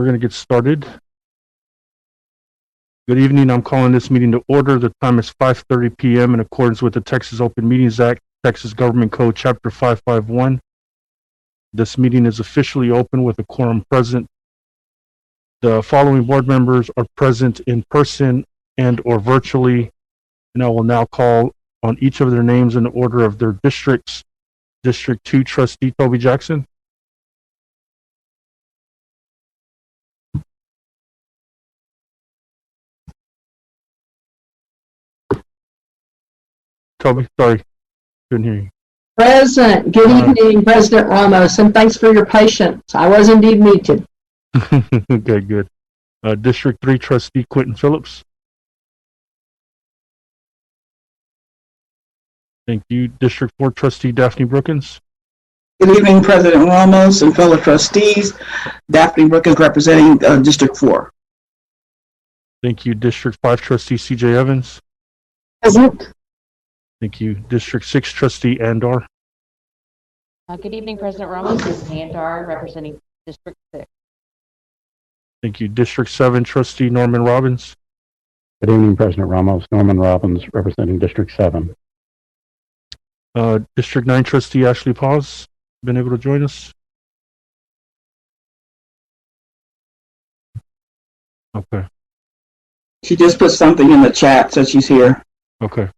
We're going to get started. Good evening. I'm calling this meeting to order. The time is 5:30 p.m. in accordance with the Texas Open Meetings Act, Texas Government Code, Chapter 551. This meeting is officially open with a quorum present. The following board members are present in person and or virtually, and I will now call on each of their names in the order of their districts. District 2 Trustee Toby Jackson. Toby, sorry, couldn't hear you. Present. Good evening, President Ramos, and thanks for your patience. I was indeed muted. Okay, good. District 3 Trustee Quentin Phillips. Thank you. District 4 Trustee Daphne Brookins. Good evening, President Ramos and fellow trustees. Daphne Brookins representing District 4. Thank you. District 5 Trustee CJ Evans. Present. Thank you. District 6 Trustee Andar. Good evening, President Ramos. This is Andar representing District 6. Thank you. District 7 Trustee Norman Robbins. Good evening, President Ramos. Norman Robbins representing District 7. District 9 Trustee Ashley Paz. Been able to join us? Okay. She just put something in the chat, so she's here. Okay.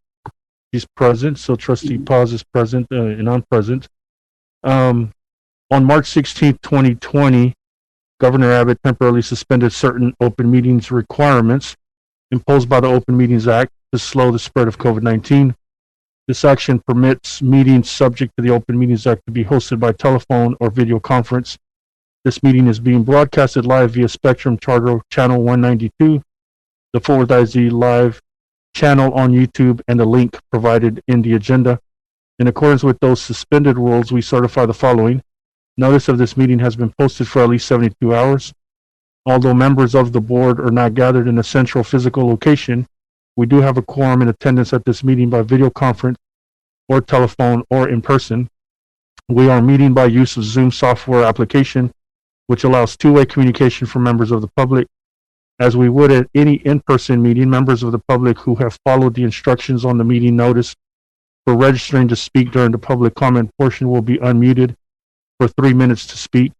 He's present, so Trustee Paz is present, and I'm present. On March 16th, 2020, Governor Abbott temporarily suspended certain open meetings requirements imposed by the Open Meetings Act to slow the spread of COVID-19. This action permits meetings subject to the Open Meetings Act to be hosted by telephone or video conference. This meeting is being broadcasted live via Spectrum Charter Channel 192, the Forward IZ Live channel on YouTube, and the link provided in the agenda. In accordance with those suspended rules, we certify the following. Notice of this meeting has been posted for at least 72 hours. Although members of the board are not gathered in a central physical location, we do have a quorum in attendance at this meeting by video conference or telephone or in person. We are meeting by use of Zoom software application, which allows two-way communication from members of the public. As we would at any in-person meeting, members of the public who have followed the instructions on the meeting notice for registering to speak during the public comment portion will be unmuted for 3 minutes to speak.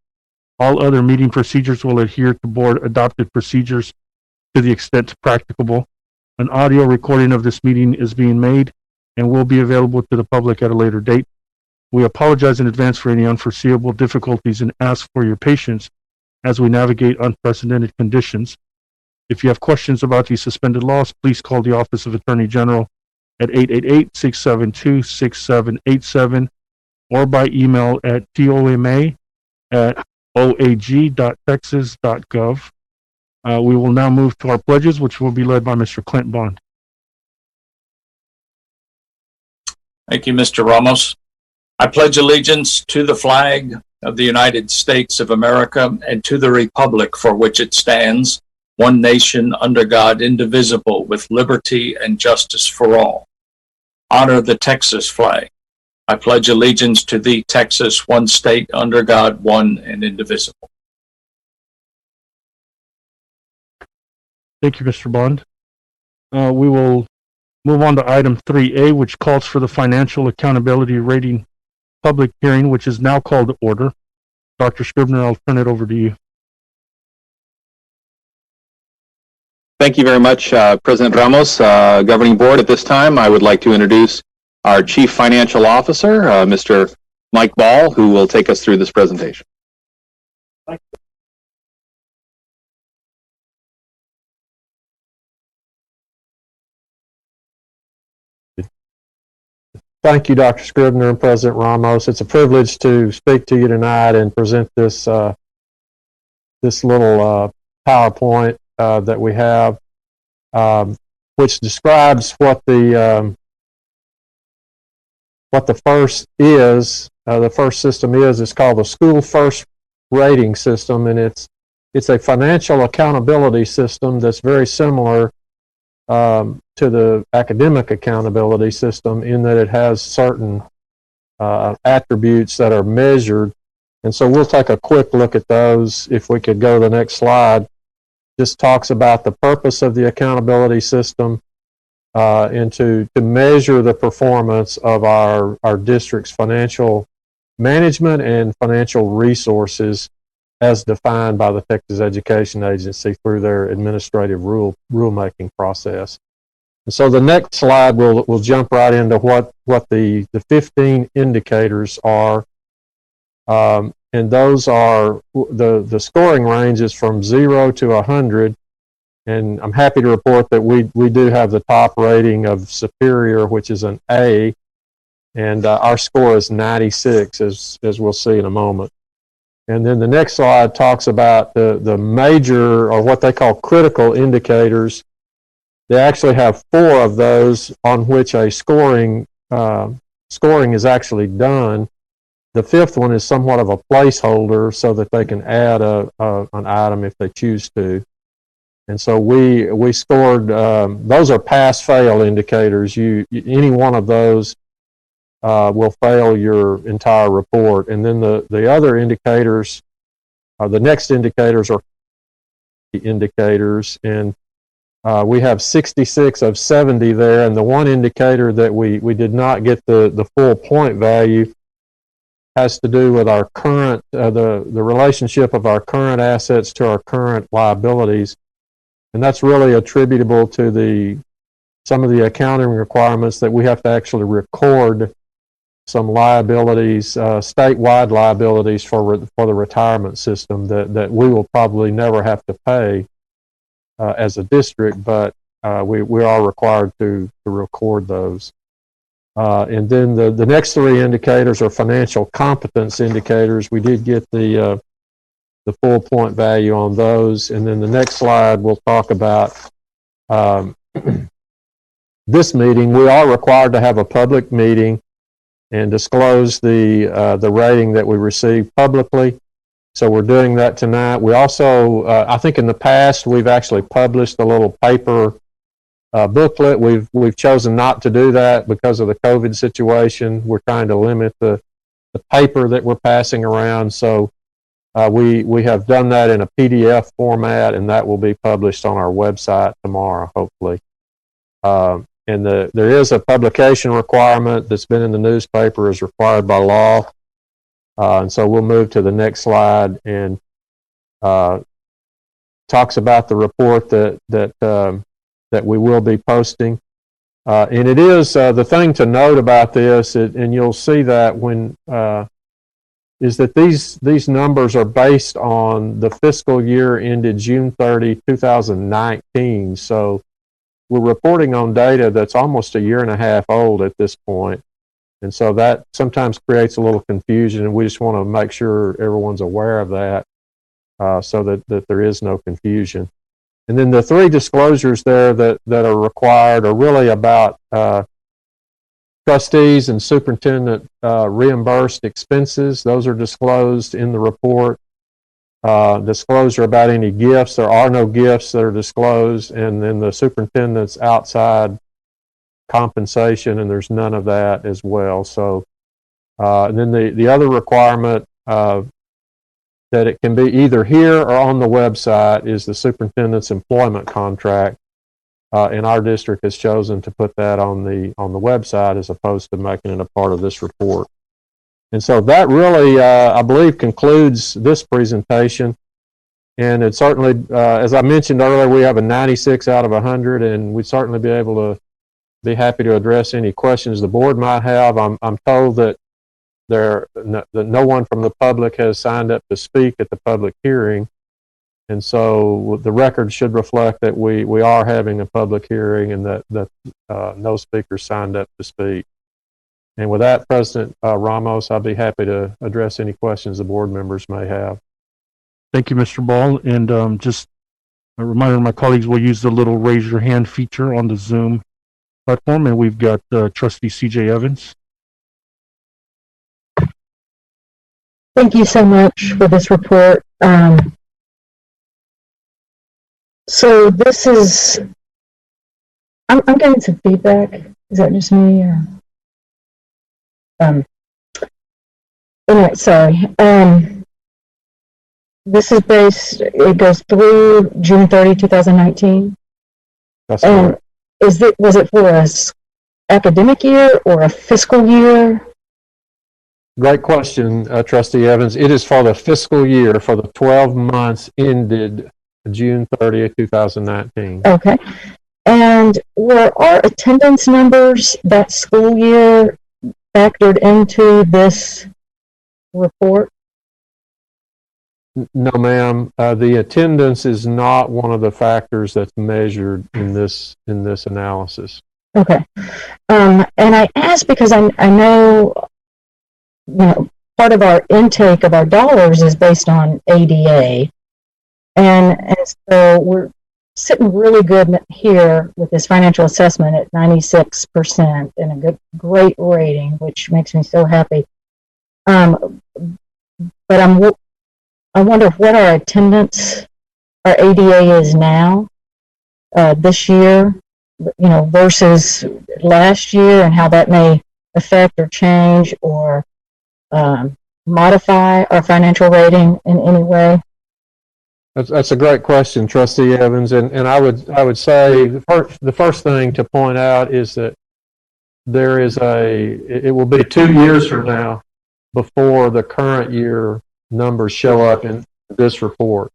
All other meeting procedures will adhere to board adopted procedures to the extent practicable. An audio recording of this meeting is being made and will be available to the public at a later date. We apologize in advance for any unforeseeable difficulties and ask for your patience as we navigate unprecedented conditions. If you have questions about these suspended laws, please call the Office of Attorney General at 888-672-6787 or by email at toma@oag.texas.gov. We will now move to our pledges, which will be led by Mr. Clint Bond. Thank you, Mr. Ramos. I pledge allegiance to the flag of the United States of America and to the republic for which it stands, one nation under God, indivisible, with liberty and justice for all. Honor the Texas flag. I pledge allegiance to thee, Texas, one state under God, one and indivisible. Thank you, Mr. Bond. We will move on to item 3A, which calls for the Financial Accountability Rating public hearing, which is now called to order. Dr. Scribner, I'll turn it over to you. Thank you very much, President Ramos. Governing Board, at this time, I would like to introduce our Chief Financial Officer, Mr. Mike Ball, who will take us through this presentation. Thank you, Dr. Scribner and President Ramos. It's a privilege to speak to you tonight and present this this little PowerPoint that we have, which describes what the first is. The first system is. It's called the School First Rating System, and it's a financial accountability system that's very similar to the academic accountability system in that it has certain attributes that are measured And so we'll take a quick look at those. If we could go to the next slide, just talks about the purpose of the accountability system and to measure the performance of our district's financial management and financial resources as defined by the Texas Education Agency through their administrative rulemaking process. And so the next slide, we'll jump right into what the 15 indicators are. And those are, the scoring ranges from 0 to 100. And I'm happy to report that we do have the top rating of Superior, which is an A. And our score is 96, as we'll see in a moment. And then the next slide talks about the major, or what they call critical indicators. They actually have 4 of those on which a scoring is actually done. The 5th one is somewhat of a placeholder so that they can add an item if they choose to. And so we scored, those are pass-fail indicators. Any one of those will fail your entire report. And then the other indicators, the next indicators are indicators, and we have 66 of 70 there. And the one indicator that we did not get the full point value has to do with our current, the relationship of our current assets to our current liabilities. And that's really attributable to some of the accounting requirements that we have to actually record some liabilities, statewide liabilities for the retirement system that we will probably never have to pay as a district, but we are required to record those. And then the next 3 indicators are financial competence indicators. We did get the full point value on those. And then the next slide, we'll talk about this meeting. We are required to have a public meeting and disclose the rating that we received publicly. So we're doing that tonight. We also, I think in the past, we've actually published a little paper booklet. We've chosen not to do that because of the COVID situation. We're trying to limit the paper that we're passing around. So we have done that in a PDF format, and that will be published on our website tomorrow, hopefully. And there is a publication requirement that's been in the newspaper as required by law. And so we'll move to the next slide, and talks about the report that we will be posting. And it is the thing to note about this, and you'll see that when is that these numbers are based on the fiscal year ended June 30, 2019. So we're reporting on data that's almost a year and a half old at this point. And so that sometimes creates a little confusion, and we just want to make sure everyone's aware of that so that there is no confusion. And then the 3 disclosures there that are required are really about trustees and superintendent reimbursed expenses. Those are disclosed in the report. Disclosure about any gifts. There are no gifts that are disclosed. And then the superintendent's outside compensation, and there's none of that as well. So, and then the other requirement that it can be either here or on the website is the superintendent's employment contract. And our district has chosen to put that on the website as opposed to making it a part of this report. And so that really, I believe, concludes this presentation. And it certainly, as I mentioned earlier, we have a 96 out of 100, and we'd certainly be able to be happy to address any questions the board might have. I'm told that no one from the public has signed up to speak at the public hearing. And so the record should reflect that we are having a public hearing, and that no speakers signed up to speak. And with that, President Ramos, I'd be happy to address any questions the board members may have. Thank you, Mr. Ball. And just a reminder to my colleagues, we'll use the little raise your hand feature on the Zoom platform, and we've got Trustee CJ Evans. Thank you so much for this report. So this is, I'm getting some feedback. Is that just me or? Anyway, sorry. this is based, it goes through June 30, 2019. That's And correct. was it for a academic year or a fiscal year? Great question, Trustee Evans. It is for the fiscal year for the 12 months ended June 30th, 2019. Okay. And were our attendance numbers that school year factored into this report? No, ma'am. The attendance is not one of the factors that's measured in this analysis. Okay. And I ask because I know, part of our intake of our dollars is based on ADA. And so we're sitting really good here with this financial assessment at 96% and a great rating, which makes me so happy. But I wonder what our attendance, our ADA is now, this year, versus last year, and how that may affect or change or modify our financial rating in any way. That's a great question, Trustee Evans, and I would say the first thing to point out is that it will be 2 years from now before the current year numbers show up in this report.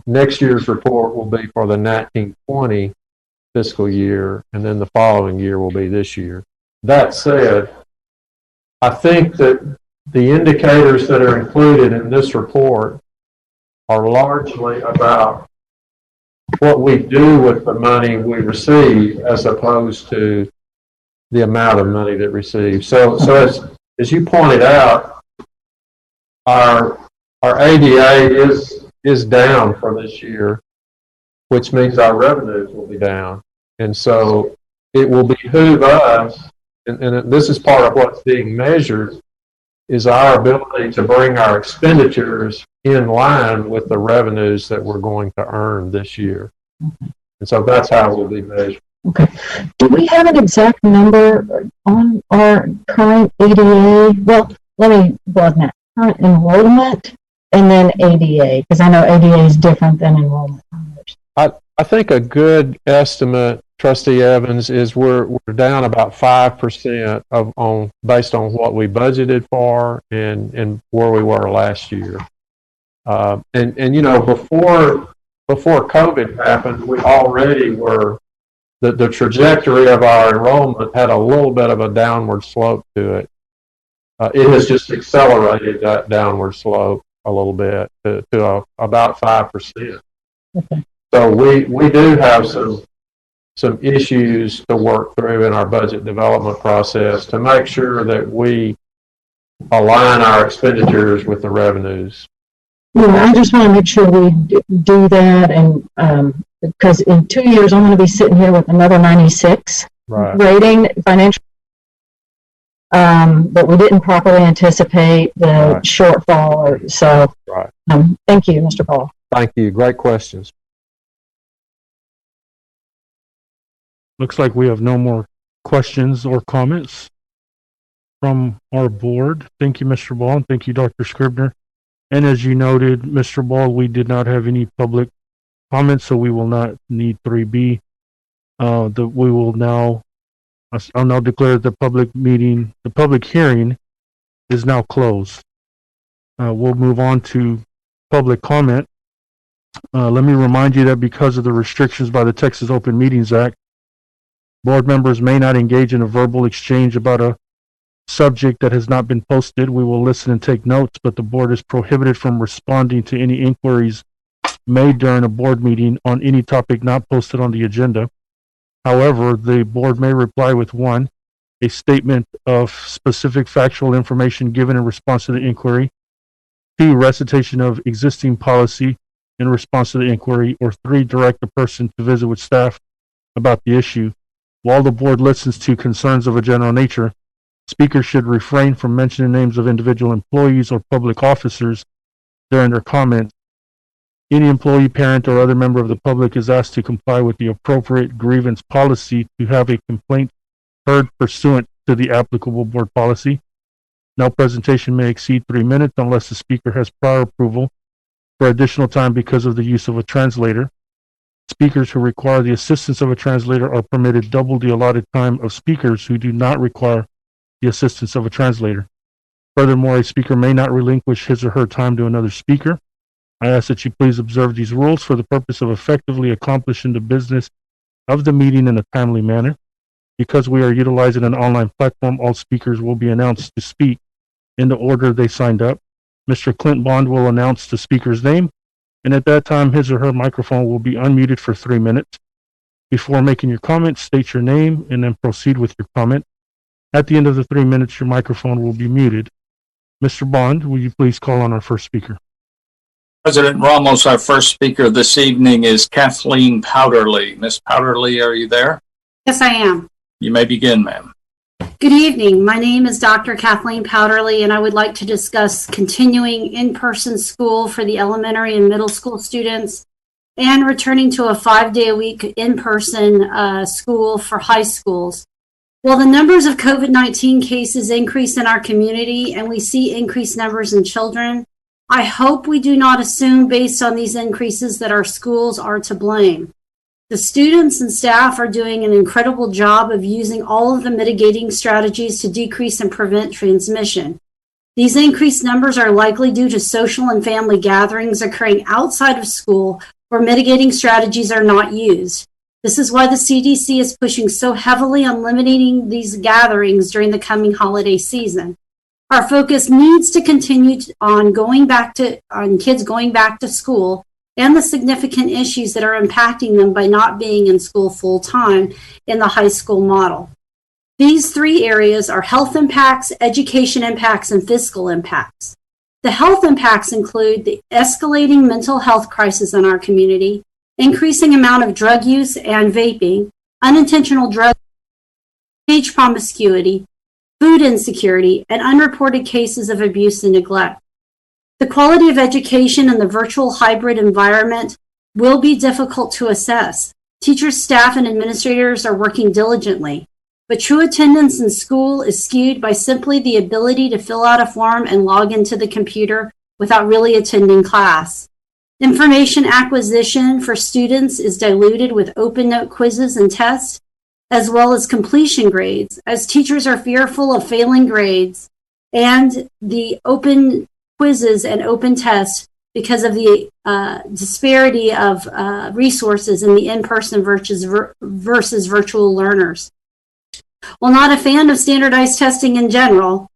Next year's report will be for the 1920 fiscal year, and then the following year will be this year. That said, I think that the indicators that are included in this report are largely about what we do with the money we receive as opposed to the amount of money that receives. So as you pointed out, our ADA is down for this year, which means our revenues will be down. And so it will behoove us, and this is part of what's being measured, is our ability to bring our expenditures in line with the revenues that we're going to earn this year. And so that's how we'll be measured. Okay. Do we have an exact number on our current ADA? Well, let me broaden that. Current enrollment and then ADA, because I know ADA is different than enrollment numbers. I think a good estimate, Trustee Evans, is we're down about 5% based on what we budgeted for and where we were last year. And before COVID happened, we already were the trajectory of our enrollment had a little bit of a downward slope to it. It has just accelerated that downward slope a little bit to about 5%. Okay. So we do have some issues to work through in our budget development process to make sure that we align our expenditures with the revenues. Yeah, I just want to make sure we do that, and because in 2 years I'm going to be sitting here with another 96 rating financial, but we didn't properly anticipate the shortfall. So, thank you, Mr. Paul. Thank you. Great questions. Looks like we have no more questions or comments from our board. Thank you, Mr. Ball, and thank you, Dr. Scribner. And as you noted, Mr. Ball, we did not have any public comments, so we will not need 3B. I'll now declare the public hearing is now closed. We'll move on to public comment. Let me remind you that because of the restrictions by the Texas Open Meetings Act, board members may not engage in a verbal exchange about a subject that has not been posted. We will listen and take notes, but the board is prohibited from responding to any inquiries made during a board meeting on any topic not posted on the agenda. However, the board may reply with 1, a statement of specific factual information given in response to the inquiry, 2, recitation of existing policy in response to the inquiry, or 3, direct a person to visit with staff about the issue. While the board listens to concerns of a general nature, speakers should refrain from mentioning names of individual employees or public officers during their comments. Any employee, parent, or other member of the public is asked to comply with the appropriate grievance policy to have a complaint heard pursuant to the applicable board policy. No presentation may exceed 3 minutes unless the speaker has prior approval for additional time because of the use of a translator. Speakers who require the assistance of a translator are permitted double the allotted time of speakers who do not require the assistance of a translator. Furthermore, a speaker may not relinquish his or her time to another speaker. I ask that you please observe these rules for the purpose of effectively accomplishing the business of the meeting in a timely manner. Because we are utilizing an online platform, all speakers will be announced to speak in the order they signed up. Mr. Clint Bond will announce the speaker's name, and at that time, his or her microphone will be unmuted for 3 minutes. Before making your comment, state your name and then proceed with your comment. At the end of the 3 minutes, your microphone will be muted. Mr. Bond, will you please call on our first speaker? President Ramos, our first speaker this evening is Kathleen Powderly. Ms. Powderly, are you there? Yes, I am. You may begin, ma'am. Good evening. My name is Dr. Kathleen Powderly, and I would like to discuss continuing in-person school for the elementary and middle school students and returning to a 5-day-a-week in-person school for high schools. While the numbers of COVID-19 cases increase in our community and we see increased numbers in children, I hope we do not assume based on these increases that our schools are to blame. The students and staff are doing an incredible job of using all of the mitigating strategies to decrease and prevent transmission. These increased numbers are likely due to social and family gatherings occurring outside of school where mitigating strategies are not used. This is why the CDC is pushing so heavily on limiting these gatherings during the coming holiday season. Our focus needs to continue on kids going back to school and the significant issues that are impacting them by not being in school full time in the high school model. These 3 areas are health impacts, education impacts, and fiscal impacts. The health impacts include the escalating mental health crisis in our community, increasing amount of drug use and vaping, unintentional drug age promiscuity, food insecurity, and unreported cases of abuse and neglect. The quality of education in the virtual hybrid environment will be difficult to assess. Teachers, staff, and administrators are working diligently, but true attendance in school is skewed by simply the ability to fill out a form and log into the computer without really attending class. Information acquisition for students is diluted with open note quizzes and tests, as well as completion grades, as teachers are fearful of failing grades and the open quizzes and open tests because of the disparity of resources in the in-person versus virtual learners. While not a fan of standardized testing in general,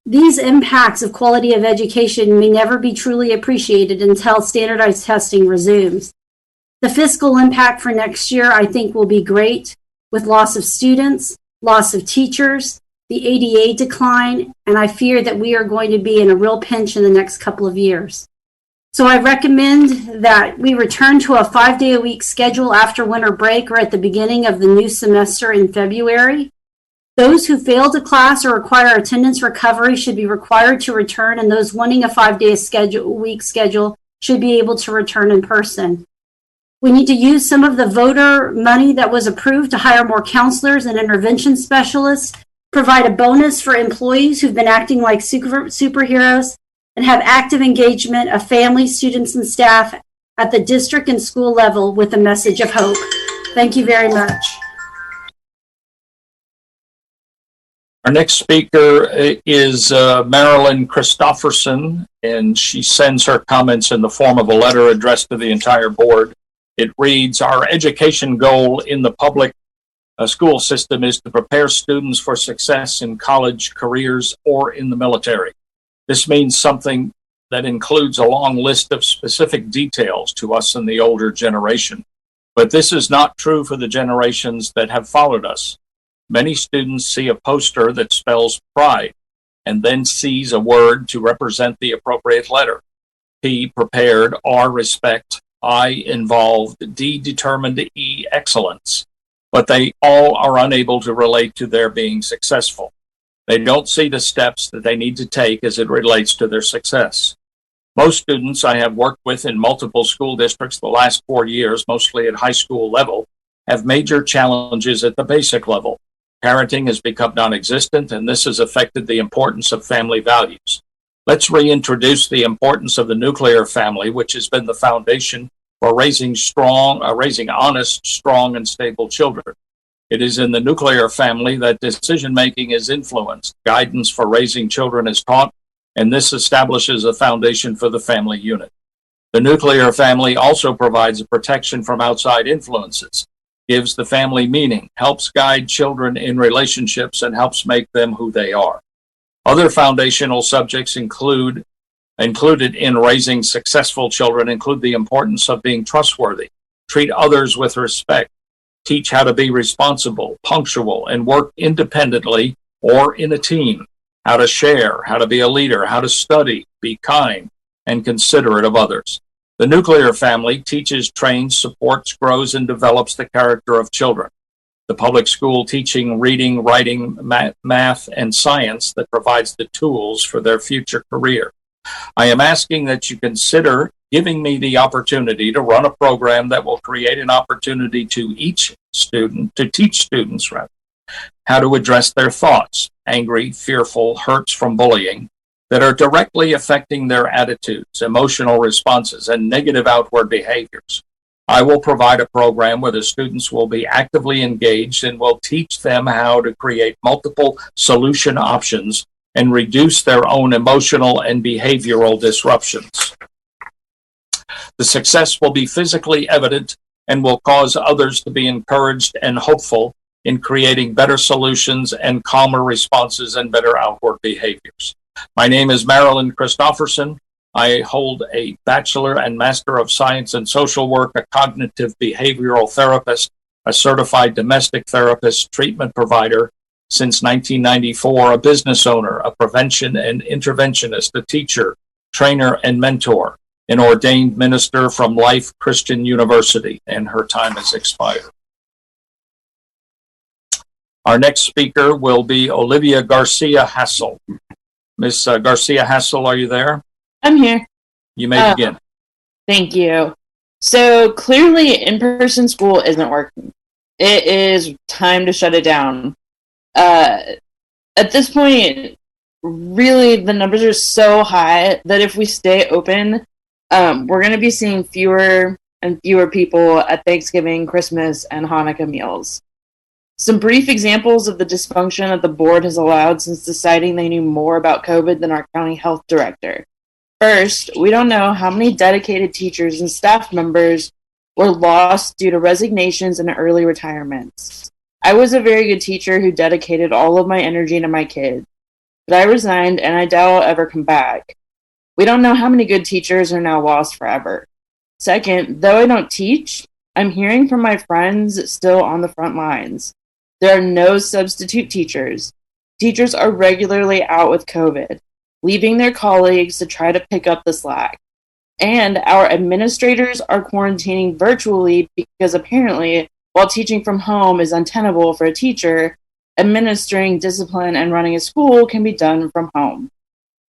these impacts of quality of education may never be truly appreciated until standardized testing resumes. The fiscal impact for next year, I think, will be great, with loss of students, loss of teachers, the ADA decline, and I fear that we are going to be in a real pinch in the next couple of years. So I recommend that we return to a 5-day-a-week schedule after winter break or at the beginning of the new semester in February. Those who failed a class or require attendance recovery should be required to return, and those wanting a 5-day-a-week schedule should be able to return in person. We need to use some of the voter money that was approved to hire more counselors and intervention specialists, provide a bonus for employees who've been acting like superheroes, and have active engagement of families, students, and staff at the district and school level with a message of hope. Thank you very much. Our next speaker is Marilyn Christofferson, and she sends her comments in the form of a letter addressed to the entire board. It reads, "Our education goal in the public school system is to prepare students for success in college, careers, or in the military. This means something that includes a long list of specific details to us in the older generation. But this is not true for the generations that have followed us. Many students see a poster that spells pride and then sees a word to represent the appropriate letter. P, prepared, R, respect, I, involved, D, determined, E, excellence. But they all are unable to relate to their being successful. They don't see the steps that they need to take as it relates to their success. Most students I have worked with in multiple school districts the last 4 years, mostly at high school level, have major challenges at the basic level. Parenting has become non-existent, and this has affected the importance of family values. Let's reintroduce the importance of the nuclear family, which has been the foundation for raising honest, strong, and stable children. It is in the nuclear family that decision-making is influenced, guidance for raising children is taught, and this establishes a foundation for the family unit. The nuclear family also provides a protection from outside influences, gives the family meaning, helps guide children in relationships, and helps make them who they are. Other foundational subjects included in raising successful children include the importance of being trustworthy, treat others with respect, teach how to be responsible, punctual, and work independently or in a team, how to share, how to be a leader, how to study, be kind, and considerate of others. The nuclear family teaches, trains, supports, grows, and develops the character of children. The public school teaching reading, writing, math, and science that provides the tools for their future career. I am asking that you consider giving me the opportunity to run a program that will create an opportunity to teach students how to address their thoughts, angry, fearful, hurts from bullying, that are directly affecting their attitudes, emotional responses, and negative outward behaviors. I will provide a program where the students will be actively engaged and will teach them how to create multiple solution options and reduce their own emotional and behavioral disruptions. The success will be physically evident and will cause others to be encouraged and hopeful in creating better solutions and calmer responses and better outward behaviors. My name is Marilyn Christofferson. I hold a Bachelor and Master of Science in Social Work, a cognitive behavioral therapist, a certified domestic therapist, treatment provider since 1994, a business owner, a prevention and interventionist, a teacher, trainer, and mentor, an ordained minister from Life Christian University, and her time has expired. Our next speaker will be Olivia Garcia Hassel. Ms. Garcia Hassel, are you there? I'm here. You may begin. Thank you. So clearly in-person school isn't working. It is time to shut it down. At this point, really the numbers are so high that if we stay open, we're going to be seeing fewer and fewer people at Thanksgiving, Christmas, and Hanukkah meals. Some brief examples of the dysfunction that the board has allowed since deciding they knew more about COVID than our county health director. First, we don't know how many dedicated teachers and staff members were lost due to resignations and early retirements. I was a very good teacher who dedicated all of my energy to my kids, but I resigned and I doubt I'll ever come back. We don't know how many good teachers are now lost forever. Second, though I don't teach, I'm hearing from my friends still on the front lines. There are no substitute teachers. Teachers are regularly out with COVID, leaving their colleagues to try to pick up the slack. And our administrators are quarantining virtually because apparently, while teaching from home is untenable for a teacher, administering discipline and running a school can be done from home.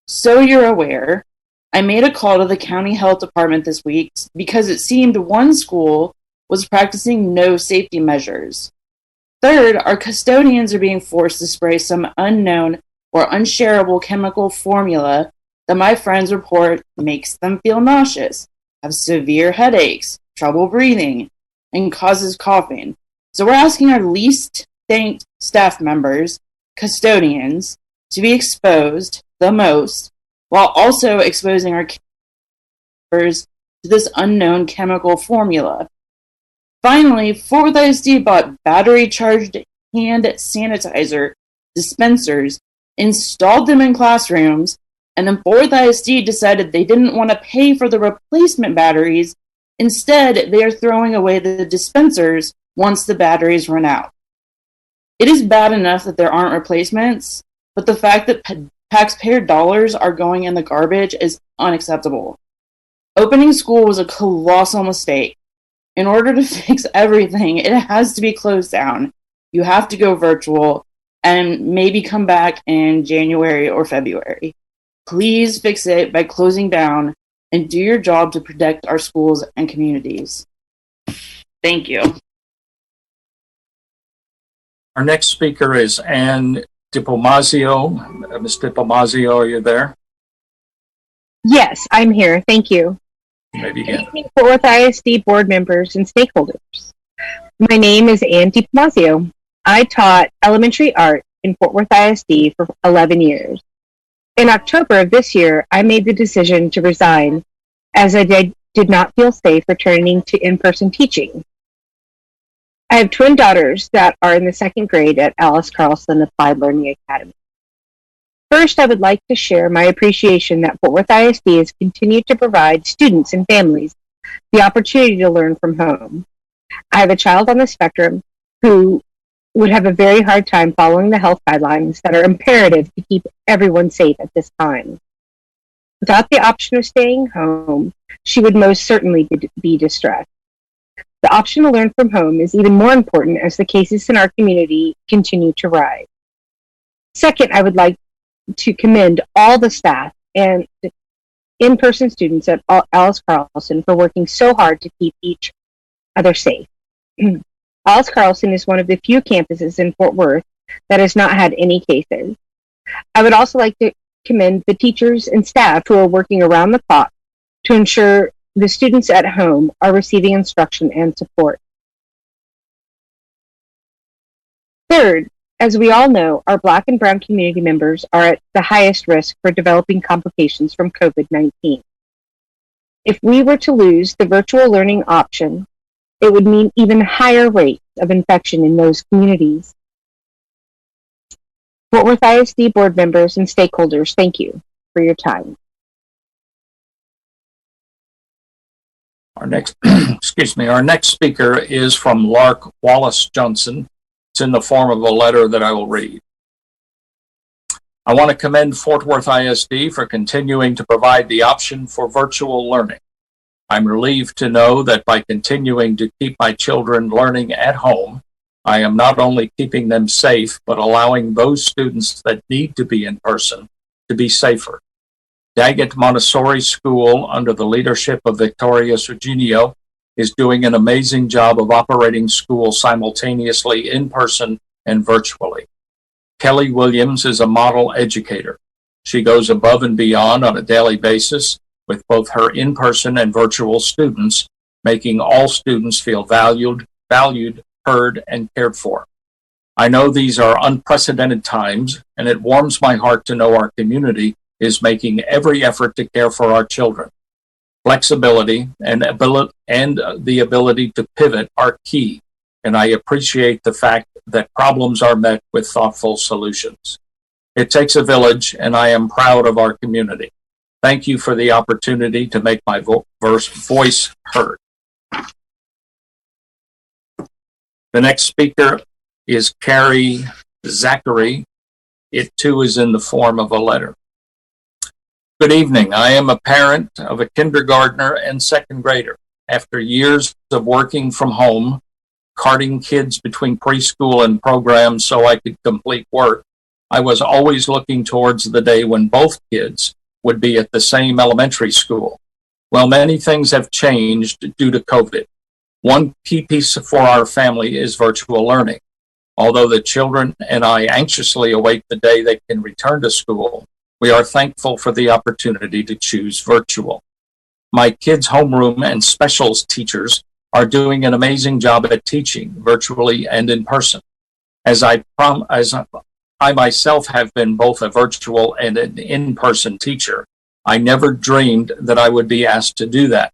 So you're aware, I made a call to the county health department this week because it seemed one school was practicing no safety measures. Third, our custodians are being forced to spray some unknown or unshareable chemical formula that my friends report makes them feel nauseous, have severe headaches, trouble breathing, and causes coughing. So we're asking our least thanked staff members, custodians, to be exposed the most, while also exposing our members to this unknown chemical formula. Finally, Fort Worth ISD bought battery-charged hand sanitizer dispensers, installed them in classrooms, and then Fort Worth ISD decided they didn't want to pay for the replacement batteries. Instead, they are throwing away the dispensers once the batteries run out. It is bad enough that there aren't replacements, but the fact that taxpayer dollars are going in the garbage is unacceptable. Opening school was a colossal mistake. In order to fix everything, it has to be closed down. You have to go virtual and maybe come back in January or February. Please fix it by closing down and do your job to protect our schools and communities. Thank you. Our next speaker is Ann DiPomazio. Ms. DiPomazio, are you there? Yes, I'm here. Thank you. You may Good begin. evening, Fort Worth ISD board members and stakeholders. My name is Ann DiPamazio. I taught elementary art in Fort Worth ISD for 11 years. In October of this year, I made the decision to resign as I did not feel safe returning to in-person teaching. I have twin daughters that are in the second grade at Alice Carlson Applied Learning Academy. First, I would like to share my appreciation that Fort Worth ISD has continued to provide students and families the opportunity to learn from home. I have a child on the spectrum who would have a very hard time following the health guidelines that are imperative to keep everyone safe at this time. Without the option of staying home, she would most certainly be distressed. The option to learn from home is even more important as the cases in our community continue to rise. Second, I would like to commend all the staff and in-person students at Alice Carlson for working so hard to keep each other safe. Alice Carlson is one of the few campuses in Fort Worth that has not had any cases. I would also like to commend the teachers and staff who are working around the clock to ensure the students at home are receiving instruction and support. Third, as we all know, our Black and Brown community members are at the highest risk for developing complications from COVID-19. If we were to lose the virtual learning option, it would mean even higher rates of infection in those communities. Fort Worth ISD board members and stakeholders, thank you for your time. Our next, our next speaker is from Lark Wallace Johnson. It's in the form of a letter that I will read. I want to commend Fort Worth ISD for continuing to provide the option for virtual learning. I'm relieved to know that by continuing to keep my children learning at home, I am not only keeping them safe, but allowing those students that need to be in person to be safer. Daggett Montessori School, under the leadership of Victoria Serginio, is doing an amazing job of operating school simultaneously in person and virtually. Kelly Williams is a model educator. She goes above and beyond on a daily basis with both her in-person and virtual students, making all students feel valued, heard, and cared for. I know these are unprecedented times, and it warms my heart to know our community is making every effort to care for our children. Flexibility and the ability to pivot are key, and I appreciate the fact that problems are met with thoughtful solutions. It takes a village, and I am proud of our community. Thank you for the opportunity to make my voice heard. The next speaker is Carrie Zachary. It too is in the form of a letter. Good evening. I am a parent of a kindergartner and second grader. After years of working from home, carting kids between preschool and programs so I could complete work, I was always looking towards the day when both kids would be at the same elementary school. Well, many things have changed due to COVID. One key piece for our family is virtual learning. Although the children and I anxiously await the day they can return to school, we are thankful for the opportunity to choose virtual. My kids' homeroom and specials teachers are doing an amazing job at teaching virtually and in person. As I myself have been both a virtual and an in-person teacher, I never dreamed that I would be asked to do that.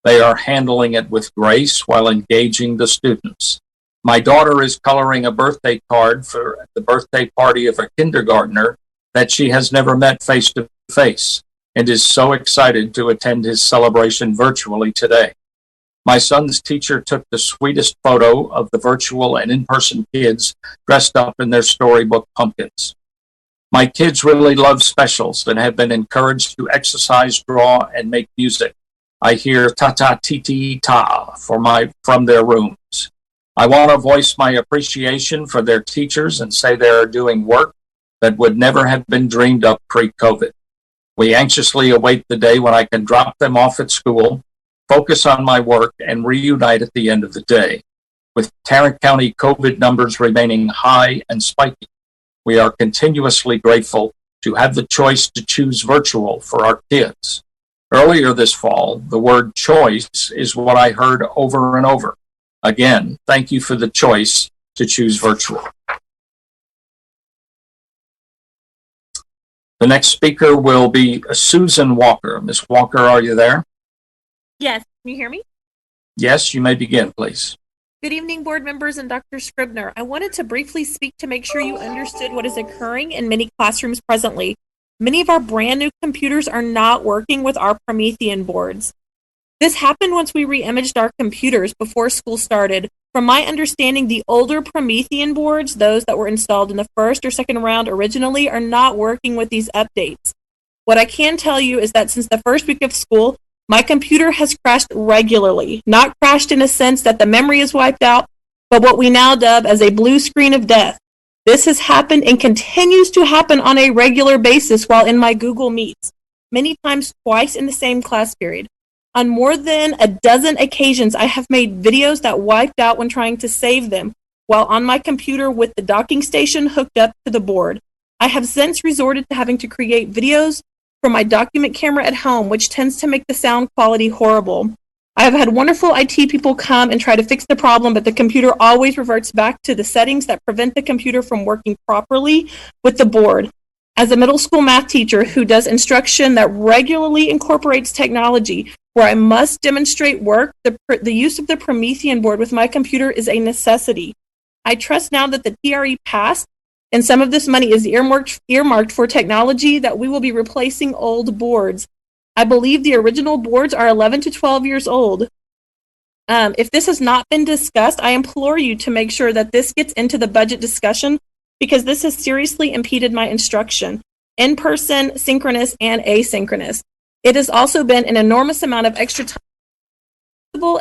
They are handling it with grace while engaging the students. My daughter is coloring a birthday card for the birthday party of a kindergartner that she has never met face to face and is so excited to attend his celebration virtually today. My son's teacher took the sweetest photo of the virtual and in-person kids dressed up in their storybook pumpkins. My kids really love specials and have been encouraged to exercise, draw, and make music. I hear ta-ta-ti-ti-ta from their rooms. I want to voice my appreciation for their teachers and say they are doing work that would never have been dreamed up pre-COVID. We anxiously await the day when I can drop them off at school, focus on my work, and reunite at the end of the day. With Tarrant County COVID numbers remaining high and spiking, we are continuously grateful to have the choice to choose virtual for our kids. Earlier this fall, the word choice is what I heard over and over. Again, thank you for the choice to choose virtual. The next speaker will be Susan Walker. Ms. Walker, are you there? Yes, can you hear me? Yes, you may begin, please. Good evening, board members and Dr. Scribner. I wanted to briefly speak to make sure you understood what is occurring in many classrooms presently. Many of our brand new computers are not working with our Promethean boards. This happened once we re-imaged our computers before school started. From my understanding, the older Promethean boards, those that were installed in the first or second round originally, are not working with these updates. What I can tell you is that since the first week of school, my computer has crashed regularly. Not crashed in a sense that the memory is wiped out, but what we now dub as a blue screen of death. This has happened and continues to happen on a regular basis while in my Google Meets, many times twice in the same class period. On more than a dozen occasions, I have made videos that wiped out when trying to save them while on my computer with the docking station hooked up to the board. I have since resorted to having to create videos from my document camera at home, which tends to make the sound quality horrible. I have had wonderful IT people come and try to fix the problem, but the computer always reverts back to the settings that prevent the computer from working properly with the board. As a middle school math teacher who does instruction that regularly incorporates technology, where I must demonstrate work, the use of the Promethean board with my computer is a necessity. I trust now that the TRE passed and some of this money is earmarked for technology that we will be replacing old boards. I believe the original boards are 11 to 12 years old. If this has not been discussed, I implore you to make sure that this gets into the budget discussion because this has seriously impeded my instruction, in-person, synchronous, and asynchronous. It has also been an enormous amount of extra time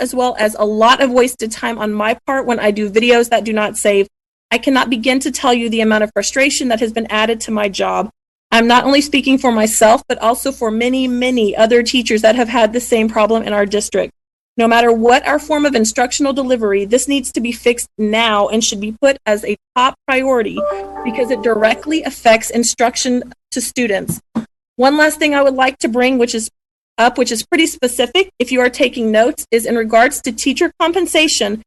as well as a lot of wasted time on my part when I do videos that do not save. I cannot begin to tell you the amount of frustration that has been added to my job. I'm not only speaking for myself, but also for many, many other teachers that have had the same problem in our district. No matter what our form of instructional delivery, this needs to be fixed now and should be put as a top priority because it directly affects instruction to students. One last thing I would like to bring, which is pretty specific, if you are taking notes, is in regards to teacher compensation.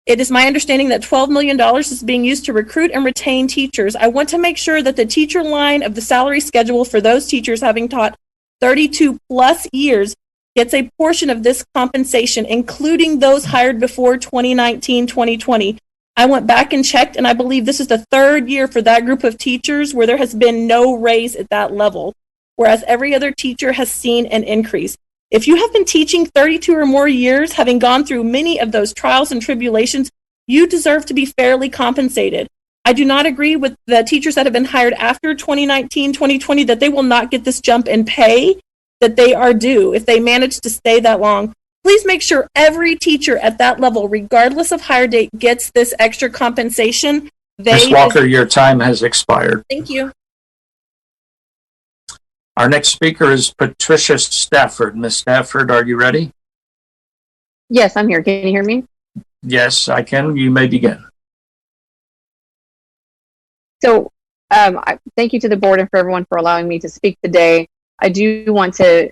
It is my understanding that $12 million is being used to recruit and retain teachers. I want to make sure that the teacher line of the salary schedule for those teachers having taught 32 plus years gets a portion of this compensation, including those hired before 2019-2020. I went back and checked, and I believe this is the third year for that group of teachers where there has been no raise at that level, whereas every other teacher has seen an increase. If you have been teaching 32 or more years, having gone through many of those trials and tribulations, you deserve to be fairly compensated. I do not agree with the teachers that have been hired after 2019-2020 that they will not get this jump in pay that they are due if they manage to stay that long. Please make sure every teacher at that level, regardless of hire date, gets this extra compensation. Ms. Walker, your time has expired. Thank you. Our next speaker is Patricia Stafford. Ms. Stafford, are you ready? Yes, I'm here. Can you hear me? Yes, I can. You may begin. So thank you to the board and for everyone for allowing me to speak today. I do want to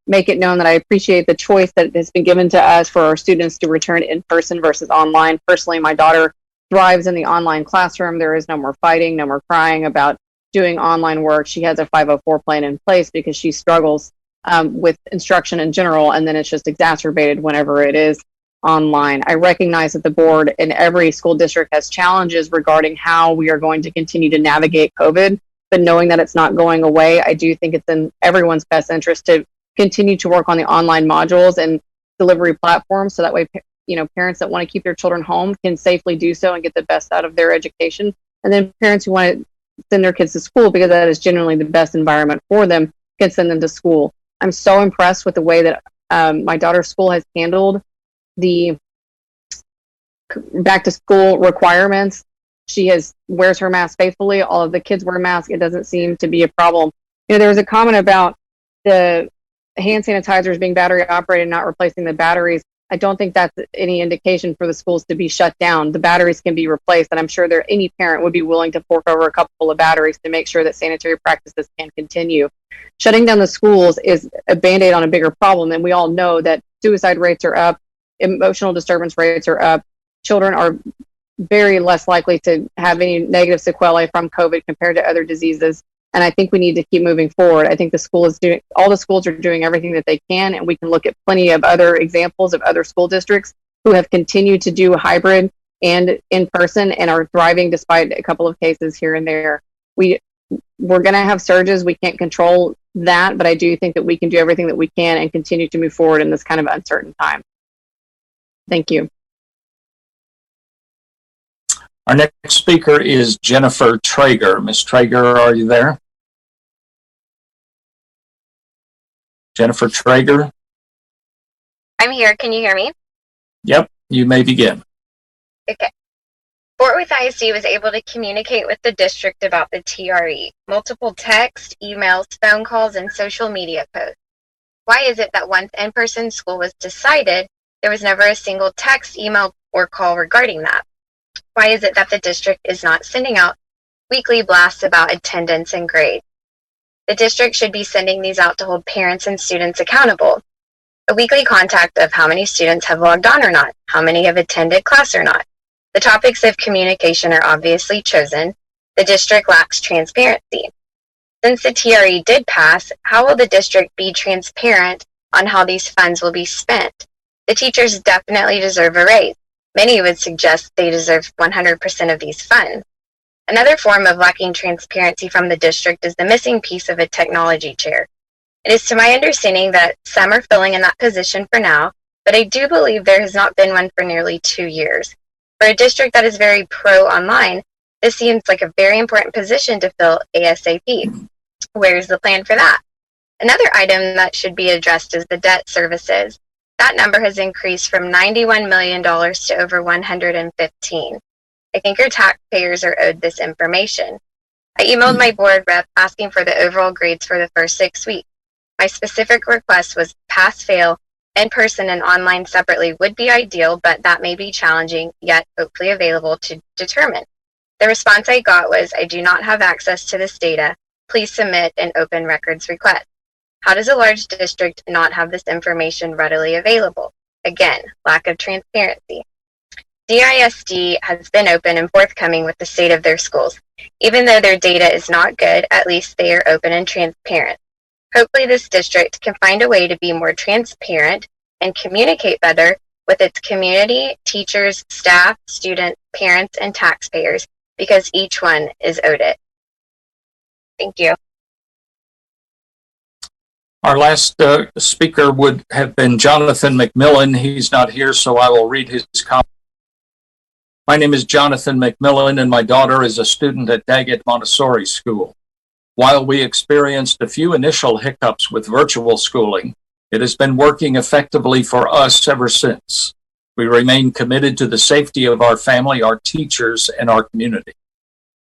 make it known that I appreciate the choice that has been given to us for our students to return in person versus online. Personally, my daughter thrives in the online classroom. There is no more fighting, no more crying about doing online work. She has a 504 plan in place because she struggles with instruction in general, and then it's just exacerbated whenever it is online. I recognize that the board in every school district has challenges regarding how we are going to continue to navigate COVID, but knowing that it's not going away, I do think it's in everyone's best interest to continue to work on the online modules and delivery platforms so that way, parents that want to keep their children home can safely do so and get the best out of their education. And then parents who want to send their kids to school because that is generally the best environment for them can send them to school. I'm so impressed with the way that my daughter's school has handled the back to school requirements. She wears her mask faithfully. All of the kids wear masks. It doesn't seem to be a problem. There was a comment about the hand sanitizers being battery operated, not replacing the batteries. I don't think that's any indication for the schools to be shut down. The batteries can be replaced, and I'm sure any parent would be willing to fork over a couple of batteries to make sure that sanitary practices can continue. Shutting down the schools is a Band-Aid on a bigger problem, and we all know that suicide rates are up, emotional disturbance rates are up, children are very less likely to have any negative sequelae from COVID compared to other diseases. And I think we need to keep moving forward. I think all the schools are doing everything that they can, and we can look at plenty of other examples of other school districts who have continued to do hybrid and in person and are thriving despite a couple of cases here and there. We're going to have surges. We can't control that, but I do think that we can do everything that we can and continue to move forward in this kind of uncertain time. Thank you. Our next speaker is Jennifer Traeger. Ms. Traeger, are you there? Jennifer Traeger? I'm here. Can you hear me? Yep, you may begin. Okay. Fort Worth ISD was able to communicate with the district about the TRE, multiple text, emails, phone calls, and social media posts. Why is it that once in-person school was decided, there was never a single text, email, or call regarding that? Why is it that the district is not sending out weekly blasts about attendance and grades? The district should be sending these out to hold parents and students accountable. A weekly contact of how many students have logged on or not, how many have attended class or not. The topics of communication are obviously chosen. The district lacks transparency. Since the TRE did pass, how will the district be transparent on how these funds will be spent? The teachers definitely deserve a raise. Many would suggest they deserve 100% of these funds. Another form of lacking transparency from the district is the missing piece of a technology chair. It is to my understanding that some are filling in that position for now, but I do believe there has not been one for nearly 2 years. For a district that is very pro-online, this seems like a very important position to fill ASAP. Where's the plan for that? Another item that should be addressed is the debt services. That number has increased from $91 million to over $115. I think your taxpayers are owed this information. I emailed my board rep asking for the overall grades for the first 6 weeks. My specific request was pass-fail, in-person and online separately would be ideal, but that may be challenging, yet hopefully available to determine. The response I got was, I do not have access to this data. Please submit an open records request. How does a large district not have this information readily available? Again, lack of transparency. DISD has been open and forthcoming with the state of their schools. Even though their data is not good, at least they are open and transparent. Hopefully this district can find a way to be more transparent and communicate better with its community, teachers, staff, students, parents, and taxpayers, because each one is owed it. Thank you. Our last speaker would have been Jonathan McMillan. He's not here, so I will read his comment. My name is Jonathan McMillan, and my daughter is a student at Daggett Montessori School. While we experienced a few initial hiccups with virtual schooling, it has been working effectively for us ever since. We remain committed to the safety of our family, our teachers, and our community.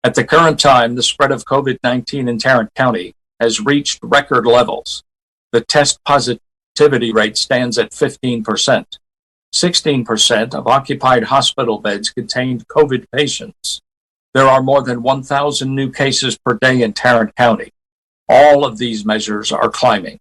At the current time, the spread of COVID-19 in Tarrant County has reached record levels. The test positivity rate stands at 15%. 16% of occupied hospital beds contained COVID patients. There are more than 1,000 new cases per day in Tarrant County. All of these measures are climbing.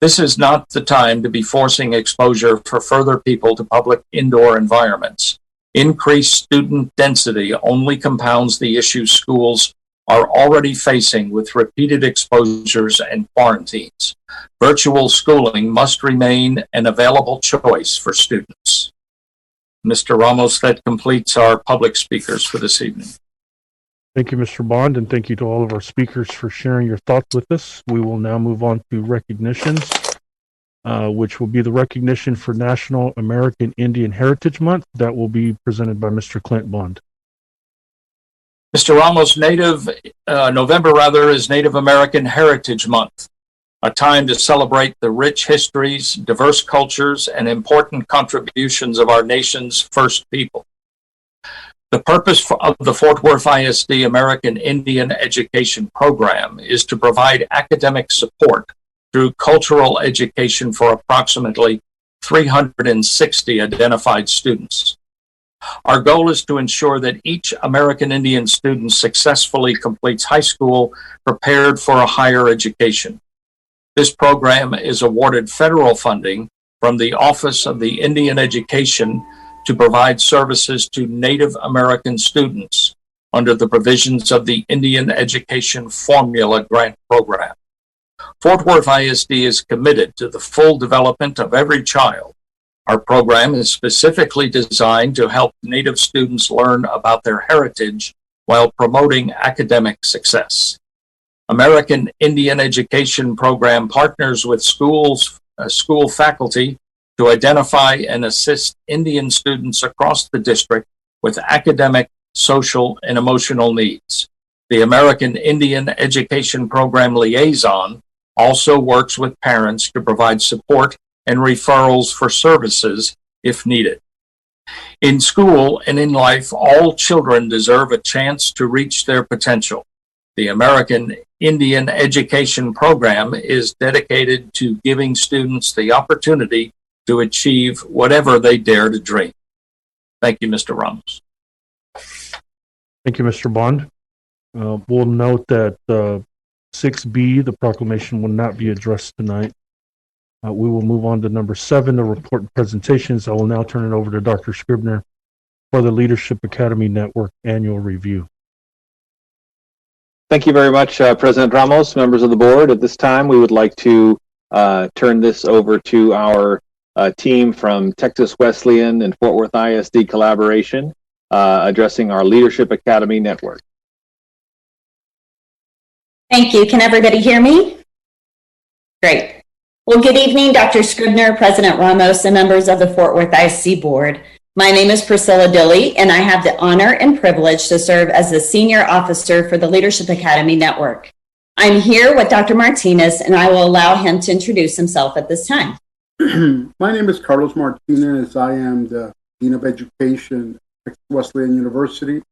This is not the time to be forcing exposure for further people to public indoor environments. Increased student density only compounds the issues schools are already facing with repeated exposures and quarantines. Virtual schooling must remain an available choice for students. Mr. Ramos, that completes our public speakers for this evening. Thank you, Mr. Bond, and thank you to all of our speakers for sharing your thoughts with us. We will now move on to recognitions, which will be the recognition for National American Indian Heritage Month. That will be presented by Mr. Clint Bond. Mr. Ramos, November is Native American Heritage Month, a time to celebrate the rich histories, diverse cultures, and important contributions of our nation's first people. The purpose of the Fort Worth ISD American Indian Education Program is to provide academic support through cultural education for approximately 360 identified students. Our goal is to ensure that each American Indian student successfully completes high school prepared for a higher education. This program is awarded federal funding from the Office of the Indian Education to provide services to Native American students under the provisions of the Indian Education Formula Grant Program. Fort Worth ISD is committed to the full development of every child. Our program is specifically designed to help Native students learn about their heritage while promoting academic success. American Indian Education Program partners with school faculty to identify and assist Indian students across the district with academic, social, and emotional needs. The American Indian Education Program liaison also works with parents to provide support and referrals for services if needed. In school and in life, all children deserve a chance to reach their potential. The American Indian Education Program is dedicated to giving students the opportunity to achieve whatever they dare to dream. Thank you, Mr. Ramos. Thank you, Mr. Bond. We'll note that 6B, the proclamation, will not be addressed tonight. We will move on to number 7, the report and presentations. I will now turn it over to Dr. Scribner for the Leadership Academy Network annual review. Thank you very much, President Ramos, members of the board. At this time, we would like to turn this over to our team from Texas Wesleyan and Fort Worth ISD collaboration, addressing our Leadership Academy Network. Thank you. Can everybody hear me? Great. Well, good evening, Dr. Scribner, President Ramos, and members of the Fort Worth ISD board. My name is Priscilla Dilley, and I have the honor and privilege to serve as the Senior Officer for the Leadership Academy Network. I'm here with Dr. Martinez, and I will allow him to introduce himself at this time. My name is Carlos Martinez. I am the Dean of Education at Wesleyan University,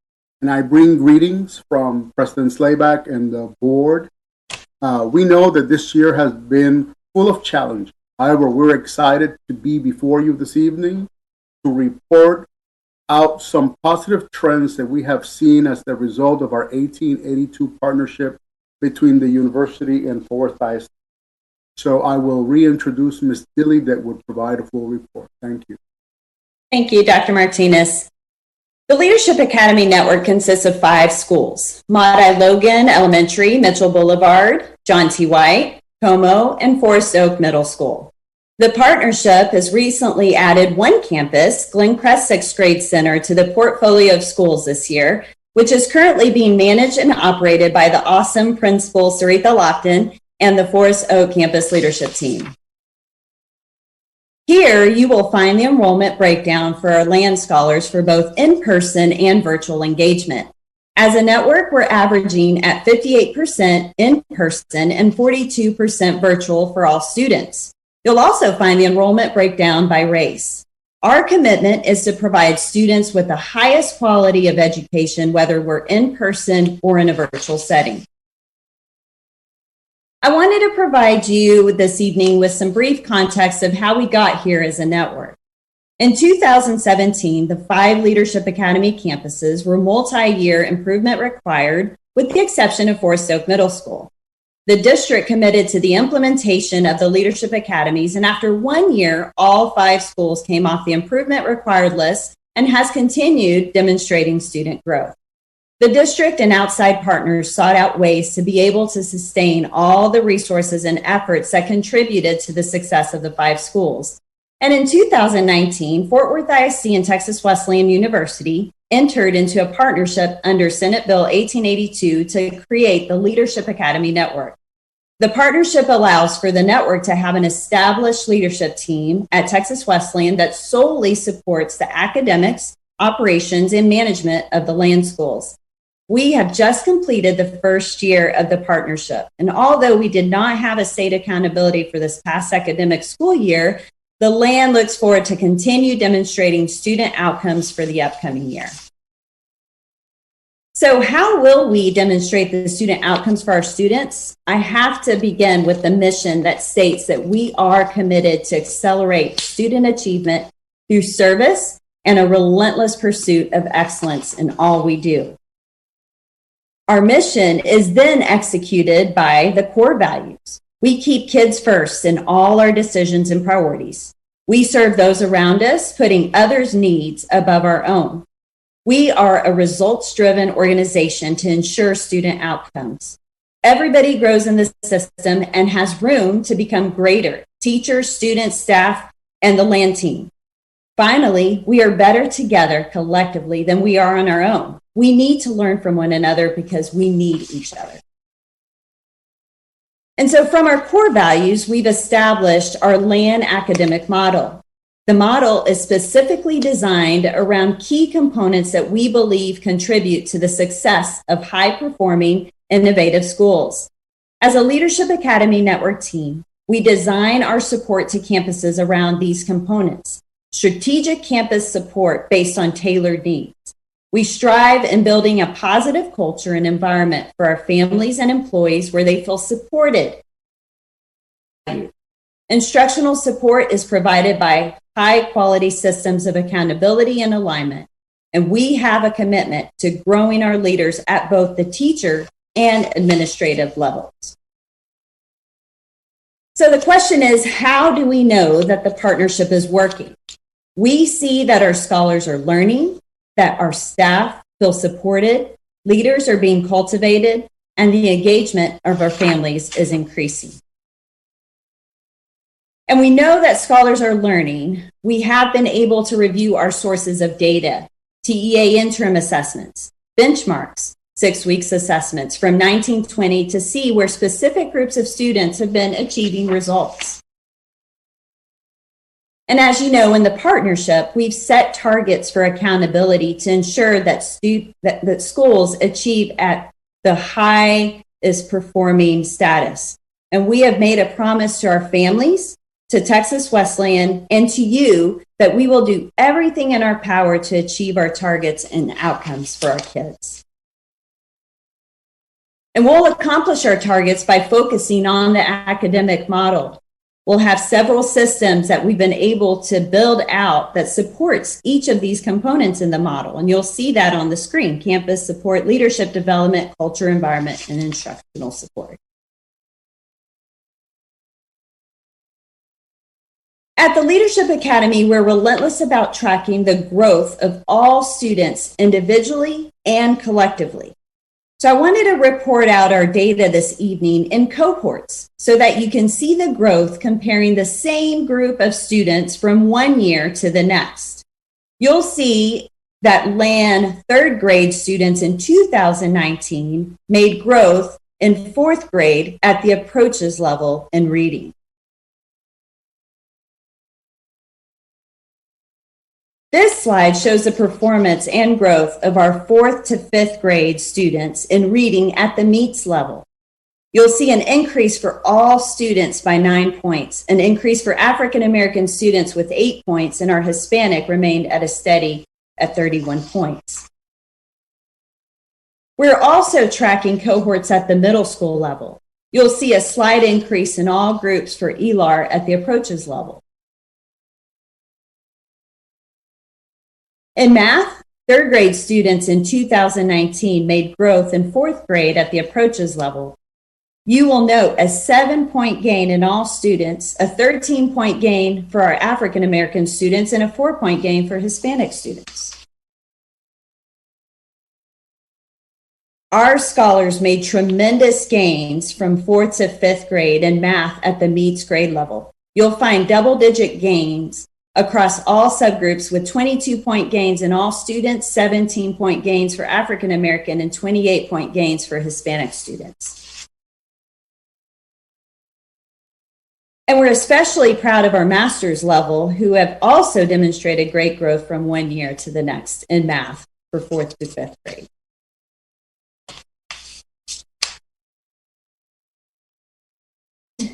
and I bring greetings from President Slayback and the board. We know that this year has been full of challenges. However, we're excited to be before you this evening to report out some positive trends that we have seen as the result of our 1882 partnership between the university and Fort Worth ISD. So I will reintroduce Ms. Dilley that would provide a full report. Thank you. Thank you, Dr. Martinez. The Leadership Academy Network consists of 5 schools: Maudie Logan Elementary, Mitchell Boulevard, John T. White, Como, and Forest Oak Middle School. The partnership has recently added one campus, Glencrest 6th Grade Center, to the portfolio of schools this year, which is currently being managed and operated by the awesome principal, Sarita Lofton, and the Forest Oak campus leadership team. Here, you will find the enrollment breakdown for our land scholars for both in-person and virtual engagement. As a network, we're averaging at 58% in-person and 42% virtual for all students. You'll also find the enrollment breakdown by race. Our commitment is to provide students with the highest quality of education, whether we're in person or in a virtual setting. I wanted to provide you this evening with some brief context of how we got here as a network. In 2017, the 5 Leadership Academy campuses were multi-year improvement required, with the exception of Forest Oak Middle School. The district committed to the implementation of the Leadership Academies, and after 1 year, all 5 schools came off the improvement required list and has continued demonstrating student growth. The district and outside partners sought out ways to be able to sustain all the resources and efforts that contributed to the success of the 5 schools. And in 2019, Fort Worth ISD and Texas Wesleyan University entered into a partnership under Senate Bill 1882 to create the Leadership Academy Network. The partnership allows for the network to have an established leadership team at Texas Wesleyan that solely supports the academics, operations, and management of the land schools. We have just completed the first year of the partnership, and although we did not have a state accountability for this past academic school year, the land looks forward to continue demonstrating student outcomes for the upcoming year. So how will we demonstrate the student outcomes for our students? I have to begin with the mission that states that we are committed to accelerate student achievement through service and a relentless pursuit of excellence in all we do. Our mission is then executed by the core values. We keep kids first in all our decisions and priorities. We serve those around us, putting others' needs above our own. We are a results-driven organization to ensure student outcomes. Everybody grows in the system and has room to become greater: teachers, students, staff, and the LAN team. Finally, we are better together collectively than we are on our own. We need to learn from one another because we need each other. And so from our core values, we've established our LAN academic model. The model is specifically designed around key components that we believe contribute to the success of high-performing, innovative schools. As a Leadership Academy Network team, we design our support to campuses around these components. Strategic campus support based on tailored needs. We strive in building a positive culture and environment for our families and employees where they feel supported. Instructional support is provided by high-quality systems of accountability and alignment, and we have a commitment to growing our leaders at both the teacher and administrative levels. So the question is, how do we know that the partnership is working? We see that our scholars are learning, that our staff feel supported, leaders are being cultivated, and the engagement of our families is increasing. And we know that scholars are learning. We have been able to review our sources of data, TEA interim assessments, benchmarks, 6 weeks assessments from 1920 to see where specific groups of students have been achieving results. And as you know, in the partnership, we've set targets for accountability to ensure that, that schools achieve at the highest performing status. And we have made a promise to our families, to Texas Wesleyan, and to you that we will do everything in our power to achieve our targets and outcomes for our kids. And we'll accomplish our targets by focusing on the academic model. We'll have several systems that we've been able to build out that supports each of these components in the model. And you'll see that on the screen: campus support, leadership development, culture, environment, and instructional support. At the Leadership Academy, we're relentless about tracking the growth of all students individually and collectively. So I wanted to report out our data this evening in cohorts so that you can see the growth comparing the same group of students from one year to the next. You'll see that LAN third grade students in 2019 made growth in fourth grade at the approaches level in reading. This slide shows the performance and growth of our 4th to 5th grade students in reading at the MEETS level. You'll see an increase for all students by 9 points, an increase for African American students with 8 points, and our Hispanic remained at a steady at 31 points. We're also tracking cohorts at the middle school level. You'll see a slight increase in all groups for ELAR at the approaches level. In math, third grade students in 2019 made growth in fourth grade at the approaches level. You will note a 7-point gain in all students, a 13-point gain for our African American students, and a 4-point gain for Hispanic students. Our scholars made tremendous gains from 4th to 5th grade in math at the MEETS grade level. You'll find double-digit gains across all subgroups with 22-point gains in all students, 17-point gains for African American, and 28-point gains for Hispanic students. And we're especially proud of our master's level, who have also demonstrated great growth from one year to the next in math for 4th to 5th grade.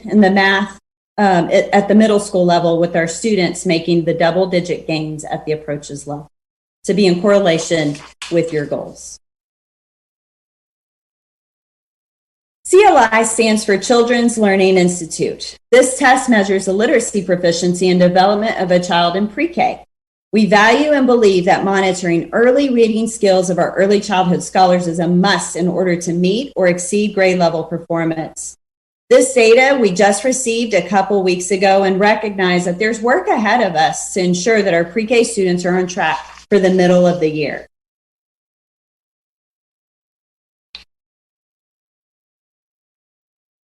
In the math, at the middle school level, with our students making the double-digit gains at the approaches level to be in correlation with your goals. CLI stands for Children's Learning Institute. This test measures the literacy proficiency and development of a child in pre-K. We value and believe that monitoring early reading skills of our early childhood scholars is a must in order to meet or exceed grade level performance. This data we just received a couple weeks ago and recognize that there's work ahead of us to ensure that our pre-K students are on track for the middle of the year.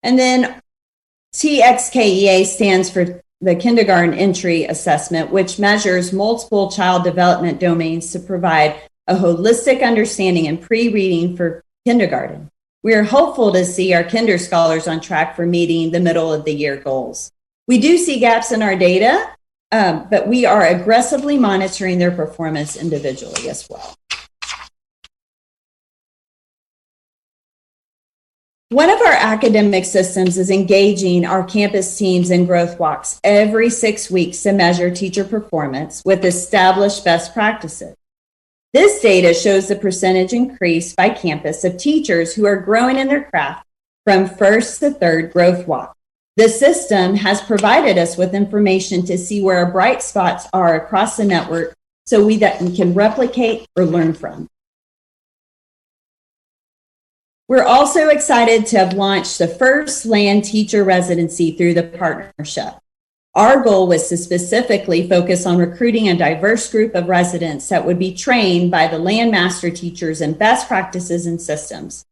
And then TXKEA stands for the Kindergarten Entry Assessment, which measures multiple child development domains to provide a holistic understanding and pre-reading for kindergarten. We are hopeful to see our kinder scholars on track for meeting the middle of the year goals. We do see gaps in our data, but we are aggressively monitoring their performance individually as well. One of our academic systems is engaging our campus teams in growth walks every 6 weeks to measure teacher performance with established best practices. This data shows the percentage increase by campus of teachers who are growing in their craft from first to third growth walk. The system has provided us with information to see where our bright spots are across the network so we can replicate or learn from. We're also excited to have launched the first LAN teacher residency through the partnership. Our goal was to specifically focus on recruiting a diverse group of residents that would be trained by the LAN master teachers in best practices and systems.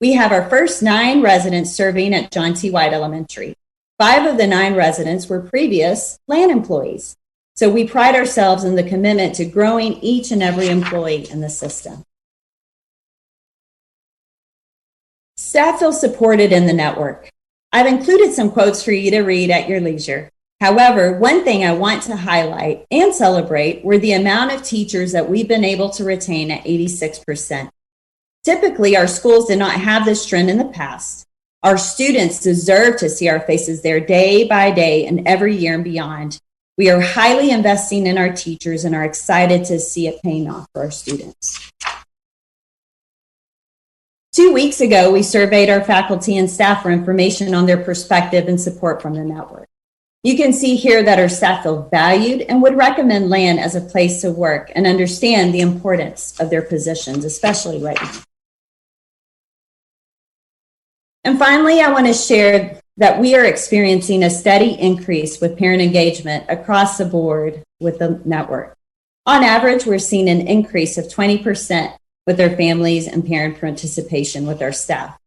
We have our first 9 residents serving at John T. White Elementary. 5 of the 9 residents were previous LAN employees. So we pride ourselves in the commitment to growing each and every employee in the system. Staff feel supported in the network. I've included some quotes for you to read at your leisure. However, one thing I want to highlight and celebrate were the amount of teachers that we've been able to retain at 86%. Typically, our schools did not have this trend in the past. Our students deserve to see our faces there day by day and every year and beyond. We are highly investing in our teachers and are excited to see it paying off for our students. 2 weeks ago, we surveyed our faculty and staff for information on their perspective and support from the network. You can see here that our staff feel valued and would recommend LAN as a place to work and understand the importance of their positions, especially right now. And finally, I want to share that we are experiencing a steady increase with parent engagement across the board with the network. On average, we're seeing an increase of 20% with their families and parent participation with our staff.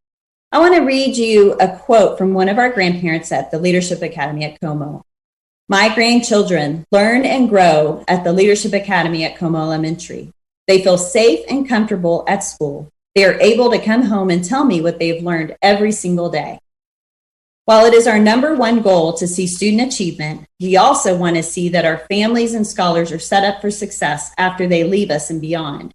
I want to read you a quote from one of our grandparents at the Leadership Academy at Como. My grandchildren learn and grow at the Leadership Academy at Como Elementary. They feel safe and comfortable at school. They are able to come home and tell me what they've learned every single day. While it is our #1 goal to see student achievement, we also want to see that our families and scholars are set up for success after they leave us and beyond.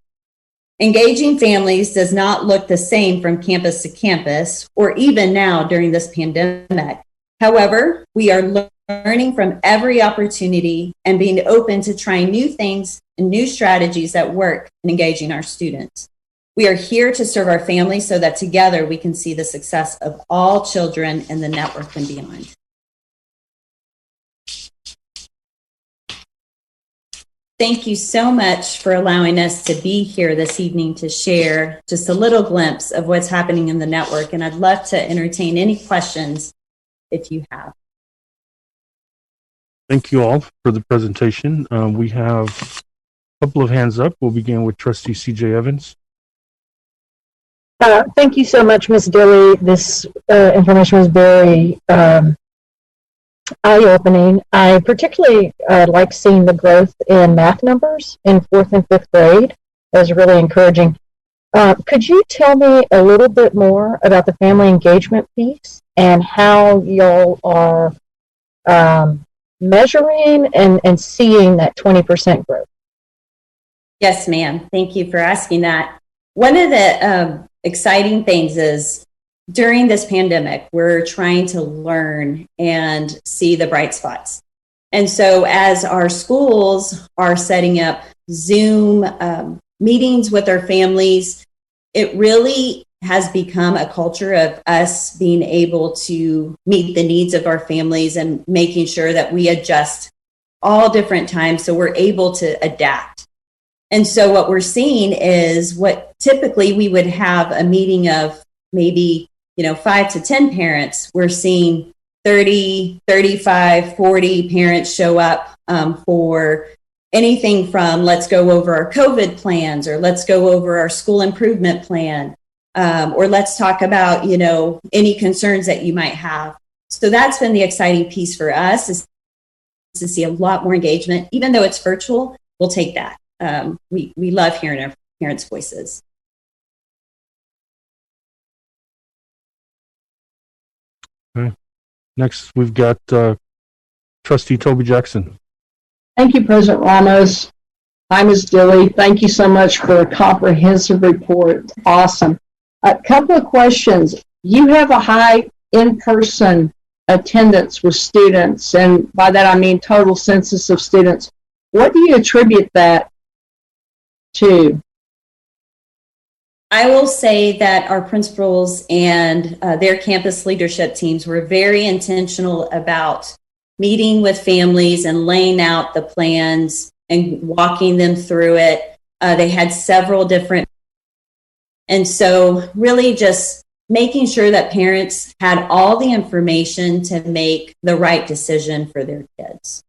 Engaging families does not look the same from campus to campus, or even now during this pandemic. However, we are learning from every opportunity and being open to trying new things and new strategies that work in engaging our students. We are here to serve our families so that together we can see the success of all children in the network and beyond. Thank you so much for allowing us to be here this evening to share just a little glimpse of what's happening in the network. And I'd love to entertain any questions if you have. Thank you all for the presentation. We have a couple of hands up. We'll begin with Trustee CJ Evans. Thank you so much, Ms. Dilly. This information was very eye-opening. I particularly like seeing the growth in math numbers in 4th and 5th grade. That was really encouraging. Could you tell me a little bit more about the family engagement piece and how y'all are measuring and seeing that 20% growth? Yes, ma'am. Thank you for asking that. One of the exciting things is during this pandemic, we're trying to learn and see the bright spots. And so as our schools are setting up Zoom meetings with our families, it really has become a culture of us being able to meet the needs of our families and making sure that we adjust all different times so we're able to adapt. And so what we're seeing is what typically we would have a meeting of maybe, 5 to 10 parents. We're seeing 30, 35, 40 parents show up for anything from let's go over our COVID plans, or let's go over our school improvement plan, or let's talk about, any concerns that you might have. So that's been the exciting piece for us, is to see a lot more engagement. Even though it's virtual, we'll take that. We love hearing our parents' voices. Okay. Next, we've got Trustee Toby Jackson. Thank you, President Ramos. Hi, Ms. Dilly. Thank you so much for a comprehensive report. Awesome. A couple of questions. You have a high in-person attendance with students, and by that I mean total census of students. What do you attribute that to? I will say that our principals and their campus leadership teams were very intentional about meeting with families and laying out the plans and walking them through it. They had several different, and so really just making sure that parents had all the information to make the right decision for their kids.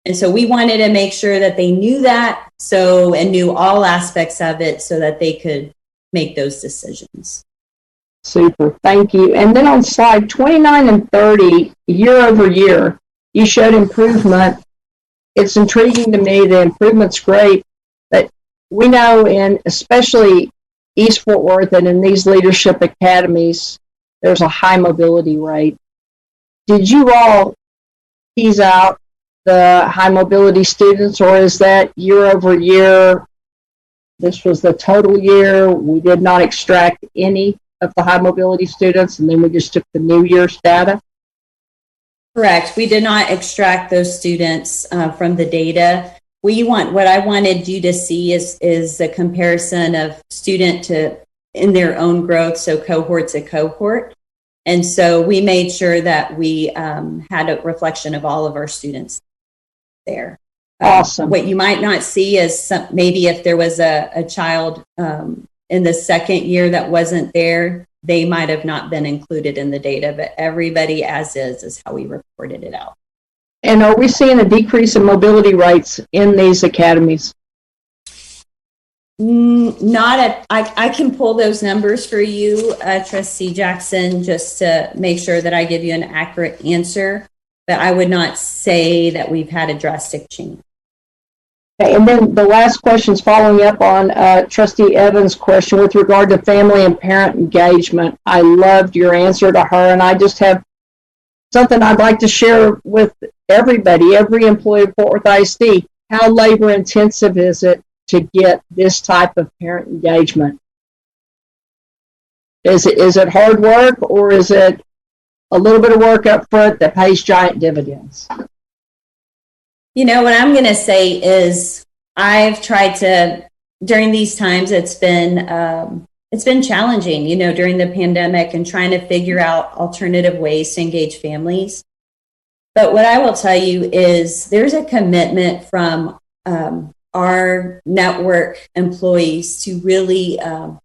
And so we wanted to make sure that they knew that, and knew all aspects of it so that they could make those decisions. Super, thank you. And then on slide 29 and 30, year over year, you showed improvement. It's intriguing to me. The improvement's great, but we know in especially East Fort Worth and in these leadership academies, there's a high mobility rate. Did you all tease out the high mobility students, or is that year over year? This was the total year. We did not extract any of the high mobility students, and then we just took the New Year's data. Correct. We did not extract those students from the data. What I wanted you to see is a comparison of student to in their own growth, so cohort to cohort. And so we made sure that we had a reflection of all of our students there. Awesome. What you might not see is maybe if there was a child in the second year that wasn't there, they might have not been included in the data, but everybody as is how we reported it out. And are we seeing a decrease in mobility rates in these academies? I can pull those numbers for you, Trustee Jackson, just to make sure that I give you an accurate answer, but I would not say that we've had a drastic change. Okay, and then the last question is following up on Trustee Evans' question with regard to family and parent engagement. I loved your answer to her, and I just have something I'd like to share with everybody, every employee of Fort Worth ISD. How labor intensive is it to get this type of parent engagement? Is it hard work, or is it a little bit of work up front that pays giant dividends? What I'm going to say is I've tried to, during these times, it's been challenging, during the pandemic and trying to figure out alternative ways to engage families. But what I will tell you is there's a commitment from our network employees to really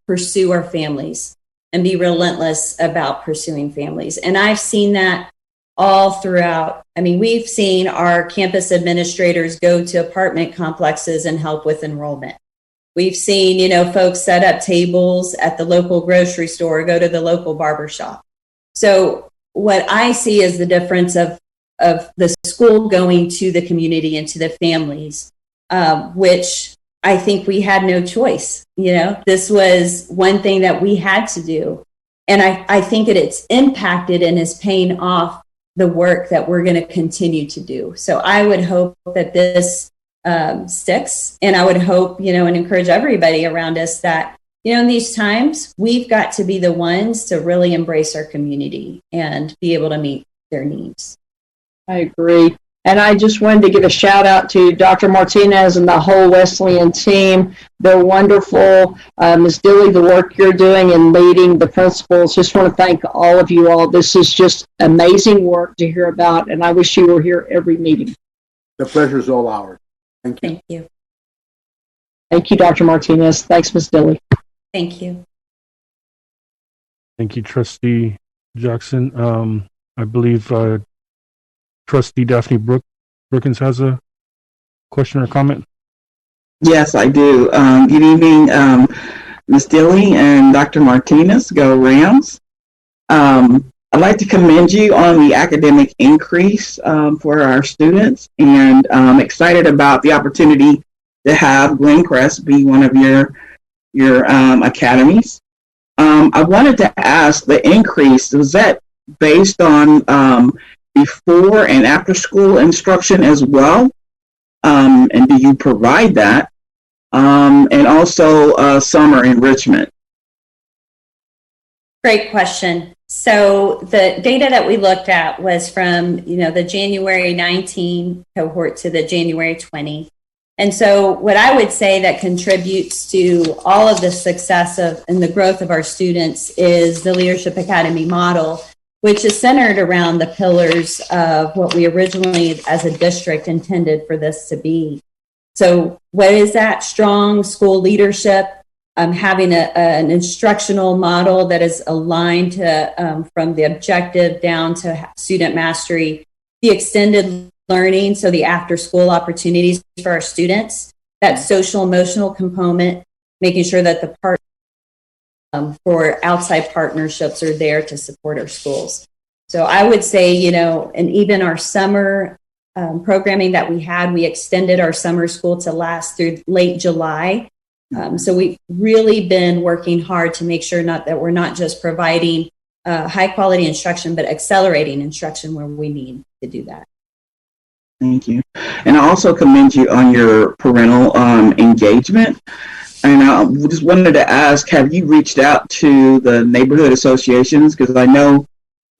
pursue our families and be relentless about pursuing families. And I've seen that all throughout. I mean, we've seen our campus administrators go to apartment complexes and help with enrollment. We've seen, folks set up tables at the local grocery store, go to the local barber shop. So what I see is the difference of the school going to the community and to the families, which I think we had no choice. This was one thing that we had to do. And I think that it's impacted and is paying off the work that we're going to continue to do. So I would hope that this sticks, and I would hope, and encourage everybody around us that, in these times, we've got to be the ones to really embrace our community and be able to meet their needs. I agree. And I just wanted to give a shout out to Dr. Martinez and the whole Wesleyan team. They're wonderful. Ms. Dilly, the work you're doing in leading the principals, just want to thank all of you all. This is just amazing work to hear about, and I wish you were here every meeting. The pleasure is all ours. Thank you. Thank you. Thank you, Dr. Martinez. Thanks, Ms. Dilly. Thank you. Thank you, Trustee Jackson. I believe Trustee Daphne Brookins has a question or comment. Yes, I do. Good evening, Ms. Dilly and Dr. Martinez. Go Rams. I'd like to commend you on the academic increase for our students, and I'm excited about the opportunity to have Glencrest be one of your academies. I wanted to ask, the increase, was that based on before and after school instruction as well? And do you provide that? And also summer enrichment. Great question. So the data that we looked at was from, the January 19 cohort to the January 20. And so what I would say that contributes to all of the success and the growth of our students is the Leadership Academy model, which is centered around the pillars of what we originally as a district intended for this to be. So what is that? Strong school leadership, having an instructional model that is aligned to from the objective down to student mastery, the extended learning, so the after school opportunities for our students, that social emotional component, making sure that the for outside partnerships are there to support our schools. So I would say, and even our summer programming that we had, we extended our summer school to last through late July. So we've really been working hard to make sure that we're not just providing high quality instruction, but accelerating instruction where we need to do that. Thank you. And I also commend you on your parental engagement. And I just wanted to ask, have you reached out to the neighborhood associations? Because I know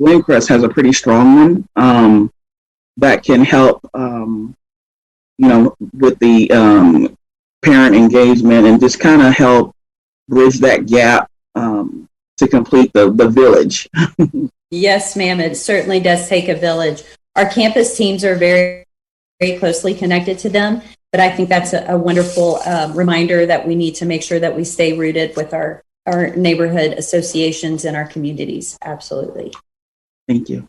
Glencrest has a pretty strong one that can help, with the parent engagement and just kind of help bridge that gap to complete the village. Yes, ma'am. It certainly does take a village. Our campus teams are very, very closely connected to them, but I think that's a wonderful reminder that we need to make sure that we stay rooted with our neighborhood associations and our communities. Absolutely. Thank you.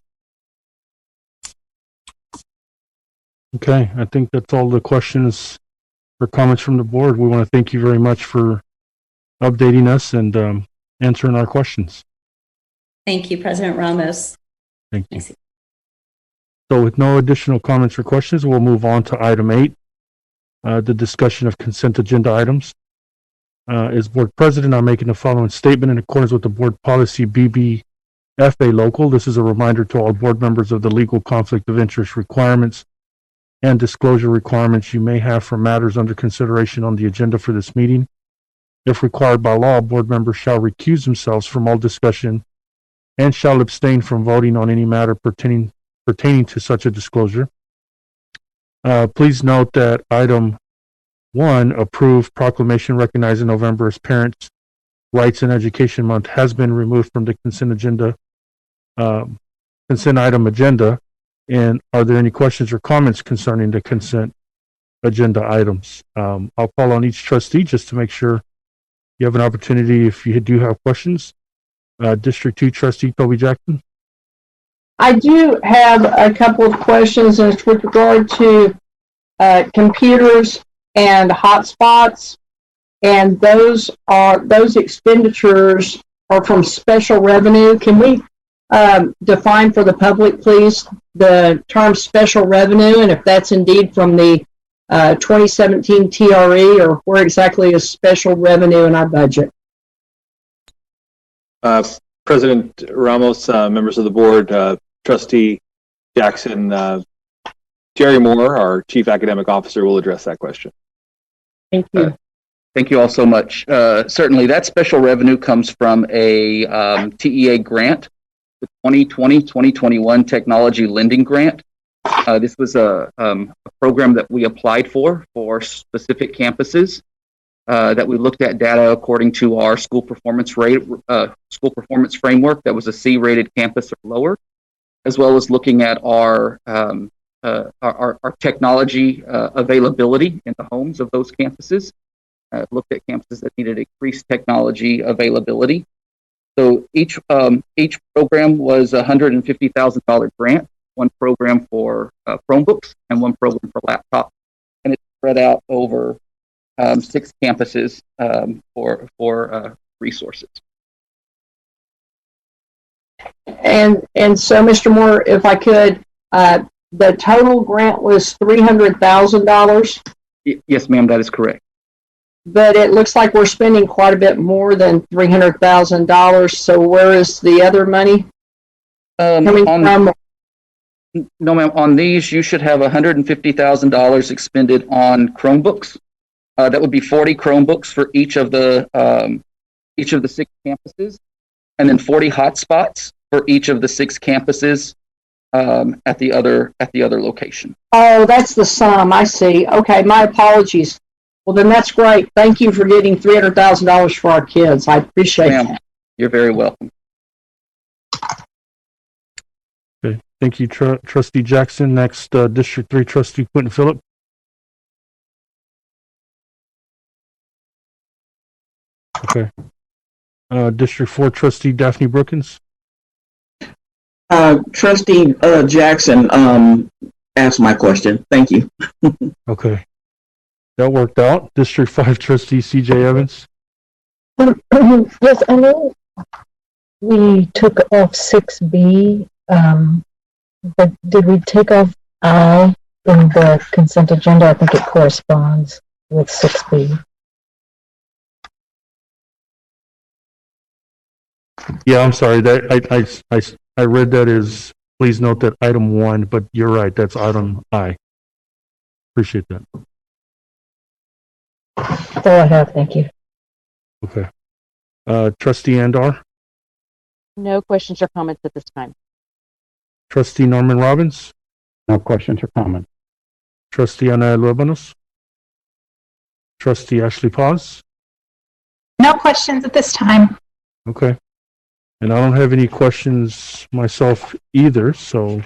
Okay, I think that's all the questions or comments from the board. We want to thank you very much for updating us and answering our questions. Thank you, President Ramos. Thank you. So with no additional comments or questions, we'll move on to item 8, the discussion of consent agenda items. As board president, I'm making the following statement in accordance with the board policy BBFA local. This is a reminder to all board members of the legal conflict of interest requirements and disclosure requirements you may have for matters under consideration on the agenda for this meeting. If required by law, board members shall recuse themselves from all discussion and shall abstain from voting on any matter pertaining to such a disclosure. Please note that item 1, approved proclamation recognizing November as Parents' Rights and Education Month, has been removed from the consent item agenda. And are there any questions or comments concerning the consent agenda items? I'll call on each trustee just to make sure you have an opportunity if you do have questions. District 2 Trustee Toby Jackson. I do have a couple of questions, and it's with regard to computers and hotspots, and those expenditures are from special revenue. Can we define for the public, please, the term special revenue, and if that's indeed from the 2017 TRE, or where exactly is special revenue in our budget? President Ramos, members of the board, Trustee Jackson, Jerry Moore, our Chief Academic Officer, will address that question. Thank you. Thank you all so much. Certainly, that special revenue comes from a TEA grant, the 2020-2021 Technology Lending Grant. This was a program that we applied for specific campuses that we looked at data according to our school performance framework that was a C-rated campus or lower, as well as looking at our technology availability in the homes of those campuses. Looked at campuses that needed increased technology availability. So each program was a $150,000 grant, one program for Chromebooks and one program for laptops, and it's spread out over 6 campuses for resources. And so, Mr. Moore, if I could, the total grant was $300,000. Yes, ma'am, that is correct. But it looks like we're spending quite a bit more than $300,000. So where is the other money coming from? No, ma'am. On these, you should have $150,000 expended on Chromebooks. That would be 40 Chromebooks for each of the 6 campuses, and then 40 hotspots for each of the 6 campuses at the other location. Oh, that's the sum. I see. Okay, my apologies. Well, then that's great. Thank you for getting $300,000 for our kids. I appreciate that. You're very welcome. Okay, thank you, Trustee Jackson. Next, District 3 Trustee Quentin Phillip. Okay. District 4 Trustee Daphne Brookins. Trustee Jackson asked my question. Thank you. Okay. That worked out. District 5 Trustee CJ Evans. Yes, I know we took off 6B, but did we take off I in the consent agenda? I think it corresponds with 6B. Yeah, I'm sorry. That I read that as please note that item 1, but you're right. That's item I. Appreciate that. That's all I have. Thank you. Okay. Trustee Andar. No questions or comments at this time. Trustee Norman Robbins. No questions or comments. Trustee Ana Luebanos. Trustee Ashley Paz. No questions at this time. Okay. And I don't have any questions myself either, so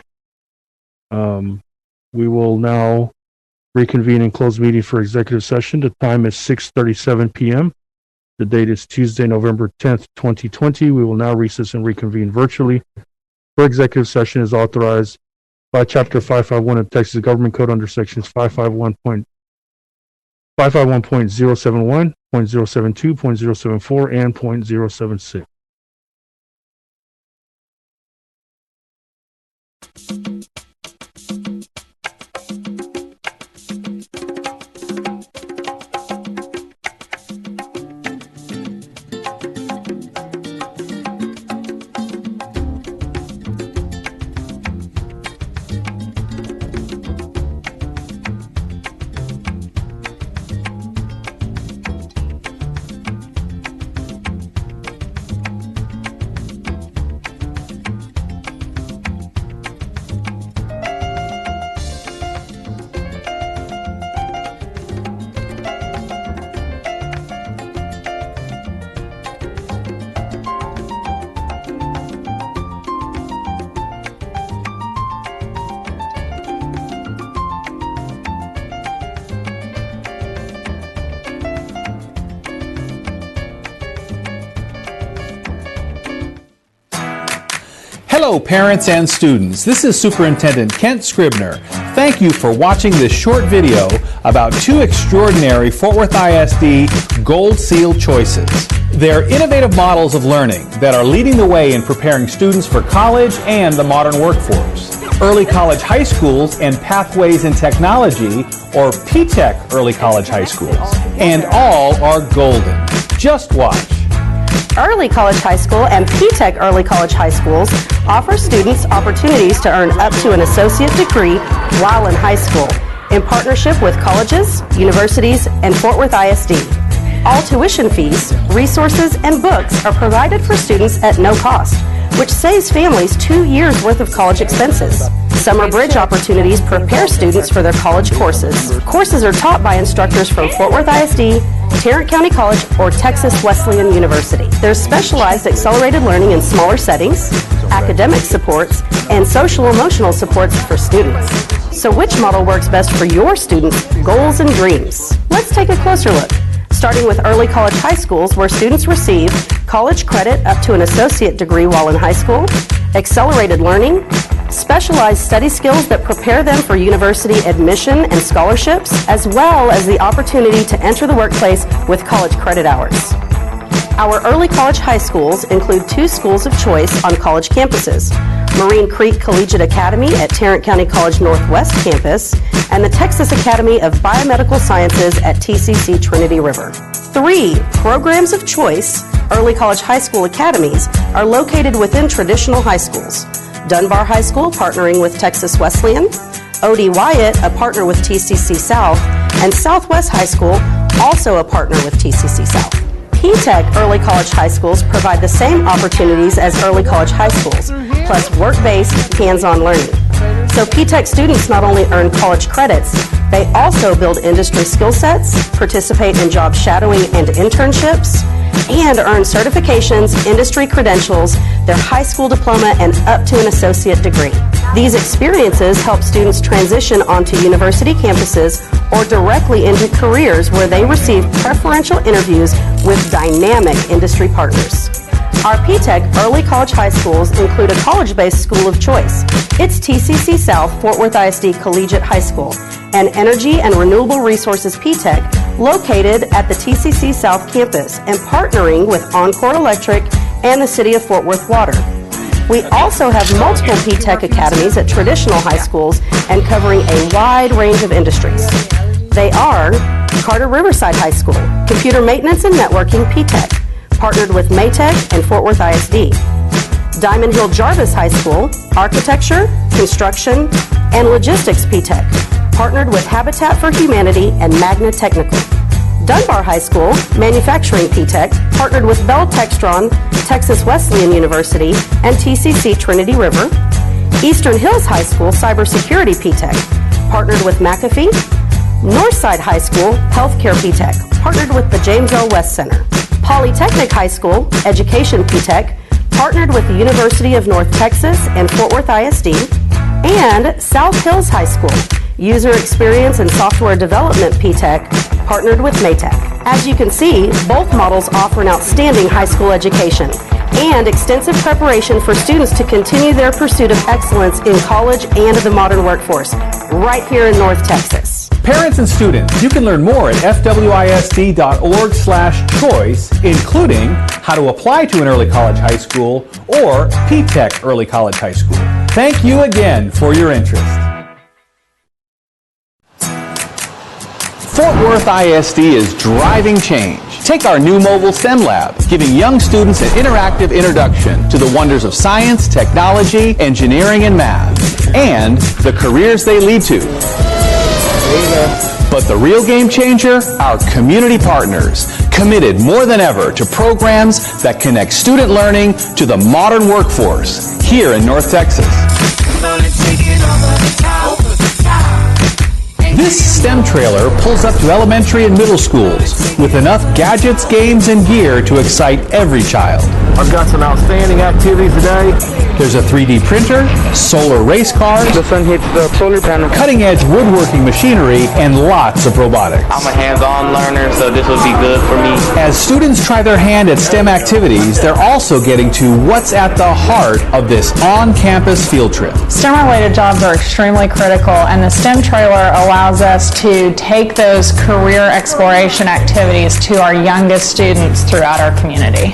we will now reconvene and close meeting for executive session. The time is 6:37 p.m. The date is Tuesday, November 10th, 2020. We will now recess and reconvene virtually. For executive session is authorized by Chapter 551 of Texas Government Code under Sections 551.071, 0.072, 0.074, and 0.076. Hello, parents and students. This is Superintendent Kent Scribner. Thank you for watching this short video about 2 extraordinary Fort Worth ISD Gold Seal choices. They're innovative models of learning that are leading the way in preparing students for college and the modern workforce. Early College High Schools and Pathways in Technology, or P-TECH Early College High Schools. And all are golden. Just watch. Early College High School and P-TECH Early College High Schools offer students opportunities to earn up to an associate degree while in high school, in partnership with colleges, universities, and Fort Worth ISD. All tuition fees, resources, and books are provided for students at no cost, which saves families 2 years' worth of college expenses. Summer Bridge opportunities prepare students for their college courses. Courses are taught by instructors from Fort Worth ISD, Tarrant County College, or Texas Wesleyan University. There's specialized accelerated learning in smaller settings, academic supports, and social-emotional supports for students. So which model works best for your students' goals and dreams? Let's take a closer look. Starting with early college high schools, where students receive college credit up to an associate degree while in high school, accelerated learning, specialized study skills that prepare them for university admission and scholarships, as well as the opportunity to enter the workplace with college credit hours. Our early college high schools include 2 schools of choice on college campuses: Marine Creek Collegiate Academy at Tarrant County College Northwest Campus and the Texas Academy of Biomedical Sciences at TCC Trinity River. 3 programs of choice early college high school academies are located within traditional high schools: Dunbar High School, partnering with Texas Wesleyan; O.D. Wyatt, a partner with TCC South; and Southwest High School, also a partner with TCC South. P-TECH early college high schools provide the same opportunities as early college high schools, plus work-based, hands-on learning. So P-TECH students not only earn college credits, they also build industry skill sets, participate in job shadowing and internships, and earn certifications, industry credentials, their high school diploma, and up to an associate degree. These experiences help students transition onto university campuses or directly into careers where they receive preferential interviews with dynamic industry partners. Our P-TECH early college high schools include a college-based school of choice. It's TCC South Fort Worth ISD Collegiate High School, an energy and renewable resources P-TECH located at the TCC South campus and partnering with Encore Electric and the City of Fort Worth Water. We also have multiple P-TECH academies at traditional high schools and covering a wide range of industries. They are Carter Riverside High School, Computer Maintenance and Networking P-TECH, partnered with Maytech and Fort Worth ISD. Diamond Hill Jarvis High School, Architecture, Construction, and Logistics P-TECH, partnered with Habitat for Humanity and Magna Technical. Dunbar High School, Manufacturing P-TECH, partnered with Bell Textron, Texas Wesleyan University, and TCC Trinity River. Eastern Hills High School, Cybersecurity P-TECH, partnered with McAfee. Northside High School, Healthcare P-TECH, partnered with the James L. West Center. Polytechnic High School, Education P-TECH, partnered with the University of North Texas and Fort Worth ISD. And South Hills High School, User Experience and Software Development P-TECH, partnered with Maytech. As you can see, both models offer an outstanding high school education and extensive preparation for students to continue their pursuit of excellence in college and the modern workforce, right here in North Texas. Parents and students, you can learn more at fwisd.org/choice, including how to apply to an early college high school or P-TECH early college high school. Thank you again for your interest. Fort Worth ISD is driving change. Take our new mobile STEM lab, giving young students an interactive introduction to the wonders of science, technology, engineering, and math, and the careers they lead to. But the real game changer? Our community partners, committed more than ever to programs that connect student learning to the modern workforce here in North Texas. This STEM trailer pulls up to elementary and middle schools with enough gadgets, games, and gear to excite every child. I've got some outstanding activities today. There's a 3D printer, solar race cars, The sun hits the solar panel. cutting-edge woodworking machinery, and lots of robotics. I'm a hands-on learner, so this would be good for me. As students try their hand at STEM activities, they're also getting to what's at the heart of this on-campus field trip. STEM-related jobs are extremely critical, and the STEM trailer allows us to take those career exploration activities to our youngest students throughout our community.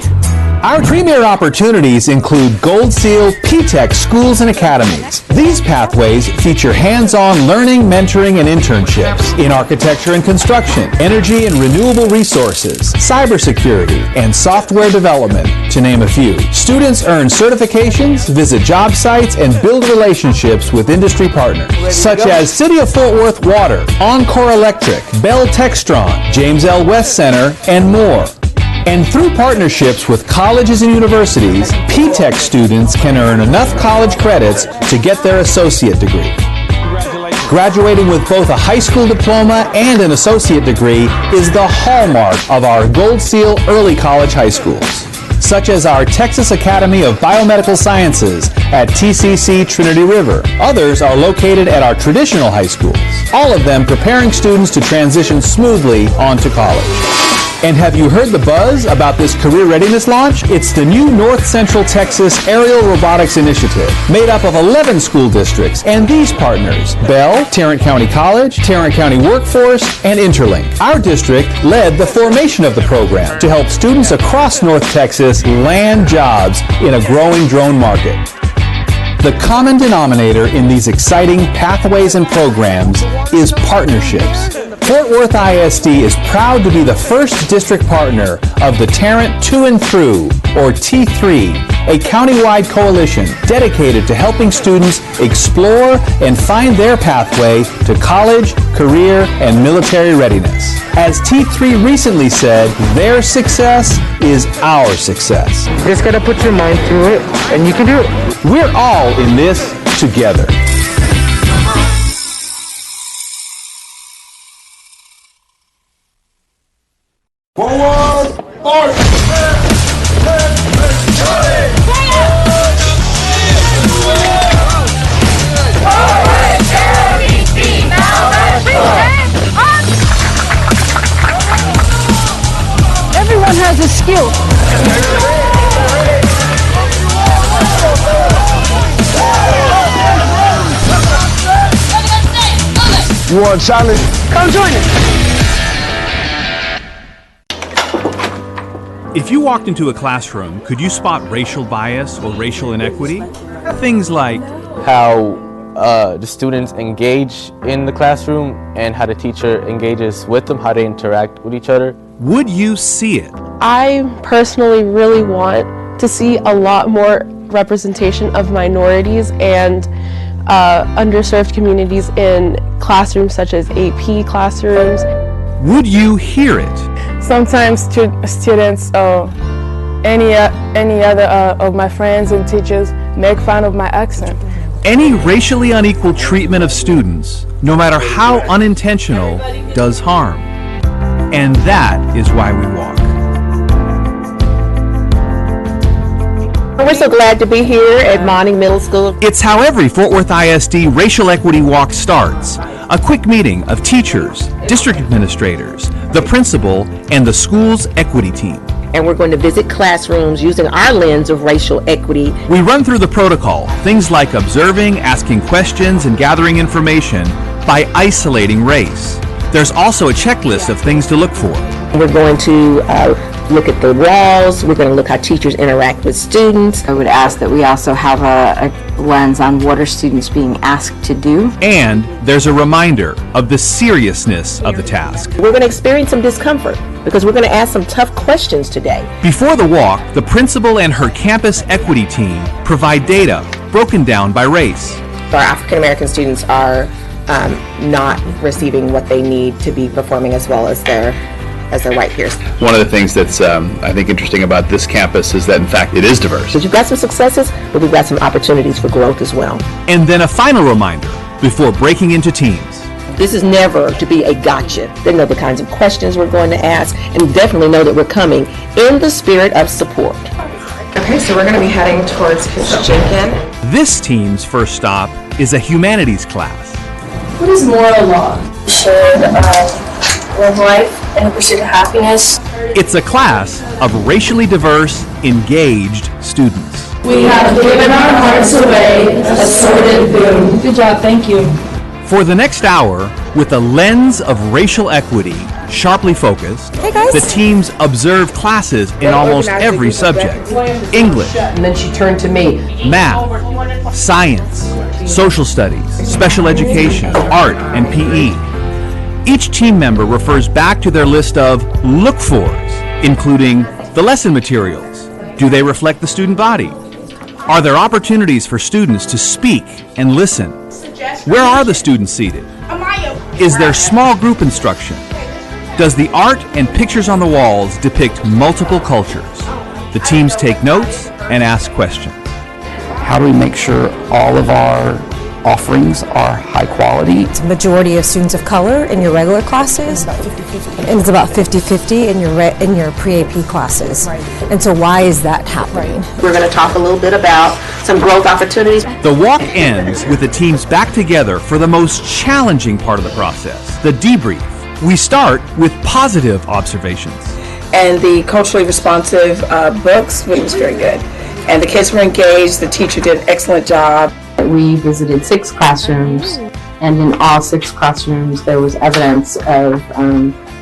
Our premier opportunities include Gold Seal P-TECH schools and academies. These pathways feature hands-on learning, mentoring, and internships in architecture and construction, energy and renewable resources, cybersecurity, and software development, to name a few. Students earn certifications, visit job sites, and build relationships with industry partners, such as City of Fort Worth Water, Encore Electric, Bell Textron, James L. West Center, and more. And through partnerships with colleges and universities, P-TECH students can earn enough college credits to get their associate degree. Graduating with both a high school diploma and an associate degree is the hallmark of our Gold Seal early college high schools, such as our Texas Academy of Biomedical Sciences at TCC Trinity River. Others are located at our traditional high schools, all of them preparing students to transition smoothly onto college. And have you heard the buzz about this career readiness launch? It's the new North Central Texas Aerial Robotics Initiative, made up of 11 school districts and these partners: Bell, Tarrant County College, Tarrant County Workforce, and Interlink. Our district led the formation of the program to help students across North Texas land jobs in a growing drone market. The common denominator in these exciting pathways and programs is partnerships. Fort Worth ISD is proud to be the first district partner of the Tarrant To and Through, or T3, a countywide coalition dedicated to helping students explore and find their pathway to college, career, and military readiness. As T3 recently said, their success is our success. You just gotta put your mind through it, and you can do it. We're all in this together. Forward, march! Everyone has a skill. You want a challenge? Come join us. If you walked into a classroom, could you spot racial bias or racial inequity? Things like How the students engage in the classroom and how the teacher engages with them, how they interact with each other. Would you see it? I personally really want to see a lot more representation of minorities and underserved communities in classrooms such as AP classrooms. Would you hear it? Sometimes students or any other of my friends and teachers make fun of my accent. Any racially unequal treatment of students, no matter how unintentional, does harm. And that is why we walk. We're so glad to be here at Monning Middle School. It's how every Fort Worth ISD Racial Equity Walk starts. A quick meeting of teachers, district administrators, the principal, and the school's equity team. And we're going to visit classrooms using our lens of racial equity. We run through the protocol, things like observing, asking questions, and gathering information by isolating race. There's also a checklist of things to look for. We're going to look at the walls. We're going to look how teachers interact with students. I would ask that we also have a lens on what are students being asked to do. And there's a reminder of the seriousness of the task. We're going to experience some discomfort because we're going to ask some tough questions today. Before the walk, the principal and her campus equity team provide data broken down by race. Our African American students are not receiving what they need to be performing as well as their white peers. One of the things that's, I think, interesting about this campus is that, in fact, it is diverse. So you've got some successes, but we've got some opportunities for growth as well. And then a final reminder before breaking into teams. This is never to be a gotcha. They know the kinds of questions we're going to ask, and definitely know that we're coming in the spirit of support. Okay, so we're going to be heading towards Jenkins. This team's first stop is a humanities class. What is moral law? We should live life in the pursuit of happiness. It's a class of racially diverse, engaged students. We have given our hearts away a sordid boon. Good job, thank you. For the next hour, with a lens of racial equity sharply focused, the teams observe classes in almost every subject. English, And then she turned to me. math, science, social studies, special education, art, and PE. Each team member refers back to their list of look-fors, including the lesson materials. Do they reflect the student body? Are there opportunities for students to speak and listen? Where are the students seated? Is there small group instruction? Does the art and pictures on the walls depict multiple cultures? The teams take notes and ask questions. How do we make sure all of our offerings are high quality? It's a majority of students of color in your regular classes, and it's about 50-50 in your pre-AP classes. And so why is that happening? We're going to talk a little bit about some growth opportunities. The walk ends with the teams back together for the most challenging part of the process, the debrief. We start with positive observations. And the culturally responsive books, it was very good. And the kids were engaged, the teacher did an excellent job. We visited 6 classrooms, and in all 6 classrooms there was evidence of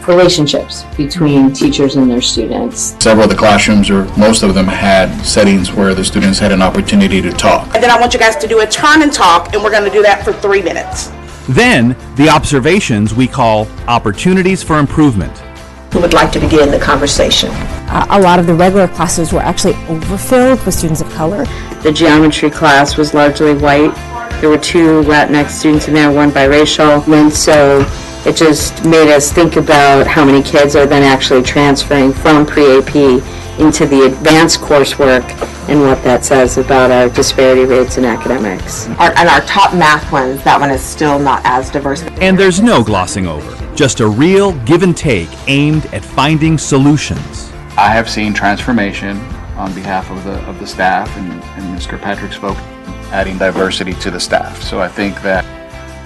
relationships between teachers and their students. Several of the classrooms, or most of them, had settings where the students had an opportunity to talk. And then I want you guys to do a turn and talk, and we're going to do that for 3 minutes. Then, the observations we call opportunities for improvement. Who would like to begin the conversation? A lot of the regular classes were actually overfilled with students of color. The geometry class was largely white. There were 2 Latinx students in there, 1 biracial, and so it just made us think about how many kids are then actually transferring from pre-AP into the advanced coursework and what that says about our disparity rates in academics. And our top math ones, that one is still not as diverse. And there's no glossing over, just a real give and take aimed at finding solutions. I have seen transformation on behalf of the staff, and Ms. Kirkpatrick spoke, adding diversity to the staff. So I think that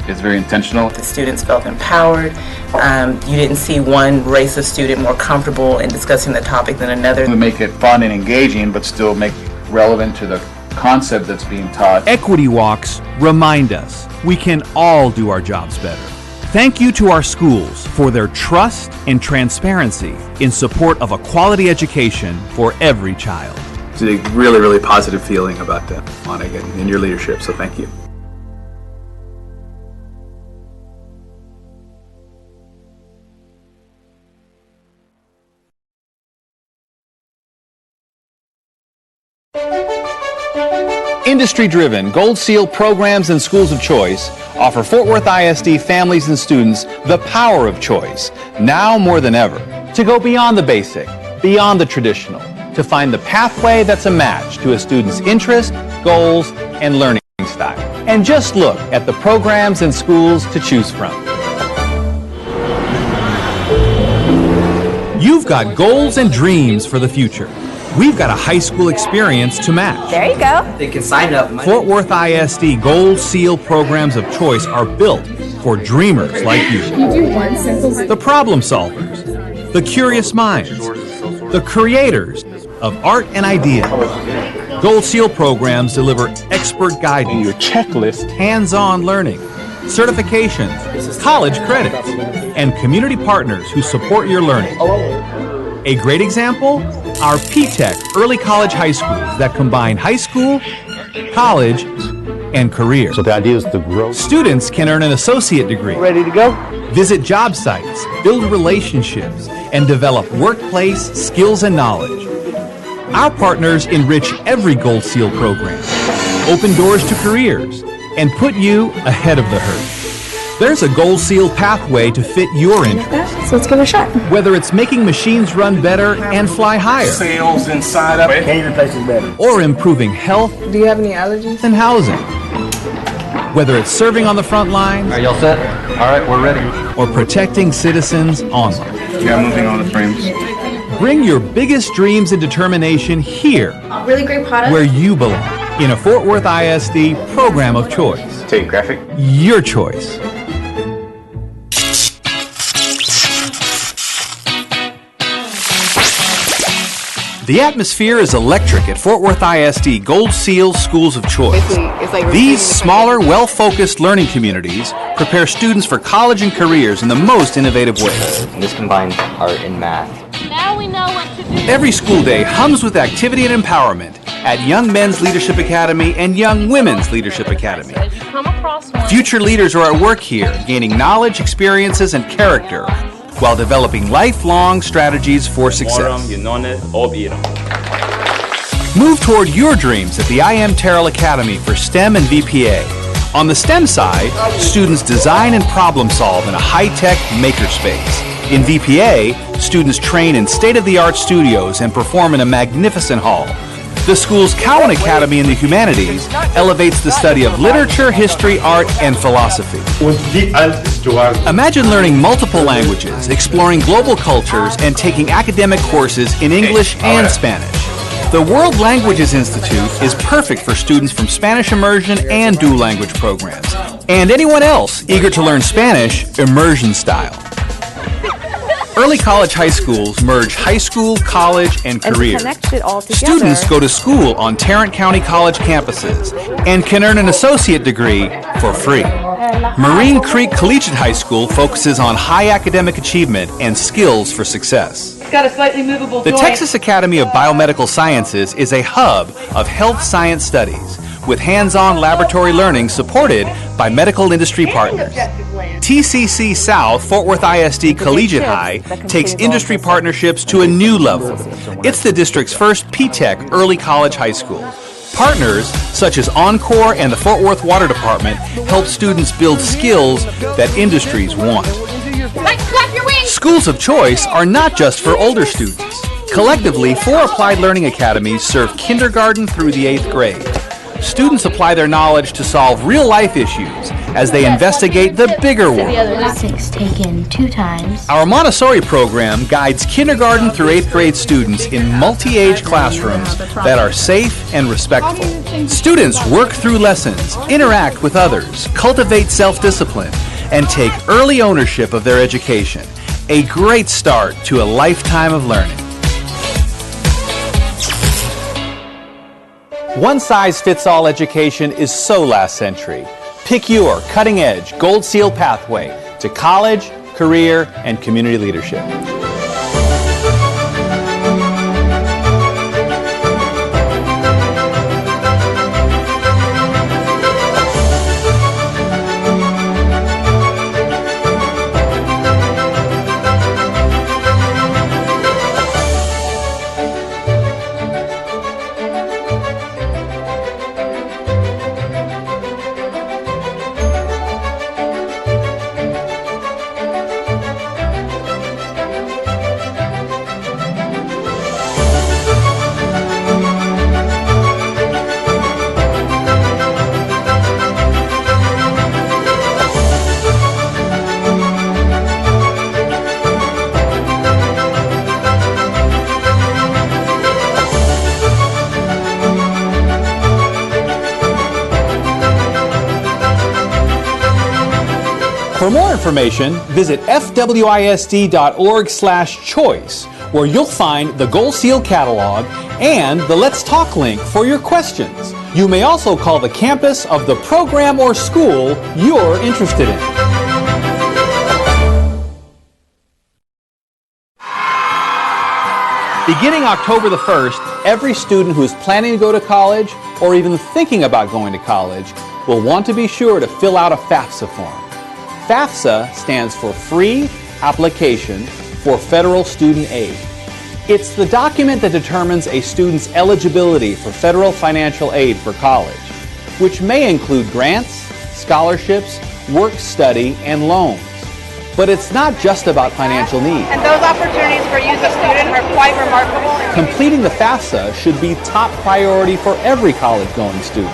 it's very intentional. The students felt empowered. You didn't see one race of student more comfortable in discussing the topic than another. We make it fun and engaging, but still make it relevant to the concept that's being taught. Equity walks remind us we can all do our jobs better. Thank you to our schools for their trust and transparency in support of a quality education for every child. It's a really, really positive feeling about that, Monica, and your leadership, so thank you. Industry-driven Gold Seal programs and schools of choice offer Fort Worth ISD families and students the power of choice, now more than ever, to go beyond the basic, beyond the traditional, to find the pathway that's a match to a student's interest, goals, and learning style. And just look at the programs and schools to choose from. You've got goals and dreams for the future. We've got a high school experience to match. There you go. They can sign up. Fort Worth ISD Gold Seal programs of choice are built for dreamers like you. The problem solvers, the curious minds, the creators of art and ideas. Gold Seal programs deliver expert guidance, your checklist, hands-on learning, certifications, college credits, and community partners who support your learning. A great example? Our P-TECH early college high schools that combine high school, college, and career. So the idea is to grow. Students can earn an associate degree. Ready to go? Visit job sites, build relationships, and develop workplace skills and knowledge. Our partners enrich every Gold Seal program, open doors to careers, and put you ahead of the herd. There's a Gold Seal pathway to fit your interests. So let's give it a shot. Whether it's making machines run better and fly higher, Sales inside of it. Canadian place is better. or improving health Do you have any allergies? and housing. Whether it's serving on the front lines, Are y'all set? All right, we're ready. or protecting citizens online. Yeah, moving on the frames. Bring your biggest dreams and determination here, Really great product. where you belong, in a Fort Worth ISD program of choice. Take graphic. Your choice. The atmosphere is electric at Fort Worth ISD Gold Seal Schools of Choice. These smaller, well-focused learning communities prepare students for college and careers in the most innovative ways. And this combines art and math. Now we know what to do. Every school day hums with activity and empowerment at Young Men's Leadership Academy and Young Women's Leadership Academy. As you come across one, Future leaders are at work here, gaining knowledge, experiences, and character, while developing lifelong strategies for success. Move toward your dreams at the I Am Terrell Academy for STEM and VPA. On the STEM side, students design and problem solve in a high-tech makerspace. In VPA, students train in state-of-the-art studios and perform in a magnificent hall. The school's Cowan Academy in the Humanities elevates the study of literature, history, art, and philosophy. Imagine learning multiple languages, exploring global cultures, and taking academic courses in English and Spanish. The World Languages Institute is perfect for students from Spanish immersion and dual language programs, and anyone else eager to learn Spanish immersion style. Early college high schools merge high school, college, and career. Students go to school on Tarrant County College campuses and can earn an associate degree for free. Marine Creek Collegiate High School focuses on high academic achievement and skills for success. Got a slightly movable The Texas Academy of Biomedical Sciences is a hub of health science studies with hands-on laboratory learning supported by medical industry partners. TCC South Fort Worth ISD Collegiate High takes industry partnerships to a new level. It's the district's first P-TECH early college high school. Partners such as Encore and the Fort Worth Water Department help students build skills that industries want. Schools of choice are not just for older students. Collectively, 4 applied learning academies serve kindergarten through the 8th grade. Students apply their knowledge to solve real-life issues as they investigate the bigger world. 6 taken 2 times. Our Montessori program guides kindergarten through 8th grade students in multi-age classrooms that are safe and respectful. Students work through lessons, interact with others, cultivate self-discipline, and take early ownership of their education. A great start to a lifetime of learning. One-size-fits-all education is so last century. Pick your cutting-edge Gold Seal pathway to college, career, and community leadership. For more information, visit fwisd.org/choice, where you'll find the Gold Seal catalog and the Let's Talk link for your questions. You may also call the campus of the program or school you're interested in. Beginning October the 1st, every student who is planning to go to college or even thinking about going to college will want to be sure to fill out a FAFSA form. FAFSA stands for Free Application for Federal Student Aid. It's the document that determines a student's eligibility for federal financial aid for college, which may include grants, scholarships, work-study, and loans. But it's not just about financial need. And those opportunities for you as a student are quite remarkable. Completing the FAFSA should be top priority for every college-going student.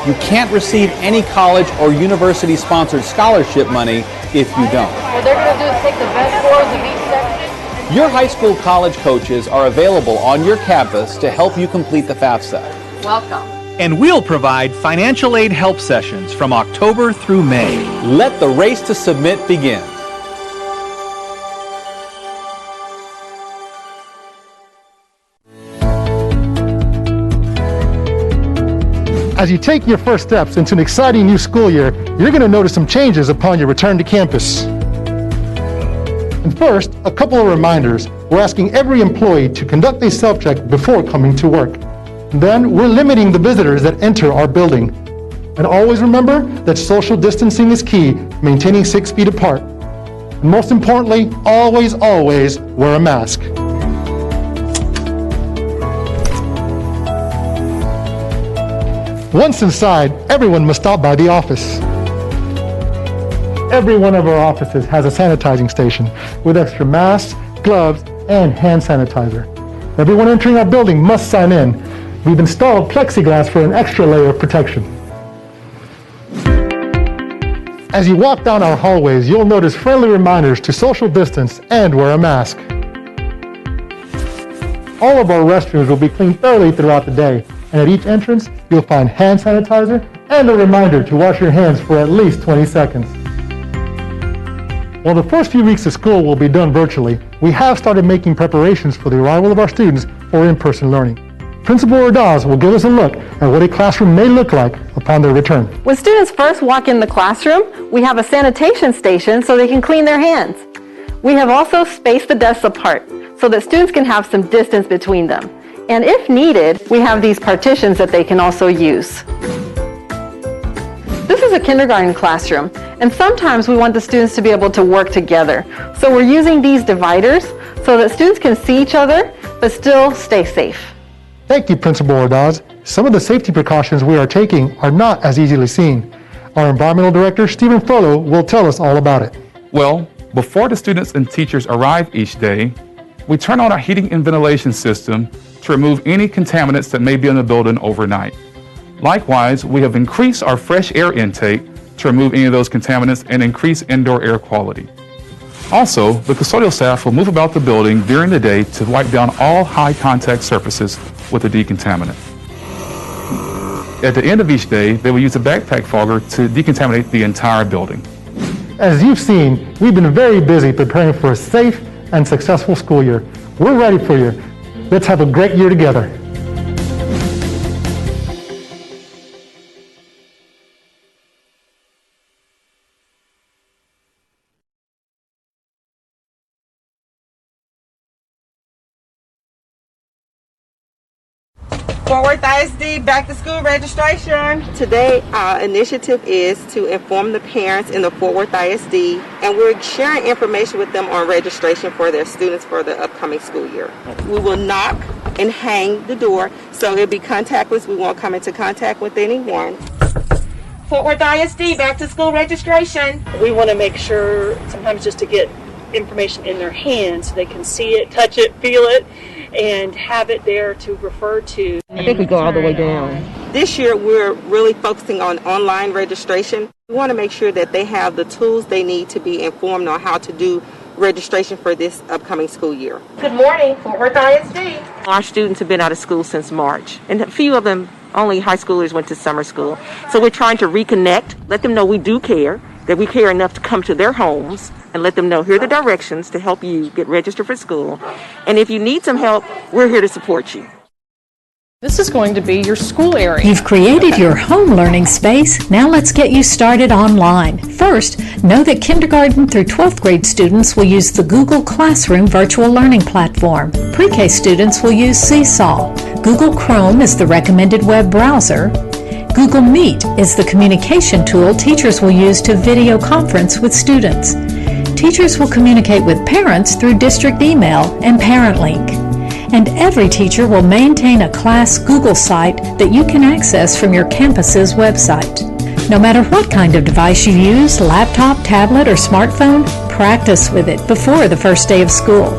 You can't receive any college or university-sponsored scholarship money if you don't. What they're going to do is take the best scores of each section. Your high school college coaches are available on your campus to help you complete the FAFSA. Welcome. And we'll provide financial aid help sessions from October through May. Let the race to submit begin. As you take your first steps into an exciting new school year, you're going to notice some changes upon your return to campus. And first, a couple of reminders. We're asking every employee to conduct a self-check before coming to work. Then, we're limiting the visitors that enter our building. And always remember that social distancing is key, maintaining 6 feet apart. And most importantly, always wear a mask. Once inside, everyone must stop by the office. every one of our offices has a sanitizing station with extra masks, gloves, and hand sanitizer. Everyone entering our building must sign in. We've installed plexiglass for an extra layer of protection. As you walk down our hallways, you'll notice friendly reminders to social distance and wear a mask. All of our restrooms will be cleaned thoroughly throughout the day, and at each entrance, you'll find hand sanitizer and a reminder to wash your hands for at least 20 seconds. While the first few weeks of school will be done virtually, we have started making preparations for the arrival of our students for in-person learning. Principal Ordaz will give us a look at what a classroom may look like upon their return. When students first walk in the classroom, we have a sanitation station so they can clean their hands. We have also spaced the desks apart so that students can have some distance between them. And if needed, we have these partitions that they can also use. This is a kindergarten classroom, and sometimes we want the students to be able to work together. So we're using these dividers so that students can see each other, but still stay safe. Thank you, Principal Ordaz. Some of the safety precautions we are taking are not as easily seen. Our Environmental Director, Stephen Frollo, will tell us all about it. Well, before the students and teachers arrive each day, we turn on our heating and ventilation system to remove any contaminants that may be in the building overnight. Likewise, we have increased our fresh air intake to remove any of those contaminants and increase indoor air quality. Also, the custodial staff will move about the building during the day to wipe down all high contact surfaces with a decontaminant. At the end of each day, they will use a backpack fogger to decontaminate the entire building. As you've seen, we've been very busy preparing for a safe and successful school year. We're ready for you. Let's have a great year together. Fort Worth ISD back to school registration. Today, our initiative is to inform the parents in the Fort Worth ISD, and we're sharing information with them on registration for their students for the upcoming school year. We will knock and hang the door, so it'll be contactless. We won't come into contact with anyone. Fort Worth ISD back to school registration. We want to make sure sometimes just to get information in their hands so they can see it, touch it, feel it, and have it there to refer to. I think we go all the way down. This year, we're really focusing on online registration. We want to make sure that they have the tools they need to be informed on how to do registration for this upcoming school year. Good morning, Fort Worth ISD. Our students have been out of school since March, and a few of them, only high schoolers, went to summer school. So we're trying to reconnect, let them know we do care, that we care enough to come to their homes and let them know here are the directions to help you get registered for school. And if you need some help, we're here to support you. This is going to be your school area. You've created your home learning space. Now let's get you started online. First, know that kindergarten through 12th grade students will use the Google Classroom virtual learning platform. Pre-K students will use Seesaw. Google Chrome is the recommended web browser. Google Meet is the communication tool teachers will use to video conference with students. Teachers will communicate with parents through district email and ParentLink. And every teacher will maintain a class Google site that you can access from your campus's website. No matter what kind of device you use, laptop, tablet, or smartphone, practice with it before the first day of school.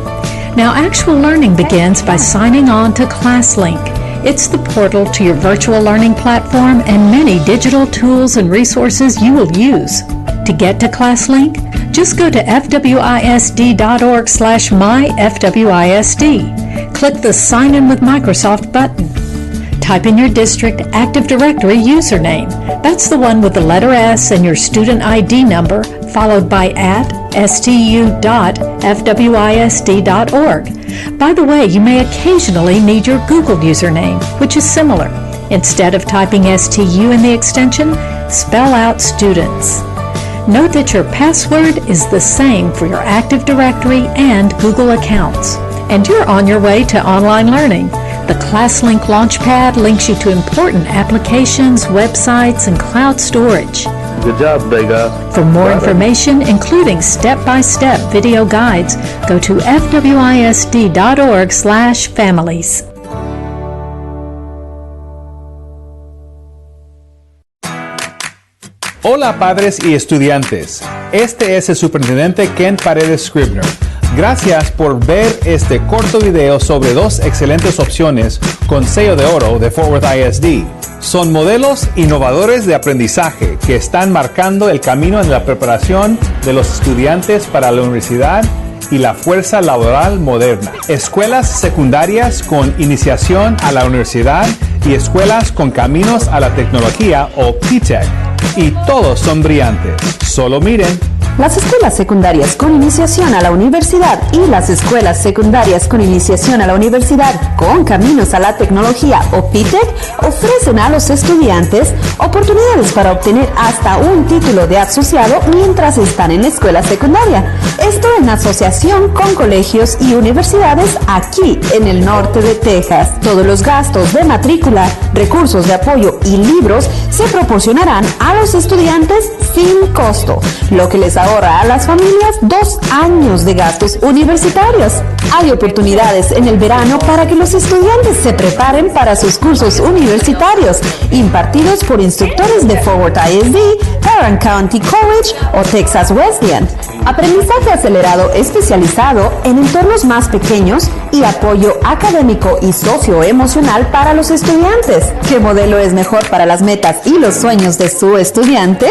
Now, actual learning begins by signing on to ClassLink. It's the portal to your virtual learning platform and many digital tools and resources you will use. To get to ClassLink, just go to fwisd.org/myfwisd. Click the Sign In with Microsoft button. Type in your district Active Directory username. That's the one with the letter S and your student ID number, followed by @stu.fwisd.org. By the way, you may occasionally need your Google username, which is similar. Instead of typing STU in the extension, spell out students. Note that your password is the same for your Active Directory and Google accounts. And you're on your way to online learning. The ClassLink Launchpad links you to important applications, websites, and cloud storage. Good job today, guys. For more information, including step-by-step video guides, go to fwisd.org/families. Hola padres y estudiantes, este es el superintendente Ken Paredes Scribner. Gracias por ver este corto video sobre 2 excelentes opciones con sello de oro de Fort Worth ISD. Son modelos innovadores de aprendizaje que están marcando el camino en la preparación de los estudiantes para la universidad y la fuerza laboral moderna. Escuelas secundarias con iniciación a la universidad y escuelas con caminos a la tecnología o P-TECH. Y todos son brillantes. Solo miren. Las escuelas secundarias con iniciación a la universidad y las escuelas secundarias con iniciación a la universidad con caminos a la tecnología o P-TECH ofrecen a los estudiantes oportunidades para obtener hasta un título de asociado mientras están en la escuela secundaria. Esto en asociación con colegios y universidades aquí en el norte de Texas. Todos los gastos de matrícula, recursos de apoyo y libros se proporcionarán a los estudiantes sin costo, lo que les ahorra a las familias 2 años de gastos universitarios. Hay oportunidades en el verano para que los estudiantes se preparen para sus cursos universitarios, impartidos por instructores de Fort Worth ISD, Tarrant County College o Texas Wesleyan. Aprendizaje acelerado especializado en entornos más pequeños y apoyo académico y socioemocional para los estudiantes. ¿Qué modelo es mejor para las metas y los sueños de su estudiante?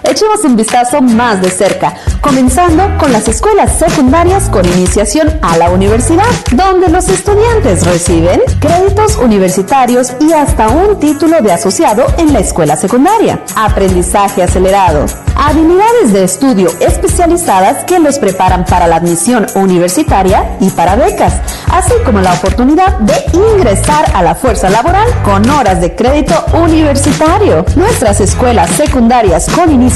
Echemos un vistazo más de cerca, comenzando con las escuelas secundarias con iniciación a la universidad, donde los estudiantes reciben créditos universitarios y hasta un título de asociado en la escuela secundaria. Aprendizaje acelerado, habilidades de estudio especializadas que los preparan para la admisión universitaria y para becas, así como la oportunidad de ingresar a la fuerza laboral con horas de crédito universitario. Nuestras escuelas secundarias con iniciación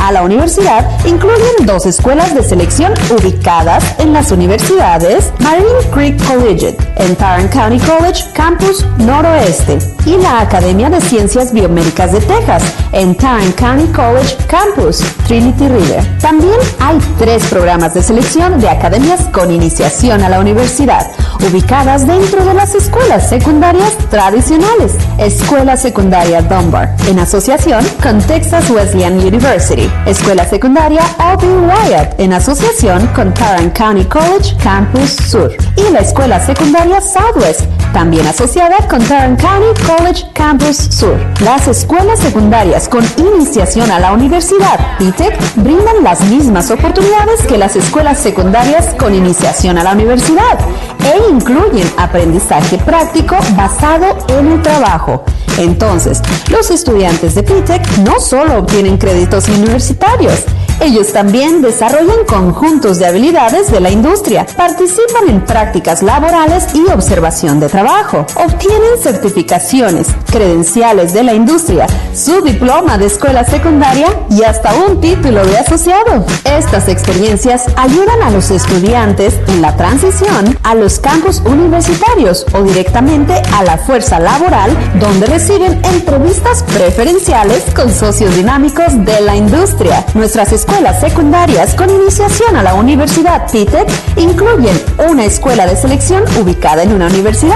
a la universidad incluyen 2 escuelas de selección ubicadas en las universidades Marine Creek Collegiate en Tarrant County College, Campus Noroeste, y la Academia de Ciencias Biomédicas de Texas en Tarrant County College, Campus Trinity River. También hay 3 programas de selección de academias con iniciación a la universidad, ubicadas dentro de las escuelas secundarias tradicionales. Escuela Secundaria Dunbar, en asociación con Texas Wesleyan University. Escuela Secundaria Alvin Wyatt, en asociación con Tarrant County College, Campus Sur. Y la Escuela Secundaria Southwest, también asociada con Tarrant County College, Campus Sur. Las escuelas secundarias con iniciación a la universidad, P-TECH, brindan las mismas oportunidades que las escuelas secundarias con iniciación a la universidad e incluyen aprendizaje práctico basado en el trabajo. Entonces, los estudiantes de P-TECH no solo obtienen créditos universitarios, ellos también desarrollan conjuntos de habilidades de la industria, participan en prácticas laborales y observación de trabajo, obtienen certificaciones, credenciales de la industria, su diploma de escuela secundaria y hasta un título de asociado. Estas experiencias ayudan a los estudiantes en la transición a los campus universitarios o directamente a la fuerza laboral, donde reciben entrevistas preferenciales con socios dinámicos de la industria. Nuestras escuelas secundarias con iniciación a la universidad P-TECH incluyen una escuela de selección ubicada en una universidad,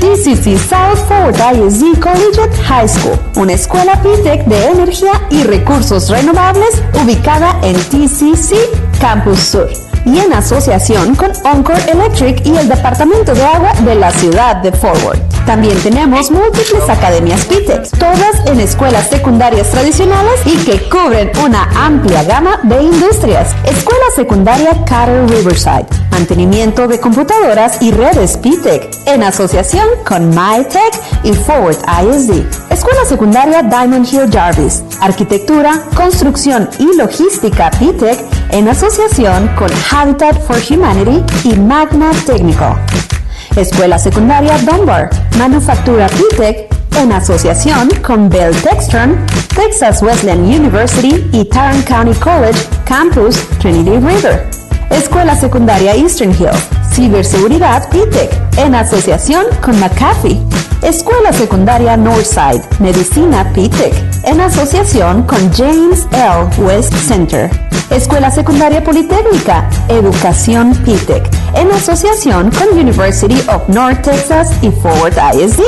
TCC South Fort Worth ISD Collegiate High School, una escuela P-TECH de energía y recursos renovables ubicada en TCC Campus Sur, y en asociación con Oncor Electric y el Departamento de Agua de la ciudad de Fort Worth. También tenemos múltiples academias P-TECH, todas en escuelas secundarias tradicionales y que cubren una amplia gama de industrias. Escuela Secundaria Carter Riverside, mantenimiento de computadoras y redes P-TECH, en asociación con MyTech y Fort Worth ISD. Escuela Secundaria Diamond Hill Jarvis, arquitectura, construcción y logística P-TECH, en asociación con Habitat for Humanity y Magna Technical. Escuela Secundaria Dunbar, manufactura P-TECH, en asociación con Bell Textron, Texas Wesleyan University y Tarrant County College, Campus Trinity River. Escuela Secundaria Eastern Hills, ciberseguridad P-TECH, en asociación con McAfee. Escuela Secundaria Northside, medicina P-TECH, en asociación con James L. West Center. Escuela Secundaria Politécnica, educación P-TECH, en asociación con University of North Texas y Fort Worth ISD.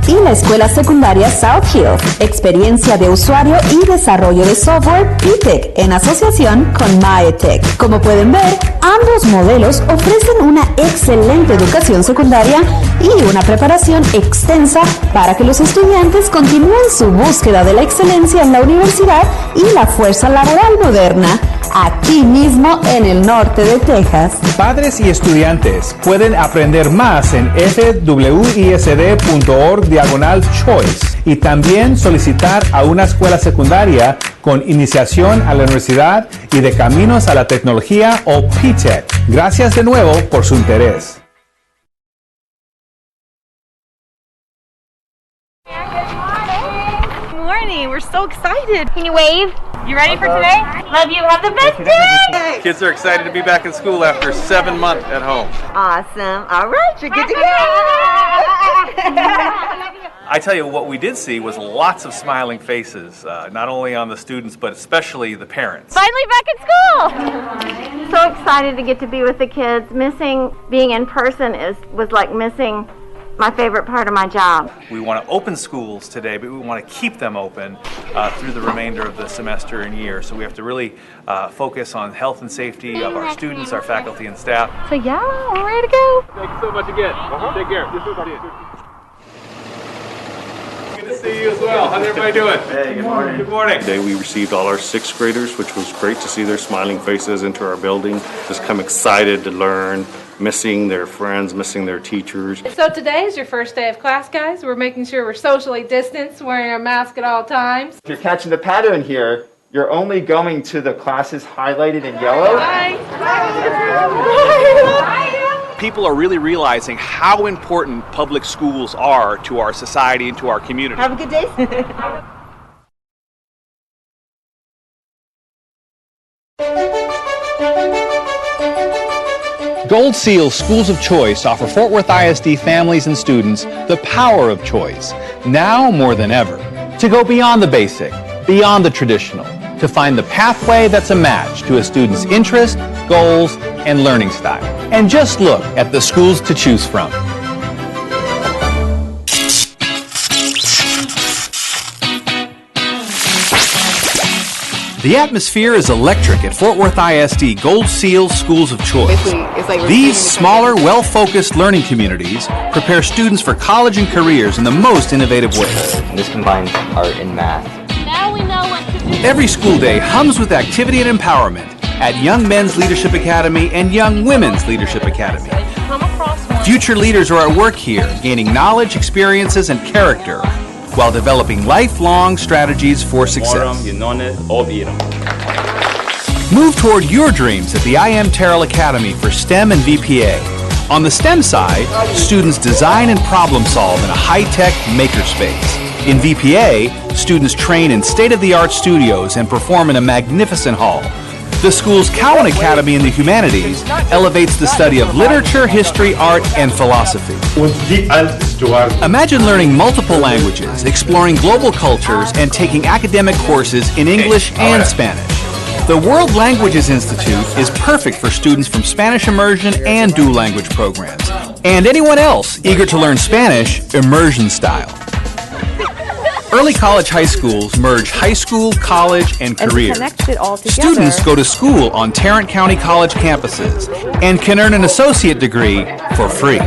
y la Escuela Secundaria South Hills, experiencia de usuario y desarrollo de software PTech en asociación con Maetech. Como pueden ver, ambos modelos ofrecen una excelente educación secundaria y una preparación extensa para que los estudiantes continúen su búsqueda de la excelencia en la universidad y la fuerza laboral moderna, aquí mismo en el norte de Texas. Padres y estudiantes pueden aprender más en fwisd.org/choice y también solicitar a una escuela secundaria con iniciación a la universidad y de caminos a la tecnología o PTech. Gracias de nuevo por su interés. We're so excited. Can you wave? You ready for today? Love you. Have the best day. Kids are excited to be back in school after 7 months at home. Awesome. All right, you're good to go. I tell you, what we did see was lots of smiling faces, not only on the students, but especially the parents. Finally back at school! So excited to get to be with the kids. Missing being in person was like missing my favorite part of my job. We want to open schools today, but we want to keep them open through the remainder of the semester and year. So we have to really focus on health and safety of our students, our faculty, and staff. So yeah, we're ready to go. Thank you so much again. Take care. Good to see you as well. How's everybody doing? Hey, good morning. Good morning. Today we received all our 6th graders, which was great to see their smiling faces enter our building. Just come excited to learn, missing their friends, missing their teachers. So today is your first day of class, guys. We're making sure we're socially distanced, wearing our mask at all times. If you're catching the pattern here, you're only going to the classes highlighted in yellow. People are really realizing how important public schools are to our society and to our community. Have a good day. Gold Seal Schools of Choice offer Fort Worth ISD families and students the power of choice, now more than ever, to go beyond the basic, beyond the traditional, to find the pathway that's a match to a student's interest, goals, and learning style. And just look at the schools to choose from. The atmosphere is electric at Fort Worth ISD Gold Seal Schools of Choice. These smaller, well-focused learning communities prepare students for college and careers in the most innovative ways. This combines art and math. Now we know what to do. Every school day hums with activity and empowerment at Young Men's Leadership Academy and Young Women's Leadership Academy. Future leaders are at work here, gaining knowledge, experiences, and character, while developing lifelong strategies for success. Move toward your dreams at the I.M. Terrell Academy for STEM and VPA. On the STEM side, students design and problem solve in a high-tech makerspace. In VPA, students train in state-of-the-art studios and perform in a magnificent hall. The school's Cowan Academy in the Humanities elevates the study of literature, history, art, and philosophy. Imagine learning multiple languages, exploring global cultures, and taking academic courses in English and Spanish. The World Languages Institute is perfect for students from Spanish immersion and dual language programs, and anyone else eager to learn Spanish immersion style. Early college high schools merge high school, college, and career. Students go to school on Tarrant County College campuses and can earn an associate degree for free.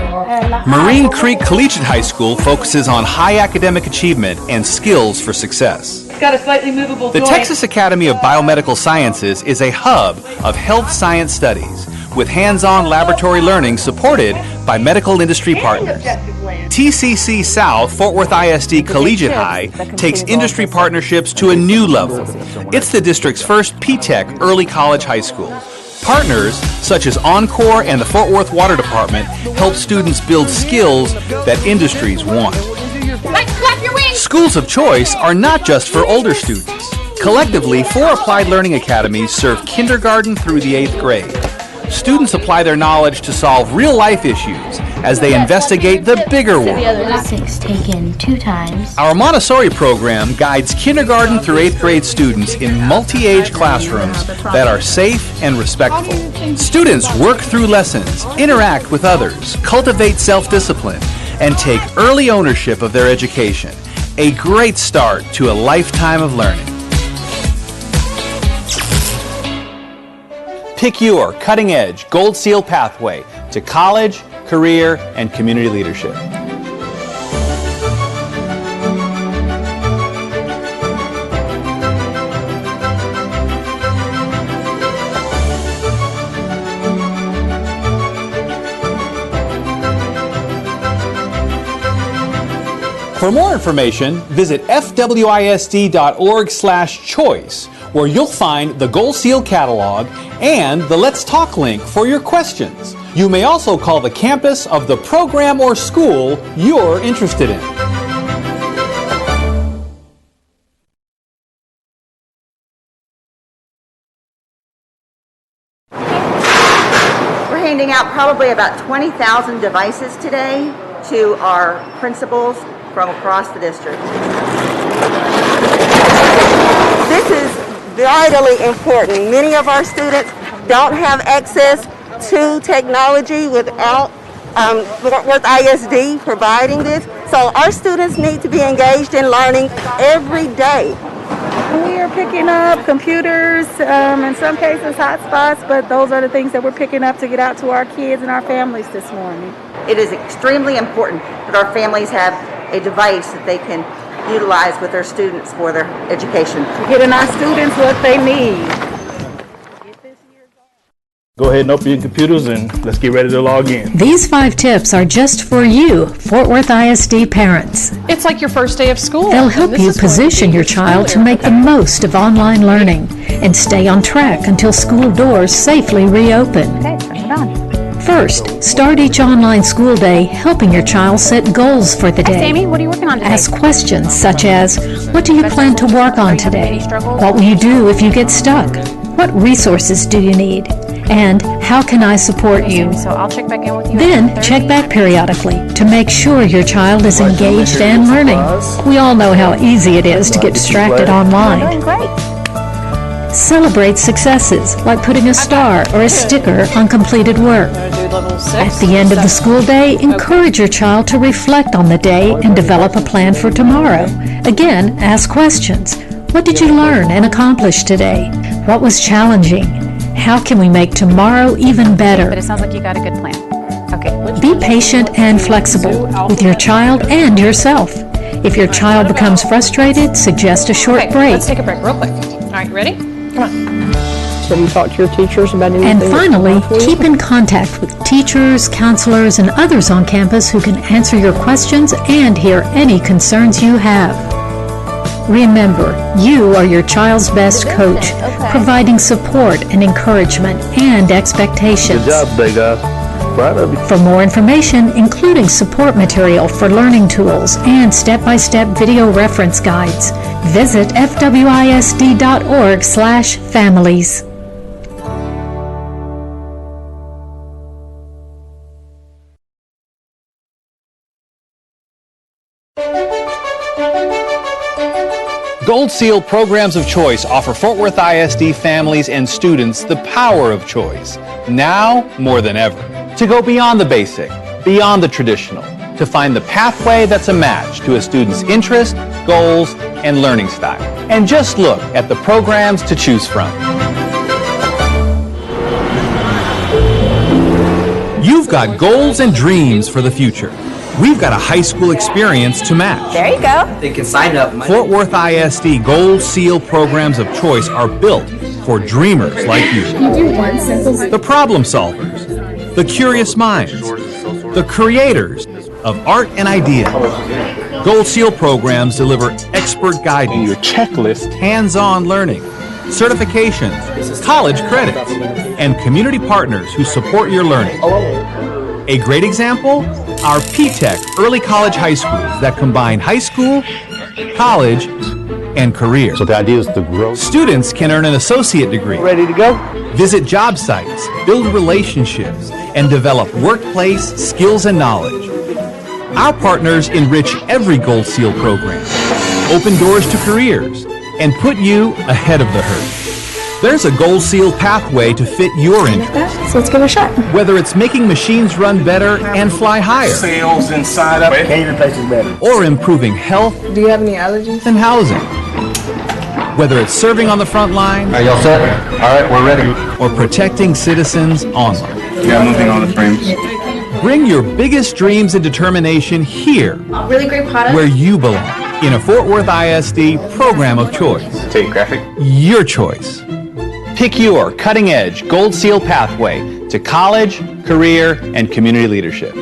Marine Creek Collegiate High School focuses on high academic achievement and skills for success. Got a slightly movable The joint. Texas Academy of Biomedical Sciences is a hub of health science studies with hands-on laboratory learning supported by medical industry partners. TCC South Fort Worth ISD Collegiate High takes industry partnerships to a new level. It's the district's first PTech early college high school. Partners such as Encore and the Fort Worth Water Department help students build skills that industries want. Clap your wings! Schools of choice are not just for older students. Collectively, 4 applied learning academies serve kindergarten through the 8th grade. Students apply their knowledge to solve real-life issues as they investigate the bigger world. 6 taken 2 times. Our Montessori program guides kindergarten through 8th grade students in multi-age classrooms that are safe and respectful. Students work through lessons, interact with others, cultivate self-discipline, and take early ownership of their education. A great start to a lifetime of learning. Pick your cutting-edge Gold Seal pathway to college, career, and community leadership. For more information, visit fwisd.org/choice, where you'll find the Gold Seal catalog and the Let's Talk link for your questions. You may also call the campus of the program or school you're interested in. We're handing out probably about 20,000 devices today to our principals from across the district. This is vitally important. Many of our students don't have access to technology without Fort Worth ISD providing this. So our students need to be engaged in learning every day. We are picking up computers, in some cases hotspots, but those are the things that we're picking up to get out to our kids and our families this morning. It is extremely important that our families have a device that they can utilize with their students for their education. Getting our students what they need. Go ahead and open your computers and let's get ready to log in. These 5 tips are just for you, Fort Worth ISD parents. It's like your first day of school. They'll help you position your child to make the most of online learning and stay on track until school doors safely reopen. Okay, turn it on. First, start each online school day helping your child set goals for the day. Hi, Sammy, what are you working on today? Ask questions such as, what do you plan to work on today? What will you do if you get stuck? What resources do you need? And how can I support you? So I'll check back in with you. Then check back periodically to make sure your child is engaged and learning. We all know how easy it is to get distracted online. Celebrate successes like putting a star or a sticker on completed work. At the end of the school day, encourage your child to reflect on the day and develop a plan for tomorrow. Again, ask questions. What did you learn and accomplish today? What was challenging? How can we make tomorrow even better? But it sounds like you got a good plan. Okay. Be patient and flexible with your child and yourself. If your child becomes frustrated, suggest a short break. Let's take a break real quick. All right, ready? Come on. So you talk to your teachers about anything? And finally, keep in contact with teachers, counselors, and others on campus who can answer your questions and hear any concerns you have. Remember, you are your child's best coach, providing support and encouragement and expectations. Good job today, guys. Proud of you. For more information, including support material for learning tools and step-by-step video reference guides, visit fwisd.org/families. Gold Seal Programs of Choice offer Fort Worth ISD families and students the power of choice, now more than ever. To go beyond the basic, beyond the traditional, to find the pathway that's a match to a student's interest, goals, and learning style. And just look at the programs to choose from. You've got goals and dreams for the future. We've got a high school experience to match. There you go. They can sign up. Fort Worth ISD Gold Seal Programs of Choice are built for dreamers like you. The problem solvers, the curious minds, the creators of art and idea. Gold Seal programs deliver expert guidance, your checklist, hands-on learning, certifications, college credits, and community partners who support your learning. A great example? Our P-TECH early college high schools that combine high school, college, and career. So the idea is to grow. Students can earn an associate degree. Ready to go? Visit job sites, build relationships, and develop workplace skills and knowledge. Our partners enrich every Gold Seal program, open doors to careers, and put you ahead of the herd. There's a Gold Seal pathway to fit your interests. So let's give it a shot. Whether it's making machines run better and fly higher, Sales inside of it. Any place is better. or improving health Do you have any allergies? and housing. Whether it's serving on the front line Are y'all set? All right, we're ready. or protecting citizens online. Yeah, moving on the frames. Bring your biggest dreams and determination here, Really great product. where you belong, in a Fort Worth ISD program of choice. Take graphic. Your choice. Pick your cutting-edge Gold Seal pathway to college, career, and community leadership.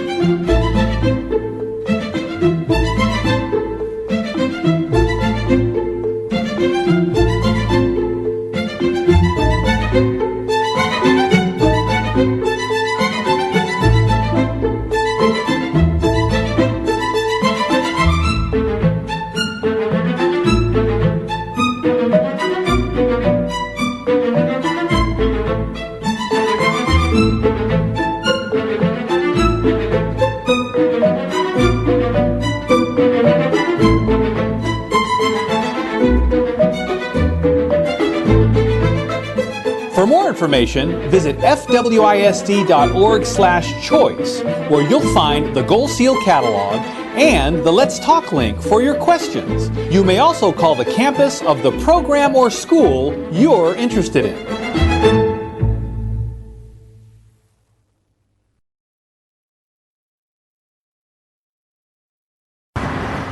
For more information, visit fwisd.org/choice, where you'll find the Gold Seal catalog and the Let's Talk link for your questions. You may also call the campus of the program or school you're interested in.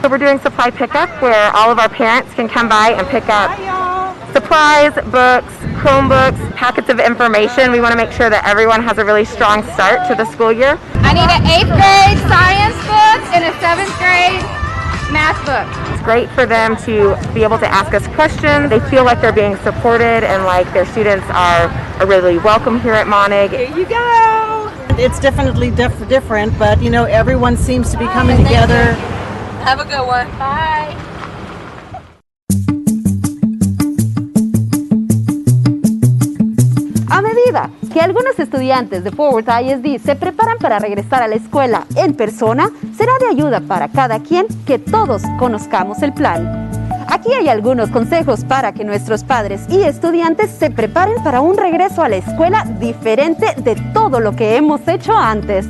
So we're doing supply pickup where all of our parents can come by and pick up supplies, books, Chromebooks, packets of information. We want to make sure that everyone has a really strong start to the school year. I need an 8th grade science book and a 7th grade math book. It's great for them to be able to ask us questions. They feel like they're being supported and like their students are really welcome here at Monig. Here you go. It's definitely different, but you know, everyone seems to be coming together. Have a good one. Bye. A medida que algunos estudiantes de Fort Worth ISD se preparan para regresar a la escuela en persona, será de ayuda para cada quien que todos conozcamos el plan. Aquí hay algunos consejos para que nuestros padres y estudiantes se preparen para un regreso a la escuela diferente de todo lo que hemos hecho antes.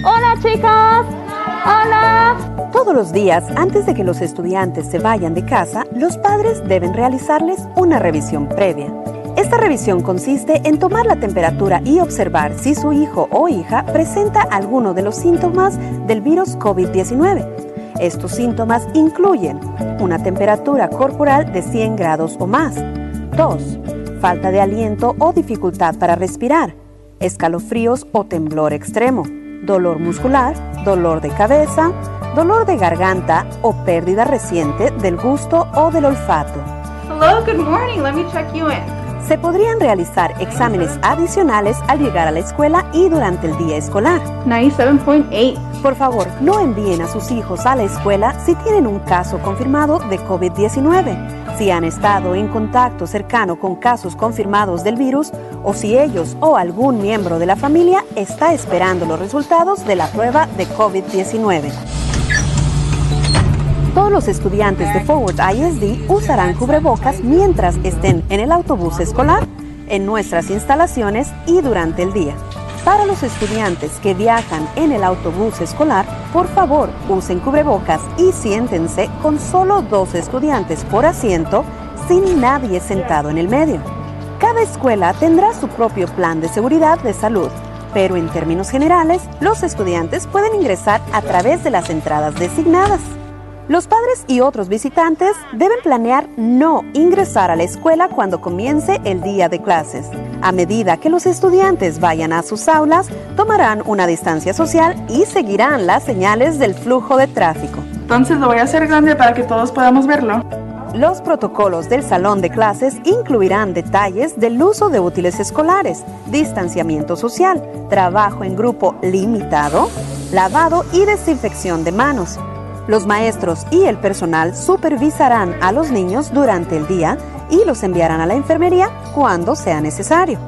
¡Hola, chicos! ¡Hola! Todos los días, antes de que los estudiantes se vayan de casa, los padres deben realizarles una revisión previa. Esta revisión consiste en tomar la temperatura y observar si su hijo o hija presenta alguno de los síntomas del virus COVID-19. Estos síntomas incluyen una temperatura corporal de 100 grados o más, tos, falta de aliento o dificultad para respirar, escalofríos o temblor extremo, dolor muscular, dolor de cabeza, dolor de garganta o pérdida reciente del gusto o del olfato. Hello, good morning. Let me check you in. Se podrían realizar exámenes adicionales al llegar a la escuela y durante el día escolar. 97.8. Por favor, no envíen a sus hijos a la escuela si tienen un caso confirmado de COVID-19, si han estado en contacto cercano con casos confirmados del virus o si ellos o algún miembro de la familia está esperando los resultados de la prueba de COVID-19. Todos los estudiantes de Fort Worth ISD usarán cubrebocas mientras estén en el autobús escolar, en nuestras instalaciones y durante el día. Para los estudiantes que viajan en el autobús escolar, por favor, usen cubrebocas y siéntense con solo 2 estudiantes por asiento, sin nadie sentado en el medio. Cada escuela tendrá su propio plan de seguridad de salud, pero en términos generales, los estudiantes pueden ingresar a través de las entradas designadas. Los padres y otros visitantes deben planear no ingresar a la escuela cuando comience el día de clases. A medida que los estudiantes vayan a sus aulas, tomarán una distancia social y seguirán las señales del flujo de tráfico. Entonces lo voy a hacer grande para que todos podamos verlo. Los protocolos del salón de clases incluirán detalles del uso de útiles escolares, distanciamiento social, trabajo en grupo limitado, lavado y desinfección de manos. Los maestros y el personal supervisarán a los niños durante el día y los enviarán a la enfermería cuando sea necesario.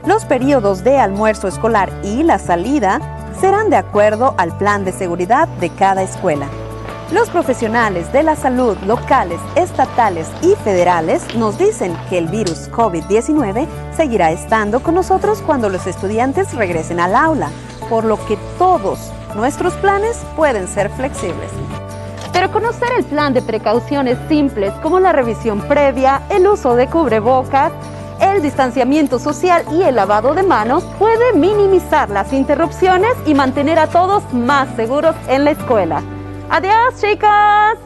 Los periodos de almuerzo escolar y la salida serán de acuerdo al plan de seguridad de cada escuela. Los profesionales de la salud locales, estatales y federales nos dicen que el virus COVID-19 seguirá estando con nosotros cuando los estudiantes regresen al aula, por lo que todos nuestros planes pueden ser flexibles. Pero conocer el plan de precauciones simples como la revisión previa, el uso de cubrebocas, el distanciamiento social y el lavado de manos puede minimizar las interrupciones y mantener a todos más seguros en la escuela. ¡Adiós, chicos!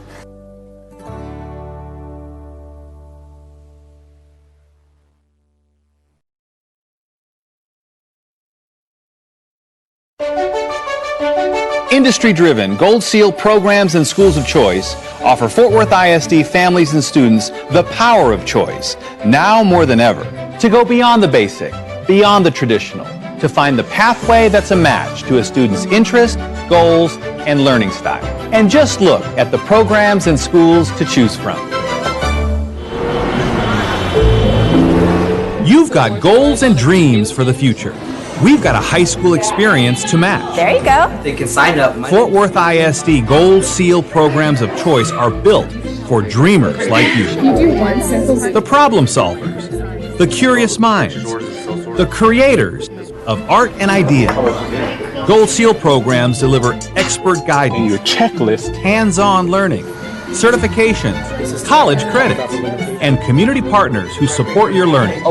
Industry-driven Gold Seal programs and schools of choice offer Fort Worth ISD families and students the power of choice, now more than ever, to go beyond the basic, beyond the traditional, to find the pathway that's a match to a student's interest, goals, and learning style. And just look at the programs and schools to choose from. You've got goals and dreams for the future. We've got a high school experience to match. There you go. They can sign up. Fort Worth ISD Gold Seal programs of choice are built for dreamers like you. The problem solvers, the curious minds, the creators of art and ideas. Gold Seal programs deliver expert guidance, your checklist, hands-on learning, certifications, college credits, and community partners who support your learning.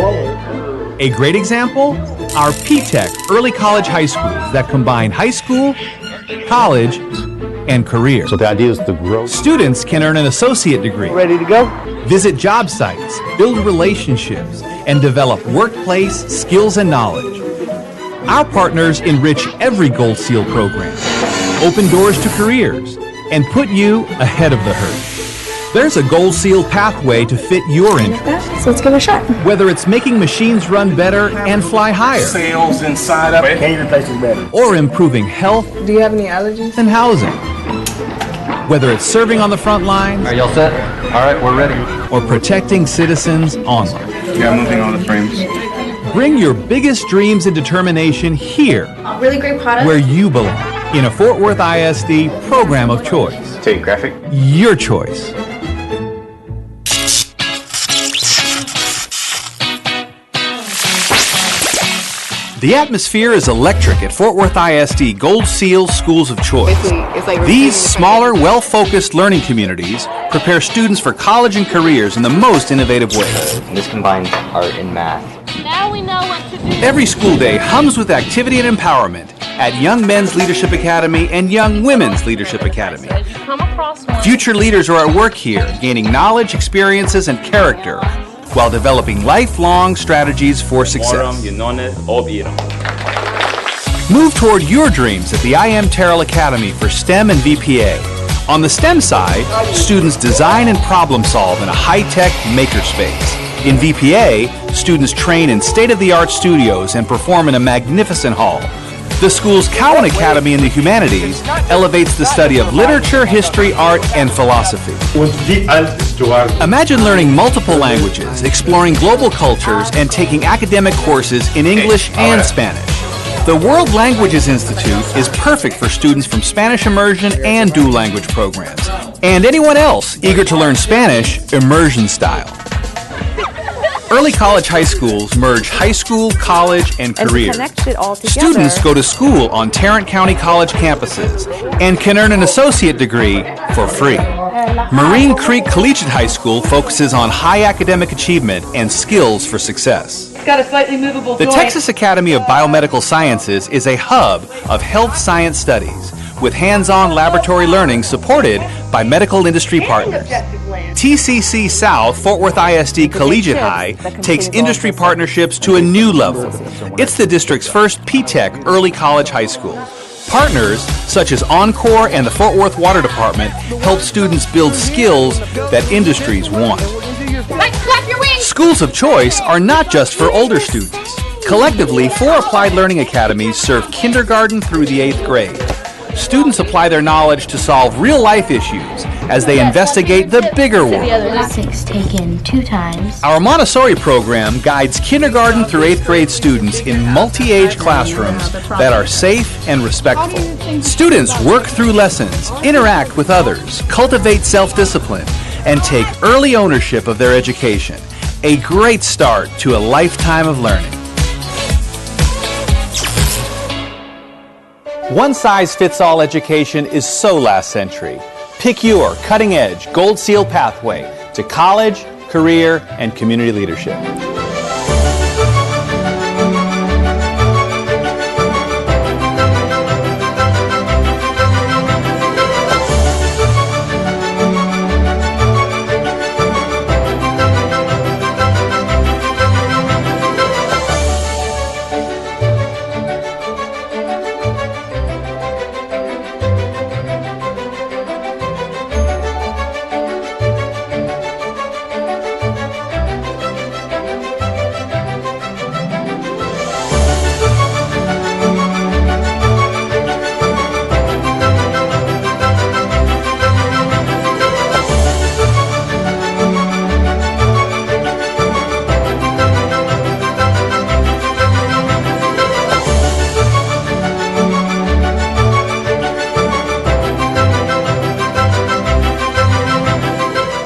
A great example? Our P-Tech early college high schools that combine high school, college, and career. So the idea is to grow. Students can earn an associate degree. Ready to go? Visit job sites, build relationships, and develop workplace skills and knowledge. Our partners enrich every Gold Seal program, open doors to careers, and put you ahead of the herd. There's a Gold Seal pathway to fit your interests. So let's give it a shot. Whether it's making machines run better and fly higher, Sales inside of it. Can you replace this better? or improving health Do you have any allergies? and housing. Whether it's serving on the front lines Are y'all set? All right, we're ready. or protecting citizens online. Yeah, moving on the frames. Bring your biggest dreams and determination here, Really great product. where you belong, in a Fort Worth ISD program of choice. Take graphic. Your choice. The atmosphere is electric at Fort Worth ISD Gold Seal Schools of Choice. These smaller, well-focused learning communities prepare students for college and careers in the most innovative ways. And this combines art and math. Now we know what to do. Every school day hums with activity and empowerment at Young Men's Leadership Academy and Young Women's Leadership Academy. Come across one. Future leaders are at work here, gaining knowledge, experiences, and character while developing lifelong strategies for success. Move toward your dreams at the IM Terrell Academy for STEM and VPA. On the STEM side, students design and problem solve in a high-tech makerspace. In VPA, students train in state-of-the-art studios and perform in a magnificent hall. The school's Cowan Academy in the Humanities elevates the study of literature, history, art, and philosophy. Imagine learning multiple languages, exploring global cultures, and taking academic courses in English and Spanish. The World Languages Institute is perfect for students from Spanish immersion and dual language programs, and anyone else eager to learn Spanish immersion style. Early college high schools merge high school, college, and career. Students go to school on Tarrant County College campuses and can earn an associate degree for free. Marine Creek Collegiate High School focuses on high academic achievement and skills for success. Got a slightly movable The joint. Texas Academy of Biomedical Sciences is a hub of health science studies with hands-on laboratory learning supported by medical industry partners. TCC South Fort Worth ISD Collegiate High takes industry partnerships to a new level. It's the district's first P-Tech early college high school. Partners such as Encore and the Fort Worth Water Department help students build skills that industries want. Mike, clap your wings. Schools of choice are not just for older students. Collectively, 4 applied learning academies serve kindergarten through the 8th grade. students apply their knowledge to solve real-life issues as they investigate the bigger world. 6 taken 2 times. Our Montessori program guides kindergarten through 8th grade students in multi-age classrooms that are safe and respectful. Students work through lessons, interact with others, cultivate self-discipline, and take early ownership of their education. A great start to a lifetime of learning. One-size-fits-all education is so last century. Pick your cutting-edge Gold Seal pathway to college, career, and community leadership.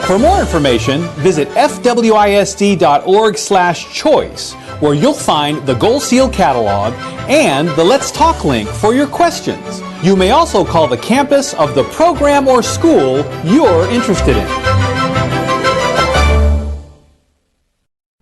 For more information, visit fwisd.org/choice, where you'll find the Gold Seal catalog and the Let's Talk link for your questions. You may also call the campus of the program or school you're interested in.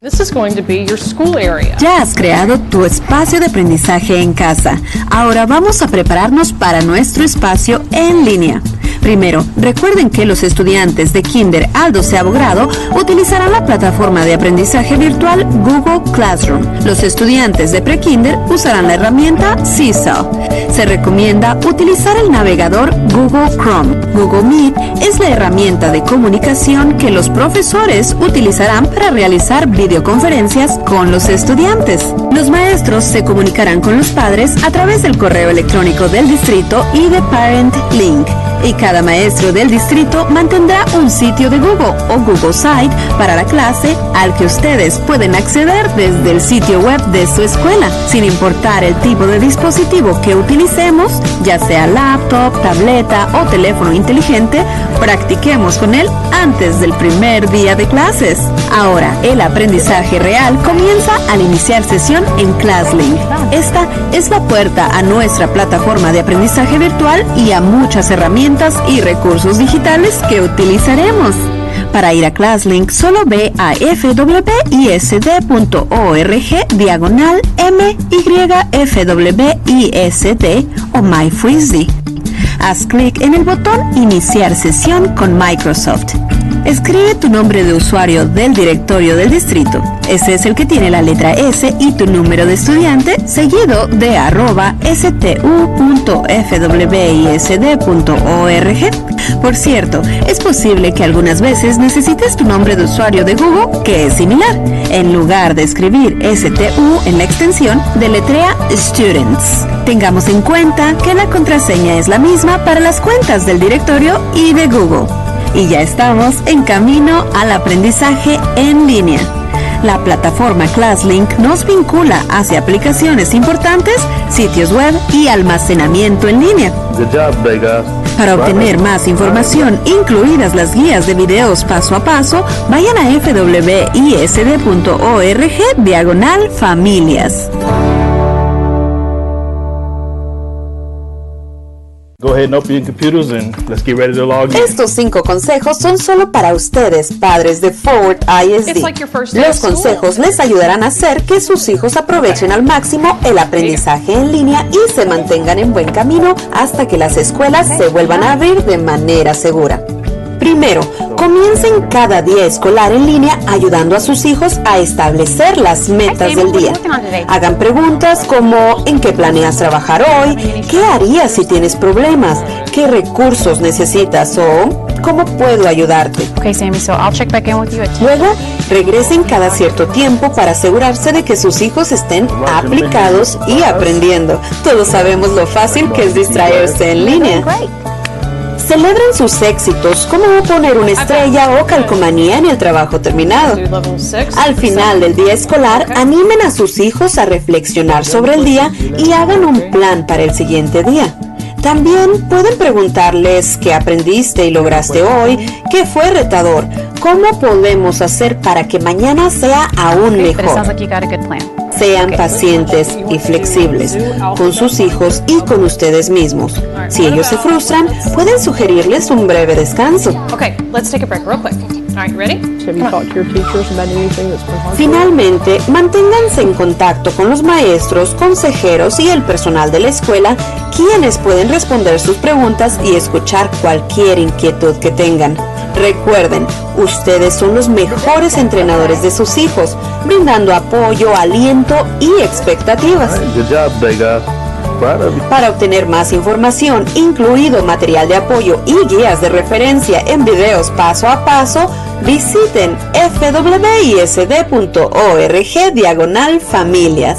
This is going to be your school area. Ya has creado tu espacio de aprendizaje en casa. Ahora vamos a prepararnos para nuestro espacio en línea. Primero, recuerden que los estudiantes de Kinder al 12º grado utilizarán la plataforma de aprendizaje virtual Google Classroom. Los estudiantes de Pre-Kinder usarán la herramienta Seesaw. Se recomienda utilizar el navegador Google Chrome. Google Meet es la herramienta de comunicación que los profesores utilizarán para realizar videoconferencias con los estudiantes. Los maestros se comunicarán con los padres a través del correo electrónico del distrito y de Parent Link. Y cada maestro del distrito mantendrá un sitio de Google o Google Site para la clase al que ustedes pueden acceder desde el sitio web de su escuela, sin importar el tipo de dispositivo que utilicemos, ya sea laptop, tableta o teléfono inteligente. Practiquemos con él antes del primer día de clases. Ahora, el aprendizaje real comienza al iniciar sesión en ClassLink. Esta es la puerta a nuestra plataforma de aprendizaje virtual y a muchas herramientas y recursos digitales que utilizaremos. Para ir a ClassLink, solo ve a fwisd.org/MYFWISD o MyFwisd. Haz clic en el botón Iniciar sesión con Microsoft. Escribe tu nombre de usuario del directorio del distrito. Ese es el que tiene la letra S y tu número de estudiante, seguido de @stu.fwisd.org. Por cierto, es posible que algunas veces necesites tu nombre de usuario de Google, que es similar. En lugar de escribir STU en la extensión, deletrea Students. Tengamos en cuenta que la contraseña es la misma para las cuentas del directorio y de Google. Y ya estamos en camino al aprendizaje en línea. La plataforma ClassLink nos vincula hacia aplicaciones importantes, sitios web y almacenamiento en línea. Good job, Vega. Para obtener más información, incluidas las guías de videos paso a paso, vayan a fwisd.org/familias. Go ahead and open your computers and let's get ready to log in. Estos 5 consejos son solo para ustedes, padres de Forward ISD. Los consejos les ayudarán a hacer que sus hijos aprovechen al máximo el aprendizaje en línea y se mantengan en buen camino hasta que las escuelas se vuelvan a abrir de manera segura. Primero, comiencen cada día escolar en línea ayudando a sus hijos a establecer las metas del día. Hagan preguntas como ¿en qué planeas trabajar hoy? ¿Qué harías si tienes problemas? ¿Qué recursos necesitas? O ¿cómo puedo ayudarte? Okay, Sammy, so I'll check back in with you at 10. Luego, regresen cada cierto tiempo para asegurarse de que sus hijos estén aplicados y aprendiendo. Todos sabemos lo fácil que es distraerse en línea. Celebren sus éxitos, como poner una estrella o calcomanía en el trabajo terminado. Al final del día escolar, animen a sus hijos a reflexionar sobre el día y hagan un plan para el siguiente día. También pueden preguntarles qué aprendiste y lograste hoy, qué fue retador, cómo podemos hacer para que mañana sea aún mejor. Sean pacientes y flexibles con sus hijos y con ustedes mismos. Si ellos se frustran, pueden sugerirles un breve descanso. Okay, let's take a break real quick. All right, ready? Have you talked to your teachers about anything that's been hard? Finalmente, manténganse en contacto con los maestros, consejeros y el personal de la escuela, quienes pueden responder sus preguntas y escuchar cualquier inquietud que tengan. Recuerden, ustedes son los mejores entrenadores de sus hijos, brindando apoyo, aliento y expectativas. Good job, Vega. Proud of you. Para obtener más información, incluido material de apoyo y guías de referencia en videos paso a paso, visiten fwisd.org/familias.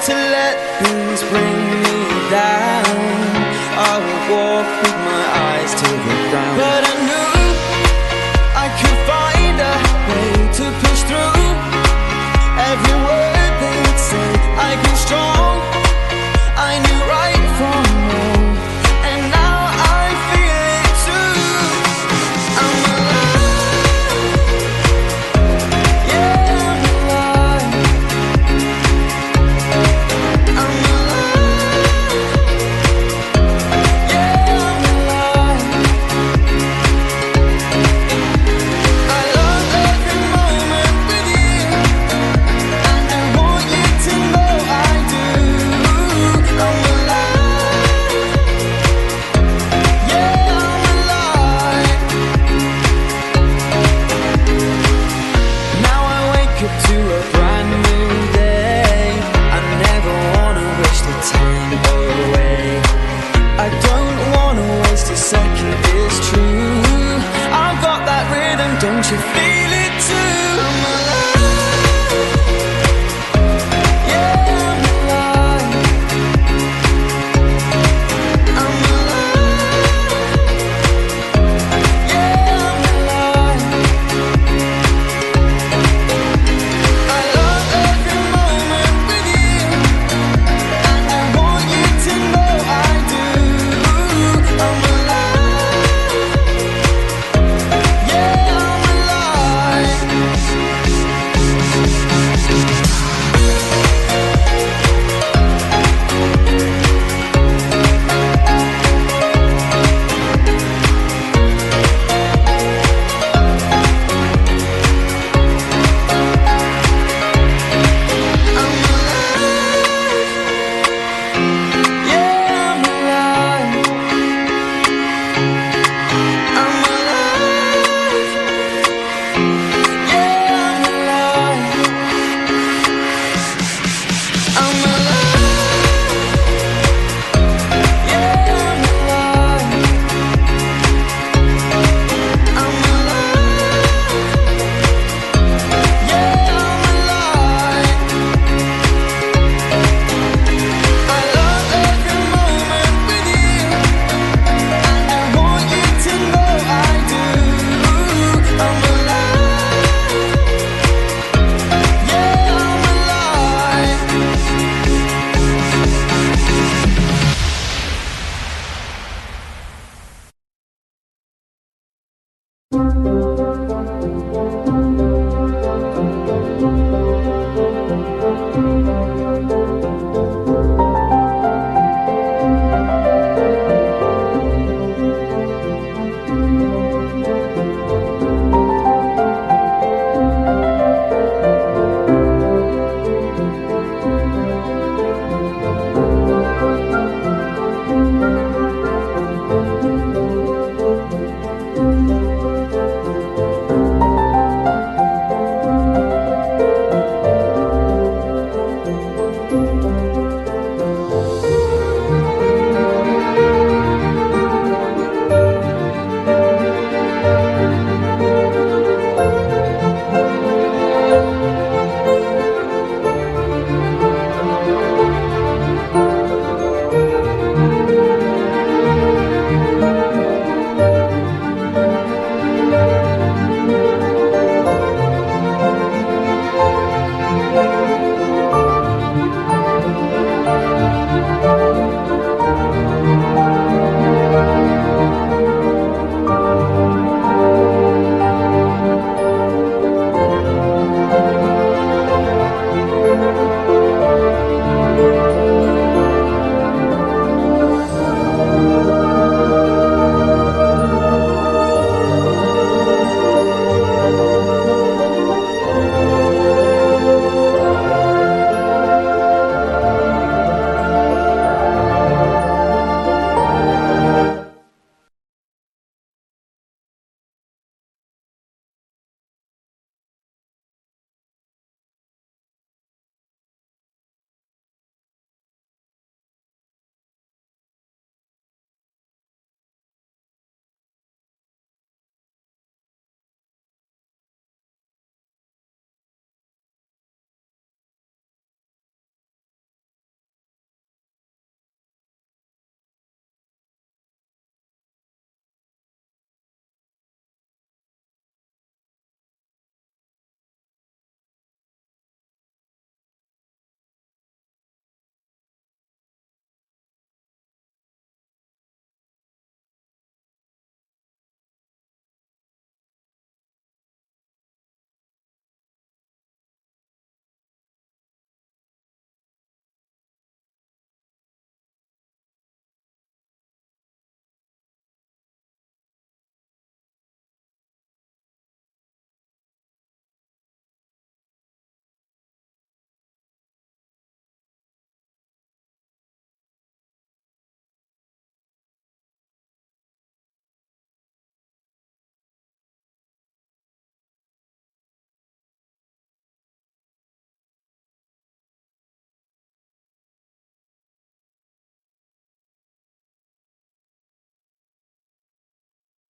to let things bring me down. I would walk with my eyes to the ground. But I knew I could find a way to push through. Every word they'd say, I grew strong. I knew right from wrong, and now I feel it too. I'm alive. Yeah, I'm alive. I'm alive. Yeah, I'm alive. I love every moment with you, and I want you to know I do. I'm alive. Yeah, I'm alive. Now I wake up to a brand new day. I never wanna wish the time away. I don't wanna waste a second, it's true. I've got that rhythm, don't you feel it too? I'm alive. Yeah, I'm alive. I'm alive. Yeah, I'm alive. I love every moment with you, and I want you to know I do. I'm alive. Yeah, I'm alive. Yeah, I'm alive. I'm alive. Yeah, I'm alive. I'm alive. Yeah, I'm alive. I'm alive. Yeah, I'm alive. I love every moment with you, and I want you to know I do. I'm alive. Yeah, I'm alive.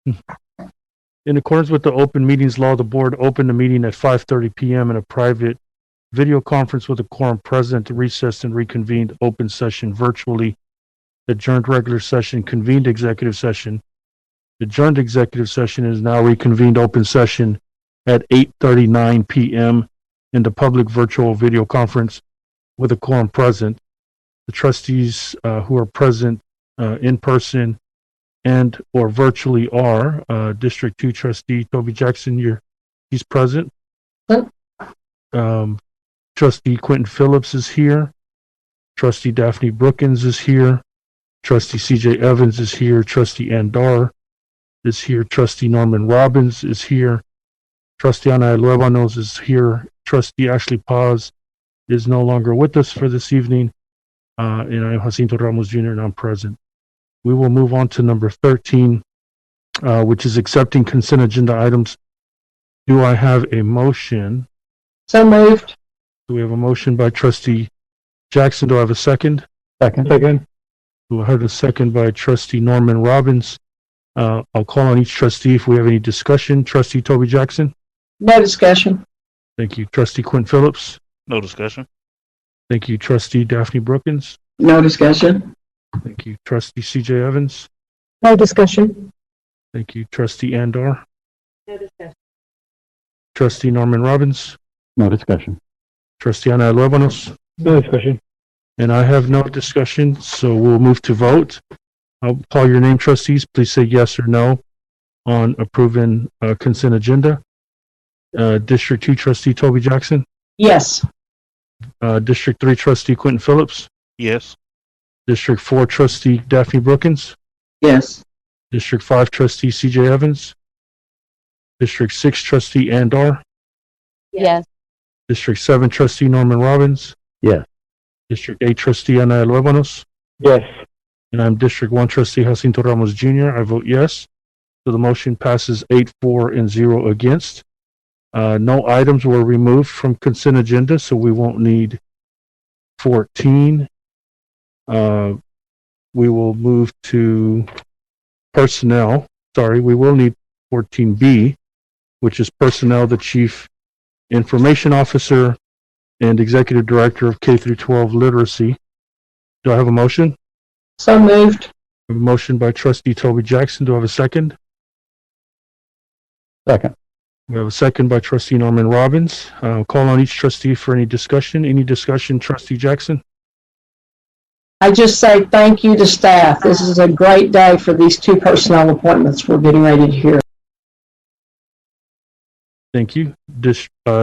In accordance with the open meetings law, the board opened the meeting at 5:30 p.m. in a private video conference with a quorum present, recessed and reconvened open session virtually, adjourned regular session, convened executive session. Adjourned executive session is now reconvened open session at 8:39 p.m. in the public virtual video conference with a quorum present. The trustees who are present in person and or virtually are District 2 Trustee Toby Jackson, he's present. Trustee Quentin Phillips is here. Trustee Daphne Brookins is here. Trustee CJ Evans is here. Trustee Andar is here. Trustee Norman Robbins is here. Trustee Ana Luevanos is here. Trustee Ashley Paz is no longer with us for this evening. And I'm Jacinto Ramos Jr. and I'm present. We will move on to number 13, which is accepting consent agenda items. Do I have a motion? So moved. Do we have a motion by Trustee Jackson? Do I have a second? Second. Do I have a second by Trustee Norman Robbins? I'll call on each trustee if we have any discussion. Trustee Toby Jackson? No discussion. Thank you. Trustee Quentin Phillips? No discussion. Thank you. Trustee Daphne Brookins? No discussion. Thank you. Trustee CJ Evans? No discussion. Thank you. Trustee Andar? No discussion. Trustee Norman Robbins? No discussion. Trustee Ana Luevanos? No discussion. And I have no discussion, so we'll move to vote. I'll call your name, trustees. Please say yes or no on approving consent agenda. District 2 Trustee Toby Jackson? Yes. District 3 Trustee Quentin Phillips? Yes. District 4 Trustee Daphne Brookins? Yes. District 5 Trustee CJ Evans? District 6 Trustee Andar? Yes. District 7 Trustee Norman Robbins? Yes. District 8 Trustee Ana Luevanos? Yes. And I'm District 1 Trustee Jacinto Ramos Jr. I vote yes. So the motion passes 8-4 and 0 against. No items were removed from consent agenda, so we won't need 14. We will move to personnel. Sorry, we will need 14B, which is personnel, the Chief Information Officer and Executive Director of K-12 Literacy. Do I have a motion? So moved. I have a motion by Trustee Toby Jackson. Do I have a second? Second. We have a second by Trustee Norman Robbins. Call on each trustee for any discussion. Any discussion, Trustee Jackson? I just say thank you to staff. This is a great day for these two personnel appointments we're getting ready to hear. Thank you.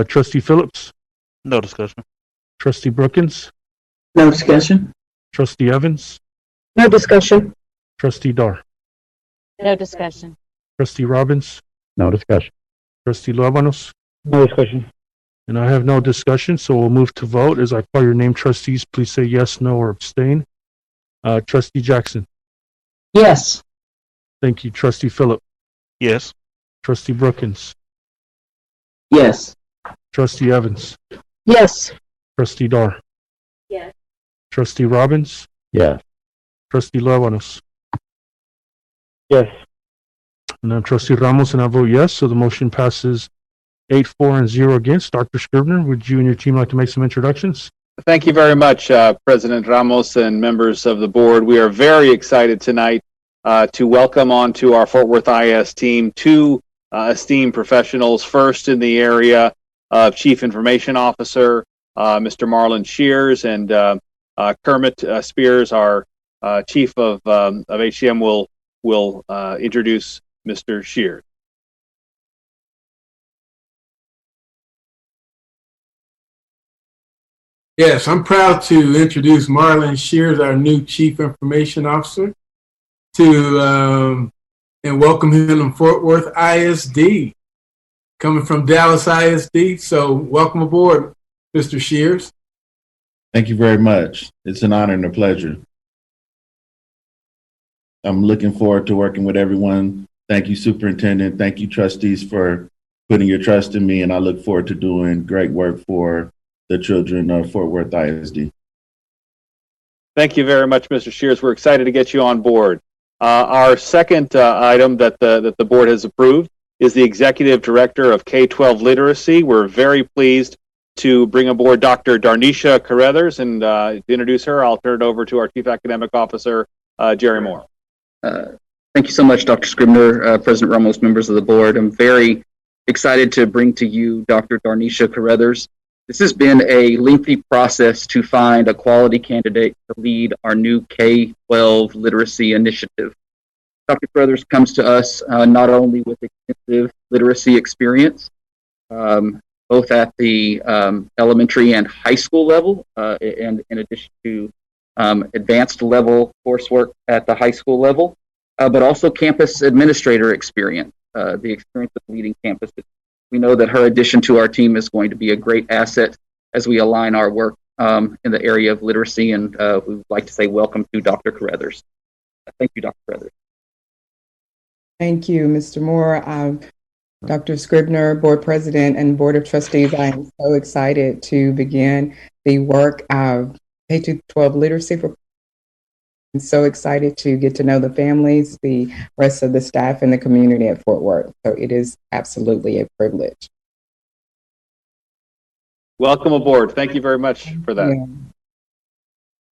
Trustee Phillips? No discussion. Trustee Brookins? No discussion. Trustee Evans? No discussion. Trustee Dar? No discussion. Trustee Robbins? No discussion. Trustee Luevanos? No discussion. And I have no discussion, so we'll move to vote. As I call your name, trustees, please say yes, no, or abstain. Trustee Jackson? Yes. Thank you. Trustee Phillips? Yes. Trustee Brookins? Yes. Trustee Evans? Yes. Trustee Dar? Yes. Trustee Robbins? Yes. Trustee Luevanos? Yes. And I'm Trustee Ramos, and I vote yes, so the motion passes 8-4 and 0 against. Dr. Scribner, would you and your team like to make some introductions? Thank you very much, President Ramos and members of the board. We are very excited tonight to welcome onto our Fort Worth IS team two esteemed professionals. First in the area of Chief Information Officer, Mr. Marlon Shears, and Kermit Spears, our Chief of HCM, will introduce Mr. Shears. Yes, I'm proud to introduce Marlon Shears, our new Chief Information Officer, and welcome him to Fort Worth ISD, coming from Dallas ISD. So welcome aboard, Mr. Shears. Thank you very much. It's an honor and a pleasure. I'm looking forward to working with everyone. Thank you, Superintendent. Thank you, trustees, for putting your trust in me, and I look forward to doing great work for the children of Fort Worth ISD. Thank you very much, Mr. Shears. We're excited to get you on board. Our second item that the board has approved is the Executive Director of K-12 Literacy. We're very pleased to bring aboard Dr. Darnisha Carruthers, and to introduce her, I'll turn it over to our Chief Academic Officer, Jerry Moore. Thank you so much, Dr. Scribner, President Ramos, members of the board. I'm very excited to bring to you Dr. Darnisha Carruthers. This has been a lengthy process to find a quality candidate to lead our new K-12 literacy initiative. Dr. Carruthers comes to us not only with extensive literacy experience, both at the elementary and high school level, and in addition to advanced level coursework at the high school level, but also campus administrator experience, the experience of leading campuses. We know that her addition to our team is going to be a great asset as we align our work in the area of literacy, and we would like to say welcome to Dr. Carruthers. Thank you, Dr. Carruthers. Thank you, Mr. Moore. Dr. Scribner, Board President and Board of Trustees, I am so excited to begin the work of K-12 literacy. I'm so excited to get to know the families, the rest of the staff, and the community at Fort Worth. So it is absolutely a privilege. Welcome aboard. Thank you very much for that.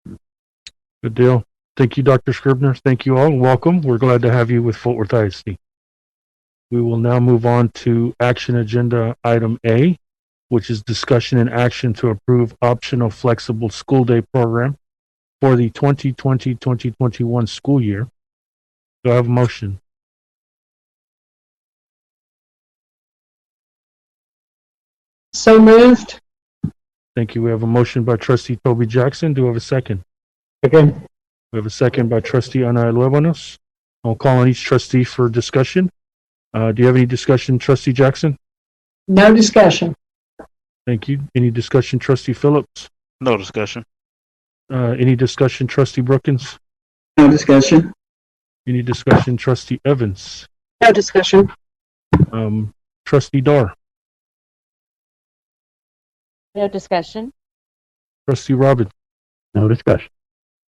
Yeah. Good deal. Thank you, Dr. Scribner. Thank you all. Welcome. We're glad to have you with Fort Worth ISD. We will now move on to action agenda item A, which is discussion and action to approve optional flexible school day program for the 2020-2021 school year. Do I have a motion? So moved. Thank you. We have a motion by trustee Toby Jackson. Do we have a second? Second. We have a second by trustee Ana Luevanos. I'll call on each trustee for discussion. Do you have any discussion, trustee Jackson? No discussion. Thank you. Any discussion, trustee Phillips? No discussion. Any discussion, trustee Brookins? No discussion. Any discussion, trustee Evans? No discussion. Trustee Dar? No discussion. Trustee Robbins? No discussion.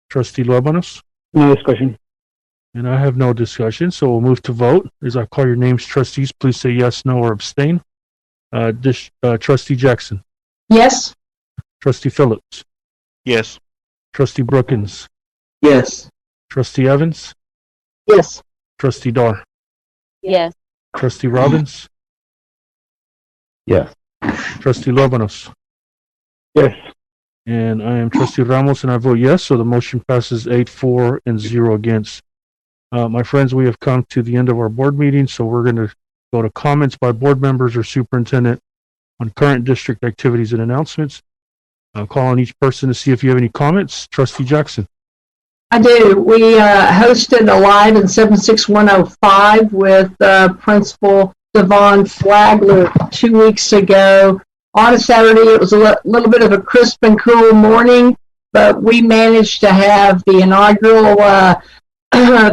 Trustee Luevanos? No discussion. And I have no discussion, so we'll move to vote. As I call your names, trustees, please say yes, no, or abstain. Trustee Jackson? Yes. Trustee Phillips? Yes. Trustee Brookins? Yes. Trustee Evans? Yes. Trustee Dar? Yes. Trustee Robbins? Yes. Trustee Luevanos? Yes. And I am trustee Ramos, and I vote yes, so the motion passes 8-4 and 0 against. My friends, we have come to the end of our board meeting, so we're going to go to comments by board members or superintendent on current district activities and announcements. I'll call on each person to see if you have any comments. Trustee Jackson. I do. We hosted a live in 76105 with Principal Devon Flagler 2 weeks ago. On a Saturday, it was a little bit of a crisp and cool morning, but we managed to have the inaugural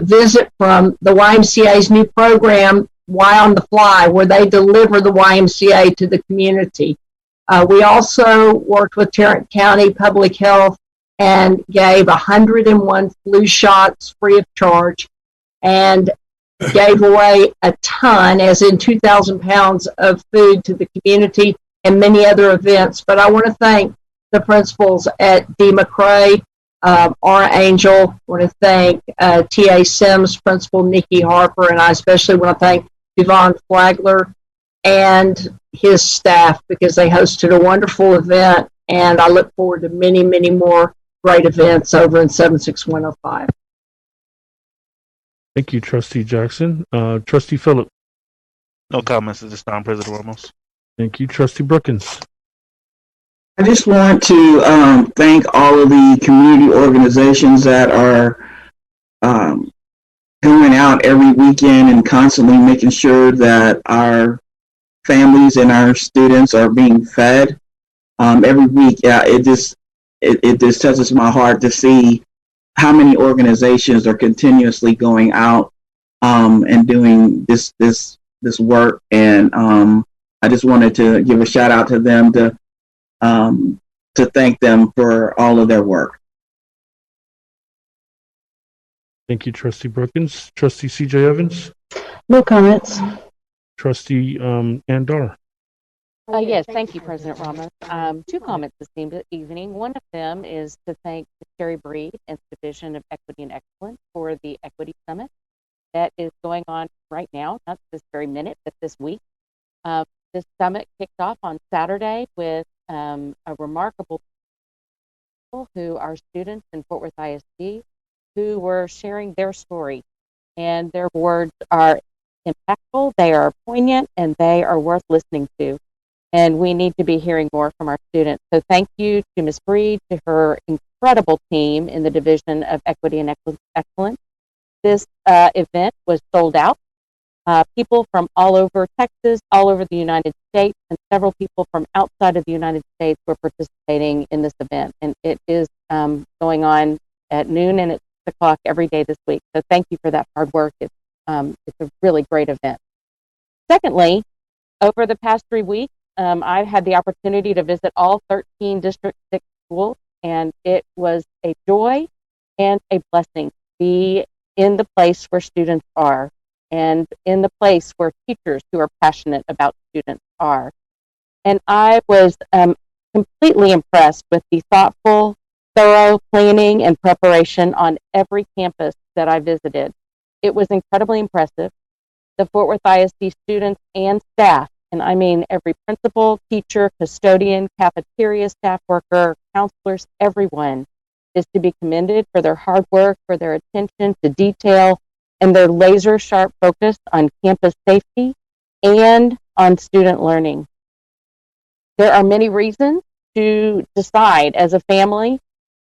visit from the YMCA's new program, Y on the Fly, where they deliver the YMCA to the community. We also worked with Tarrant County Public Health and gave 101 flu shots free of charge and gave away a ton, as in 2,000 pounds of food to the community and many other events. But I want to thank the principals at D. McCrae, R. Angel. I want to thank T.A. Sims, Principal Nikki Harper, and I especially want to thank Devon Flagler and his staff, because they hosted a wonderful event, and I look forward to many, many more great events over in 76105. Thank you, Trustee Jackson. Trustee Phillips. No comments at this time, President Ramos. Thank you. Trustee Brookins. I just want to thank all of the community organizations that are going out every weekend and constantly making sure that our families and our students are being fed every week. Yeah, it just touches my heart to see how many organizations are continuously going out and doing this work. And I just wanted to give a shout out to them to thank them for all of their work. Thank you, Trustee Brookins. Trustee C.J. Evans. No comments. Trustee Andar. Yes, thank you, President Ramos. Two comments this evening. One of them is to thank Terry Breed and the Division of Equity and Excellence for the Equity Summit that is going on right now, not this very minute, but this week. This summit kicked off on Saturday with a remarkable people who are students in Fort Worth ISD who were sharing their story, and their words are impactful, they are poignant, and they are worth listening to. And we need to be hearing more from our students. So thank you to Ms. Breed, to her incredible team in the Division of Equity and Excellence. This event was sold out. People from all over Texas, all over the United States, and several people from outside of the United States were participating in this event. And it is going on at noon and at 6 o'clock every day this week. So thank you for that hard work. It's a really great event. Secondly, over the past 3 weeks, I've had the opportunity to visit all 13 District 6 schools, and it was a joy and a blessing to be in the place where students are and in the place where teachers who are passionate about students are. And I was completely impressed with the thoughtful, thorough planning and preparation on every campus that I visited. It was incredibly impressive. The Fort Worth ISD students and staff, and I mean every principal, teacher, custodian, cafeteria staff worker, counselors, everyone is to be commended for their hard work, for their attention to detail, and their laser sharp focus on campus safety and on student learning. There are many reasons to decide as a family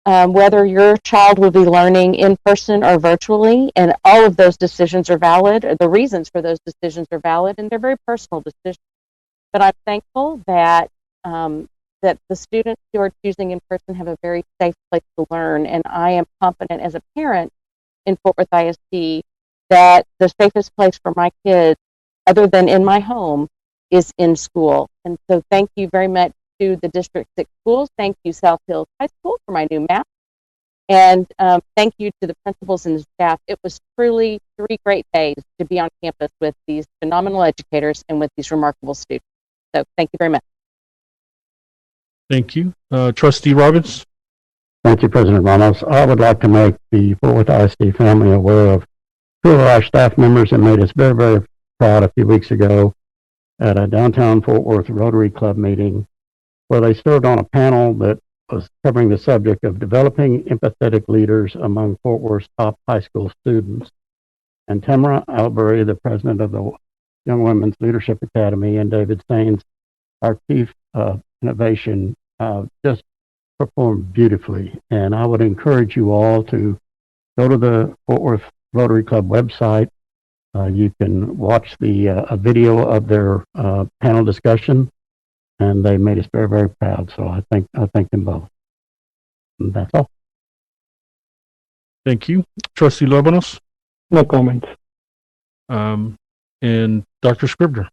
whether your child will be learning in person or virtually, and all of those decisions are valid, or the reasons for those decisions are valid, and they're very personal decisions. But I'm thankful that that the students who are choosing in person have a very safe place to learn, and I am confident as a parent in Fort Worth ISD that the safest place for my kids, other than in my home, is in school. And so thank you very much to the District 6 schools. Thank you, South Hills High School, for my new map. And thank you to the principals and the staff. It was truly 3 great days to be on campus with these phenomenal educators and with these remarkable students. So thank you very much. Thank you. Trustee Robbins. Thank you, President Ramos. I would like to make the Fort Worth ISD family aware of 2 of our staff members that made us very, very proud a few weeks ago at a downtown Fort Worth Rotary Club meeting, where they served on a panel that was covering the subject of developing empathetic leaders among Fort Worth's top high school students. And Tamara Albury, the president of the Young Women's Leadership Academy, and David Sains, our chief innovation, just performed beautifully. And I would encourage you all to go to the Fort Worth Rotary Club website. You can watch a video of their panel discussion, and they made us very, very proud. So I thank them both. And that's all. Thank you. Trustee Lobanos. No comment. And Dr. Scribner.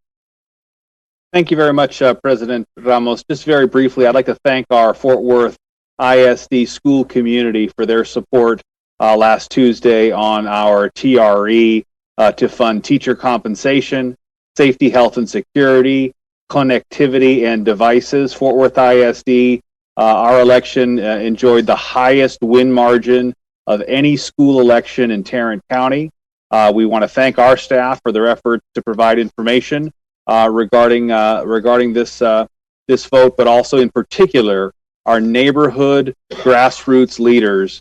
Thank you very much, President Ramos. Just very briefly, I'd like to thank our Fort Worth ISD school community for their support last Tuesday on our TRE to fund teacher compensation, safety, health, and security, connectivity, and devices. Fort Worth ISD, our election enjoyed the highest win margin of any school election in Tarrant County. We want to thank our staff for their efforts to provide information regarding this vote, but also in particular our neighborhood grassroots leaders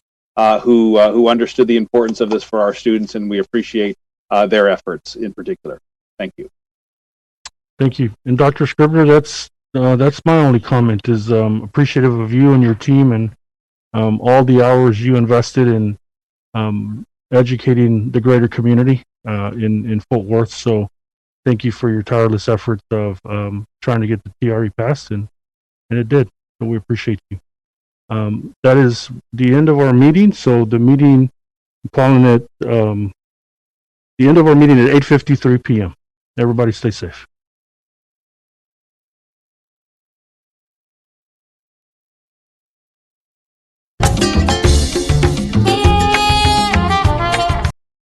who understood the importance of this for our students, and we appreciate their efforts in particular. Thank you. Thank you. And Dr. Scribner, that's my only comment, is appreciative of you and your team and all the hours you invested in educating the greater community in Fort Worth. So thank you for your tireless efforts of trying to get the TRE passed, and it did. So we appreciate you. That is the end of our meeting. So the meeting, I'm calling it the end of our meeting at 8:53 p.m. Everybody stay safe.